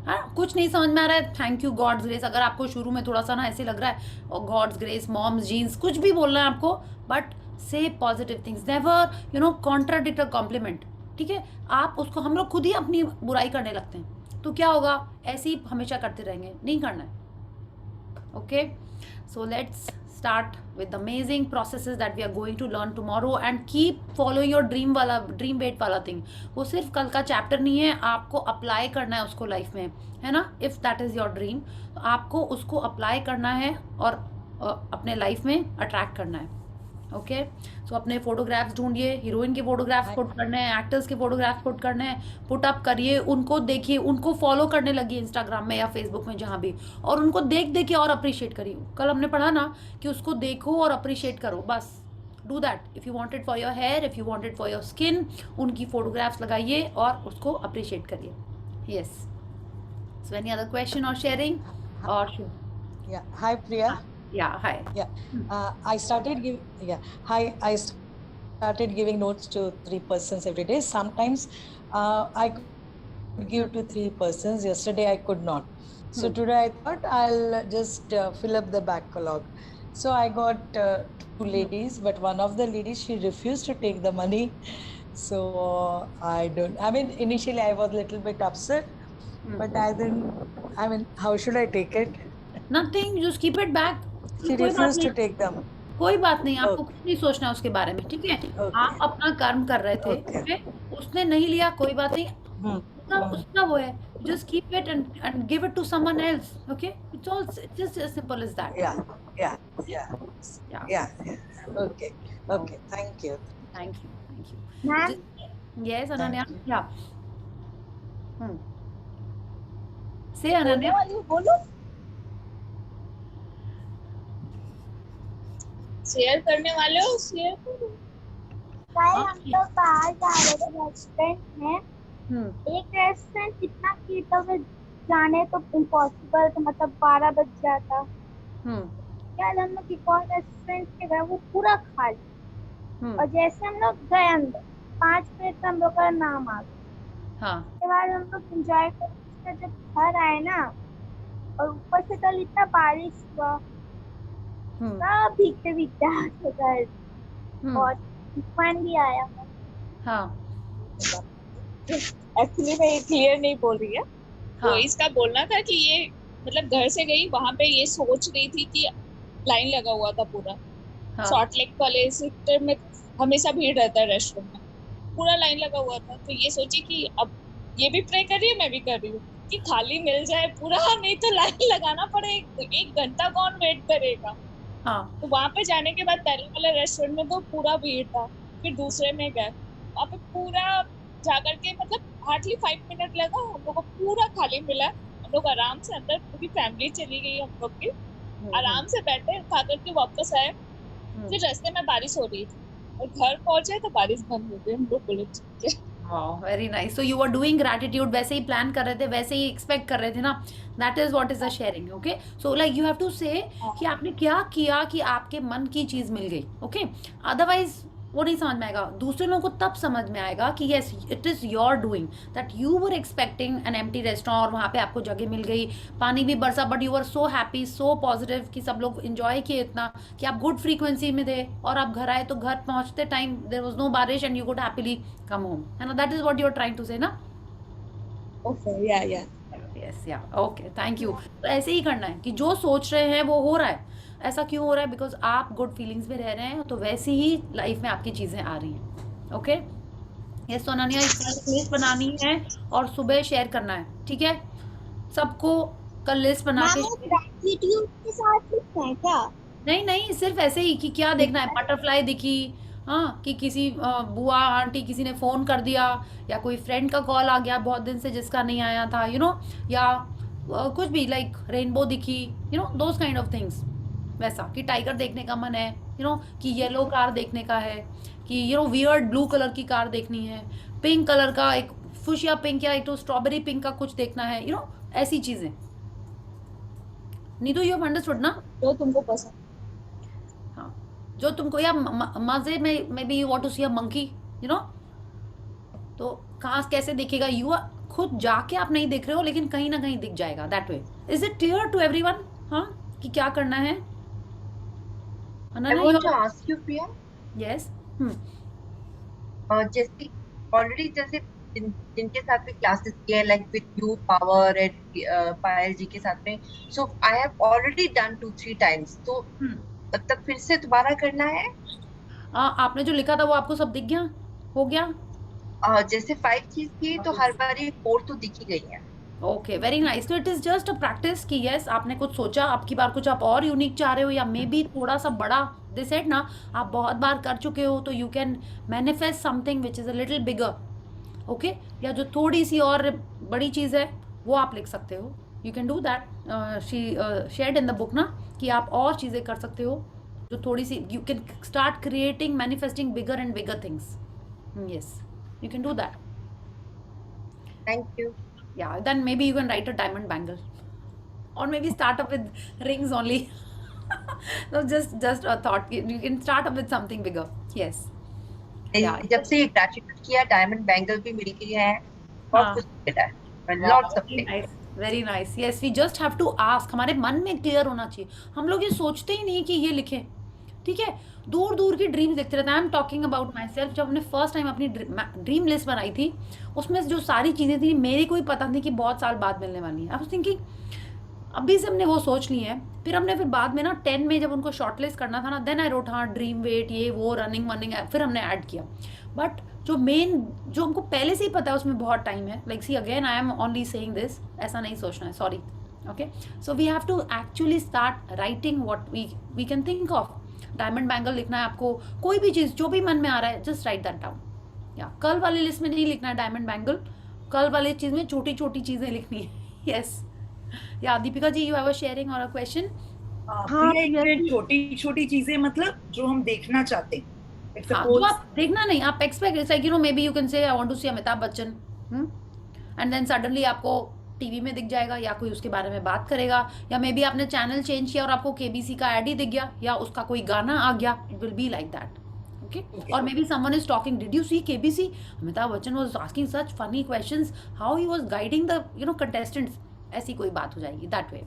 हाँ, कुछ नहीं समझ में आ रहा है, थैंक यू, गॉड्स ग्रेस. अगर आपको शुरू में थोड़ा सा ना ऐसे लग रहा है, और गॉड्स ग्रेस, मॉम्स जीन्स, कुछ भी बोलना है आपको, बट से positive things, never contradict a compliment. ठीक है, आप उसको, हम लोग खुद ही अपनी बुराई करने लगते हैं, तो क्या होगा, ऐसे ही हमेशा करते रहेंगे, नहीं करना है. Okay, so let's start with the amazing processes that we are going to learn tomorrow and keep following your dream weight वाला thing. वो सिर्फ कल का चैप्टर नहीं है, आपको अप्लाई करना है उसको लाइफ में, है ना. If that is your dream, तो आपको उसको अप्लाई करना है और अपने लाइफ में अट्रैक्ट करना है. ओके, सो अपने फोटोग्राफ्स ढूंढिए, हीरोइन के फोटोग्राफ्स पुट करने हैं, एक्टर्स के फोटोग्राफ्स पुट करने हैं, पुट अप करिए, उनको देखिए, उनको फॉलो करने लगिए इंस्टाग्राम में या फेसबुक में, जहाँ भी, और उनको देख के और अप्रिशिएट करिए. कल हमने पढ़ा ना कि उसको देखो और अप्रिशिएट करो, बस do that. If you want it for your hair, if you want it for your skin, उनकी फोटोग्राफ्स लगाइए और उसको अप्रिशिएट करिए. Yes, so any other question और शेयरिंग? और hi Priya. Yeah, hi. I started giving notes to 3 persons every day. Sometimes I could give to 3 persons. Yesterday I could not. So today I thought I'll just fill up the backlog. So I got 2 ladies, but one of the ladies, she refused to take the money. So initially I was a little bit upset, but how should I take it? Nothing, just keep it back. She refused to take them. कोई बात नहीं, आपको Okay. कुछ नहीं सोचना है उसके बारे में, ठीक है? Okay. आप अपना कर्म कर रहे थे, Okay. ओके? उसने नहीं लिया, कोई बात नहीं, Hmm. उसका उसका वो है, just keep it and give it to someone else, okay? It's just as simple as that. Yeah. Yeah. Yeah. Yeah. Yeah. Okay. Okay. Thank you. Thank you. Ma'am Yes, Ananya, Thank you. yeah. Say Ananya. बोलो share करने वाले हो, share करो। कल हम लोग बाहर जा रहे थे रेस्टोरेंट में, एक रेस्टोरेंट इतना कीटा हुए जाने तो इम्पॉसिबल था, मतलब 12 बज जाता। कल हम लोग एक और रेस्टोरेंट के गए, वो पूरा खाली, और जैसे हम लोग गए अंदर 5 मिनट में हम लोग का नाम आ गया। हाँ, उसके बाद हम लोग एंजॉय करके जब घर आए ना, और ऊपर से कल इतना बारिश हुआ, सब भीगते भीगते आ गए घर, और तूफान भी आया। हाँ, एक्चुअली मैं ये क्लियर नहीं बोल रही है, तो इसका बोलना था कि ये मतलब घर से गई, वहां पे ये सोच रही थी कि लाइन लगा हुआ था पूरा, सॉल्ट लेक वाले सेक्टर में हमेशा भीड़ रहता है रेस्टोरेंट में, पूरा लाइन लगा हुआ था, तो ये सोची कि अब ये भी ट्राई कर रही है, मैं भी कर रही हूँ कि खाली मिल जाए पूरा, नहीं तो लाइन लगाना पड़े, 1 घंटा कौन वेट करेगा। तो वहां पे जाने के बाद पहले वाले रेस्टोरेंट में तो पूरा भीड़ था, फिर दूसरे में गए, वहाँ पे पूरा जाकर के मतलब हार्डली 5 मिनट लगा, हम लोग को पूरा खाली मिला, हम लोग आराम से अंदर, पूरी फैमिली चली गई हम लोग की, आराम से बैठे, खा करके वापस आए, फिर रास्ते में बारिश हो रही थी और घर पहुंचे तो बारिश बंद हो गई, हम लोग बोले ठीक है। Very nice. So you are doing gratitude, वैसे ही प्लान कर रहे थे, वैसे ही एक्सपेक्ट कर रहे थे ना, that is what is the sharing, okay? So like you have to say कि आपने क्या किया कि आपके मन की चीज मिल गई, ओके? अदरवाइज वो नहीं समझ में आएगा, दूसरे लोगों को तब समझ में आएगा कि yes it is your doing, that you were expecting an empty restaurant और वहाँ पे आपको जगह मिल गई, पानी भी बरसा, but you were so happy, so positive कि सब लोग इंजॉय किए इतना कि आप गुड फ्रीक्वेंसी में थे, और आप घर आए तो घर पहुँचते टाइम देयर वाज नो बारिश and you could happily come home, है ना? That is what you are trying to say ना? ओके, या यस, या ओके, थैंक यू। तो ऐसे ही करना है कि जो सोच रहे हैं वो हो रहा है। ऐसा क्यों हो रहा है? बिकॉज आप गुड फीलिंग्स में रह रहे हैं, तो वैसी ही लाइफ में आपकी चीज़ें आ रही हैं, ओके? यस, तो अनन्या इसका लिस्ट बनानी है और सुबह शेयर करना है, ठीक है? सबको कल लिस्ट बना के ग्रैटिट्यूड के साथ लिखना है क्या? नहीं, सिर्फ ऐसे ही कि क्या देखना है, बटरफ्लाई दिखी, हाँ, कि किसी बुआ आंटी किसी ने फ़ोन कर दिया, या कोई फ्रेंड का कॉल आ गया बहुत दिन से जिसका नहीं आया था, यू नो, या कुछ भी लाइक रेनबो दिखी, you know, those kind of things. वैसा कि टाइगर देखने का मन है, यू नो, कि येलो कार देखने का है, कि you know weird blue colour की कार देखनी है, पिंक कलर का एक फुशिया पिंक या एक तो स्ट्रॉबेरी पिंक का कुछ देखना है, यू नो, ऐसी चीज़ें। नीतू, यू हैव अंडरस्टूड ना? जो तुमको पसंद, जो तुमको, या मजे में भी you want to see a monkey, you know, तो कहाँ कैसे दिखेगा, यू खुद जाके आप नहीं देख रहे हो, लेकिन कहीं ना कहीं दिख जाएगा, that way. Is it clear to everyone? हाँ, कि क्या करना है? I want to ask you, Priya. Yes. जैसे already जैसे जिनके साथ में क्लासेस किए, like with you, Power and पायल जी के साथ में, so I have already done 2-3 times. तो तब फिर से दोबारा करना है? आपने जो लिखा था वो आपको सब दिख गया, हो गया? जैसे 5 चीज की तो हर बार 4 तो दिख ही गई है। Okay, very nice. तो it is just a practice कि यस आपने कुछ सोचा, आपकी बार कुछ आप और यूनिक चाह रहे हो, या मे बी थोड़ा सा बड़ा, दिस सेड ना, आप बहुत बार कर चुके हो, तो you can manifest something which is a little bigger, okay? या जो थोड़ी सी और बड़ी चीज़ है वो आप लिख सकते हो, you can do that. She shared in the book ना, कि आप और चीज़ें कर सकते हो जो थोड़ी सी, you can start creating, manifesting bigger and bigger things. Yes, you can do that. Thank you. Yeah, then maybe you can write a diamond bangle, or maybe start up with rings only. No, just a thought. You can start up with something bigger. Yes. जब से graduate किया, diamond bangle भी मिल गया है, बहुत कुछ मिला है, lots of things. Very nice. Yes, we just have to ask. हमारे मन में क्लियर होना चाहिए। हम लोग ये सोचते ही नहीं कि ये लिखें, ठीक है? दूर दूर की ड्रीम्स देखते रहते हैं। I am talking about my self. जब हमने फर्स्ट टाइम अपनी ड्रीम लिस्ट बनाई थी, उसमें जो सारी चीज़ें थी मेरी कोई पता नहीं कि बहुत साल बाद मिलने वाली है। आई वाज थिंकिंग अभी से हमने वो सोच ली है। फिर बाद में ना 10 में जब उनको शॉर्टलिस्ट करना था ना, देन आई रोट हाँ ड्रीम वेट ये वो रनिंग वनिंग, फिर हमने ऐड किया। बट जो मेन जो हमको पहले से ही पता है उसमें बहुत टाइम है। Like see again I am only saying this, ऐसा नहीं सोचना है, sorry. Okay, so we have to actually start writing what we can think of. Diamond bangle लिखना है आपको, कोई भी चीज़ जो भी मन में आ रहा है, जस्ट राइट दैट डाउन। या कल वाली लिस्ट में नहीं लिखना है डायमंड बैंगल, कल वाली चीज़ में छोटी छोटी चीज़ें लिखनी है। यस या Deepika ji, you have a sharing और अ क्वेश्चन? हाँ, छोटी छोटी चीजें मतलब जो हम देखना चाहते हैं। हाँ, तो आप देखना नहीं, आप expect it's like maybe you can say I want to see Amitabh Bachchan, and then suddenly आपको टीवी में दिख जाएगा या कोई उसके बारे में बात करेगा, या मे बी आपने चैनल चेंज किया और आपको केबीसी का एड ही दिख गया या उसका कोई गाना आ गया। It will be like that. Okay? Or maybe someone is talking, did you see KBC? Amitabh Bachchan was asking such funny questions, how he was guiding the contestants. ऐसी कोई बात हो जाएगी that way.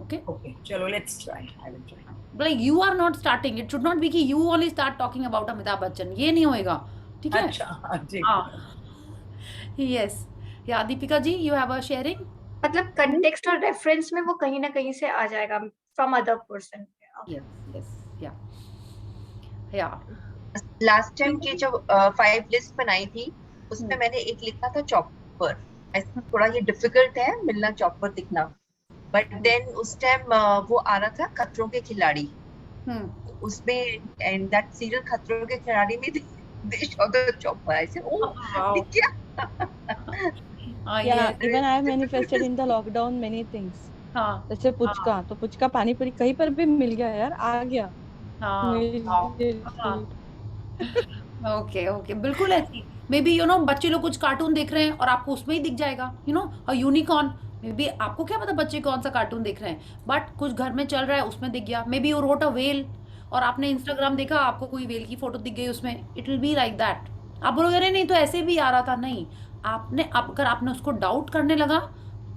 Okay? Okay, चलो let's try. I will try. Like you are not starting. It should not be कि you only start talking about Amitabh Bachchan. ये नहीं होएगा, ठीक है? अच्छा, ठीक है। Yes. या Deepika ji, you have a sharing? मतलब context और reference में वो कहीं ना कहीं से आ जाएगा from other person. Yes, yeah. Last time की जो 5 लिस्ट बनाई थी उसमें मैंने एक लिखा था चॉपर। थोड़ा ये डिफिकल्ट है मिलना चॉपर दिखना, बट देन उस टाइम वो आ रहा था खतरों के खिलाड़ी, उसमें एंड दैट सीरियल खतरों के खिलाड़ी में दे शो द चॉपर। ऐसे क्या even I have manifested in the lockdown many things. जैसे पुचका, तो पुचका पानी पूरी कहीं पर भी मिल गया यार, आ गया। ओके, बिल्कुल ऐसी। मे बी बच्चे लोग कुछ कार्टून देख रहे हैं और आपको उसमें ही दिख जाएगा अ यूनिकॉर्न। मे बी आपको क्या पता बच्चे कौन सा कार्टून देख रहे हैं, बट कुछ घर में चल रहा है उसमें दिख गया। May be you wrote a well और आपने इंस्टाग्राम देखा, आपको कोई वेल की फोटो दिख गई उसमें। It will be like that. आप बोलोगे अरे नहीं तो ऐसे भी आ रहा था, नहीं। अगर आपने उसको डाउट करने लगा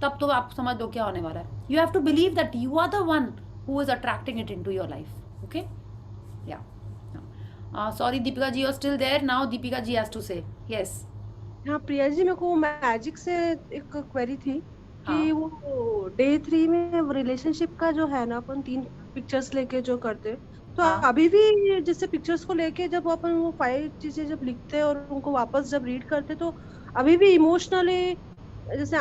तब तो आप समझ लो क्या होने वाला है। You have to believe that you are the one who is attracting it into your life. Okay, yeah sorry Deepika ji, you're still there now. Deepika ji has to say yes. हाँ प्रिया जी, मेरे को magic से एक query थी कि वो day 3 में relationship का जो है ना, अपन 3 पिक्चर्स लेके जो करते, तो अभी भी जैसे पिक्चर्स को लेके जब अपन वो 5 चीजें जब लिखते हैं और उनको वापस जब रीड करते, तो अभी भी इमोशनली जैसे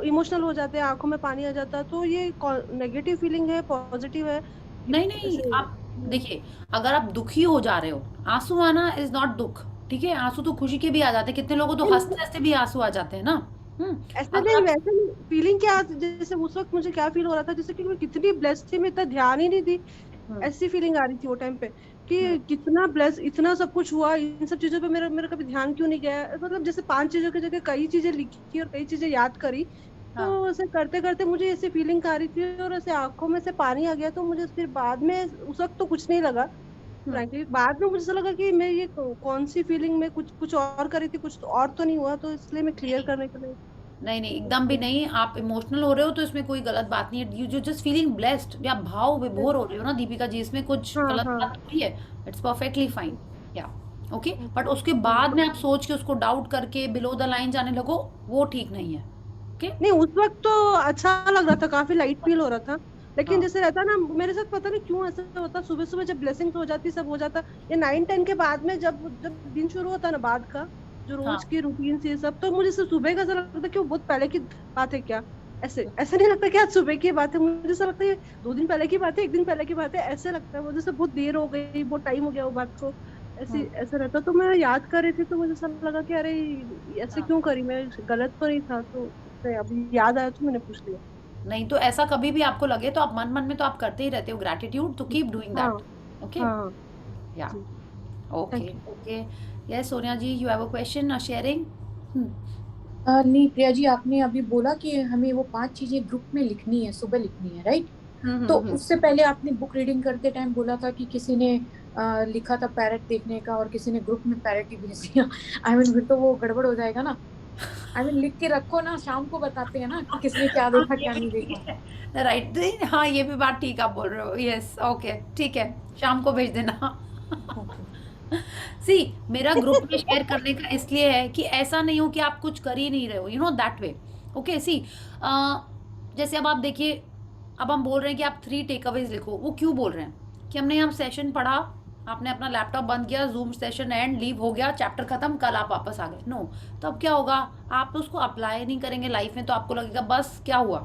इमोशनल हो जाते हैं, आंखों में पानी आ जाता है। तो ये नेगेटिव फीलिंग है, पॉजिटिव है? नहीं, आप देखिए, अगर आप दुखी हो जा रहे हो, आंसू आना इज नॉट दुख, ठीक है? आंसू तो खुशी के भी आ जाते हैं। कितने लोगों तो हंसते हंसते भी आंसू आ जाते हैं ना। ऐसा नहीं, वैसे फीलिंग क्या, जैसे उस वक्त मुझे क्या फील हो रहा था, जैसे कि मैं कितनी ब्लेस्ड थी, मैं इतना ध्यान ही नहीं दी। ऐसी फीलिंग आ रही थी वो टाइम पे कि कितना ब्लेस, इतना सब कुछ हुआ, इन सब चीजों पे मेरा कभी ध्यान क्यों नहीं गया। मतलब जैसे 5 चीजों की जगह कई चीजें लिखी और कई चीजें याद करी, तो ऐसे करते करते मुझे ऐसी फीलिंग आ रही थी और ऐसे आंखों में से पानी आ गया। तो मुझे फिर बाद में, उस वक्त तो कुछ नहीं लगा फ्रैंकली, बाद में मुझे ऐसा लगा कि मैं ये कौन सी फीलिंग में कुछ और कर रही थी, कुछ और तो नहीं हुआ। तो इसलिए मैं क्लियर करने के लिए नहीं, एकदम भी नहीं। आप इमोशनल हो रहे हो तो इसमें कोई गलत बात नहीं है। यू जस्ट फीलिंग ब्लेस्ड, या भाव विभोर हो रहे हो ना दीपिका जी, इसमें कुछ गलत बात नहीं है। इट्स परफेक्टली फाइन, या ओके। बट उसके बाद में आप सोच के उसको डाउट करके बिलो द लाइन जाने लगो, वो ठीक नहीं है। नहीं, उस वक्त तो अच्छा लग रहा था, काफी लाइट फील हो रहा था। लेकिन जैसे रहता ना मेरे साथ, पता नहीं क्यों ऐसा होता, सुबह सुबह जब ब्लेसिंग्स हो जाती, सब हो जाता, ये 9-10 के बाद में जब दिन शुरू होता ना, बाद का जो रोज की रूटीन से सब, तो मुझे सुबह का ऐसा लगता कि वो बहुत पहले की बात है क्या। ऐसा नहीं लगता कि आज सुबह की बात है, मुझे ऐसा लगता है 2 दिन पहले की बात है, 1 दिन पहले की बात है। ऐसे लगता है, वो जैसे बहुत देर हो गई, बहुत टाइम हो गया वो बात को, ऐसा रहता। तो मैं याद कर रही थी, तो मुझे ऐसा लगा कि अरे ऐसे क्यों करी, मैं गलत तो नहीं था। तो अभी याद आया तो मैंने पूछ लिया। नहीं तो ऐसा कभी भी आपको लगे तो आप मन में तो आप करते ही रहते हो ग्रैटिट्यूड, तो keep doing that. Okay, yeah okay. Yes Sonia ji, you have a question और शेयरिंग? नहीं प्रिया जी, आपने अभी बोला कि हमें वो 5 चीजें ग्रुप में लिखनी है, सुबह लिखनी है, राइट? तो उससे पहले आपने बुक रीडिंग करते टाइम बोला था कि किसी ने लिखा था पैरेट देखने का और किसी ने ग्रुप में पैरेट ही भेज दिया। आई मीन फिर तो वो गड़बड़ हो जाएगा ना। आई मीन लिख के रखो ना, शाम को बताते हैं ना कि किसने क्या देखा क्या नहीं देखा। राइट, हाँ ये भी बात ठीक आप बोल रहे हो। यस ओके, ठीक है, शाम को भेज देना। सी, मेरा ग्रुप में शेयर करने का इसलिए है कि ऐसा नहीं हो कि आप कुछ कर ही नहीं रहे हो, दैट वे। ओके, सी जैसे अब आप देखिए, अब हम बोल रहे हैं कि आप 3 टेकअवेज लिखो, वो क्यों बोल रहे हैं कि हमने यहाँ सेशन पढ़ा, आपने अपना लैपटॉप बंद किया, जूम सेशन एंड लीव हो गया, चैप्टर खत्म, कल आप वापस आ गए। नो, तो अब क्या होगा, आप उसको अप्लाई नहीं करेंगे लाइफ में, तो आपको लगेगा बस क्या हुआ,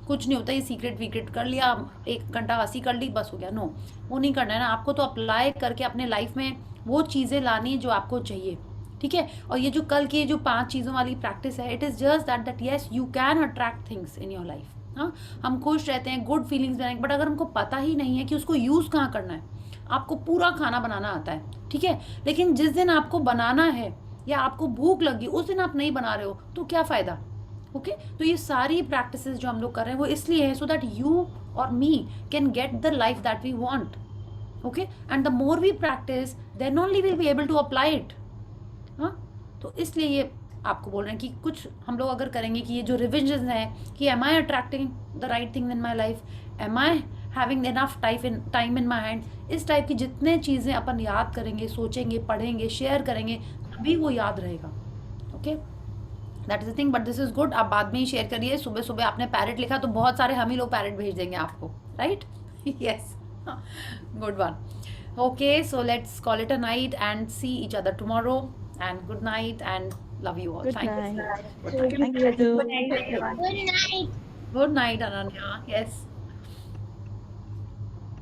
कुछ नहीं होता, ये सीक्रेट वीक्रेट कर लिया, 1 घंटा हंसी कर ली, बस हो गया। नो, वो नहीं करना है ना, आपको तो अप्लाई करके अपने लाइफ में वो चीज़ें लानी जो आपको चाहिए, ठीक है। और ये जो कल की जो 5 चीज़ों वाली प्रैक्टिस है, it is just that yes you can attract things in your life. हाँ, हम खुश रहते हैं, गुड फीलिंग्स बनाएंगे, बट अगर हमको पता ही नहीं है कि उसको यूज़ कहाँ करना है, आपको पूरा खाना बनाना आता है, ठीक है, लेकिन जिस दिन आपको बनाना है या आपको भूख लगी उस दिन आप नहीं बना रहे हो, तो क्या फ़ायदा। ओके, तो ये सारी प्रैक्टिसेस जो हम लोग कर रहे हैं वो इसलिए है सो दैट यू और me can get the life that we want. Okay, and the more we practise then only will be able to apply it. हाँ, तो इसलिए ये आपको बोल रहे हैं कि कुछ हम लोग अगर करेंगे कि ये जो रिविजन है कि am I attracting the right thing in my life, am I having enough time in my hand, इस टाइप की जितने चीज़ें अपन याद करेंगे, सोचेंगे, पढ़ेंगे, शेयर करेंगे, तभी वो याद रहेगा। Okay, that is the thing, but this is good. आप बाद में ही शेयर करिए। सुबह सुबह आपने पैरेट लिखा तो बहुत सारे हम ही लोग पैरेट भेज देंगे आपको, right? Yes, good one. Okay, so let's call it a night and see each other tomorrow. And good night and love you all. Good Thank night. you. Thank you. Good night, everyone. Good night, Ananya. Yes.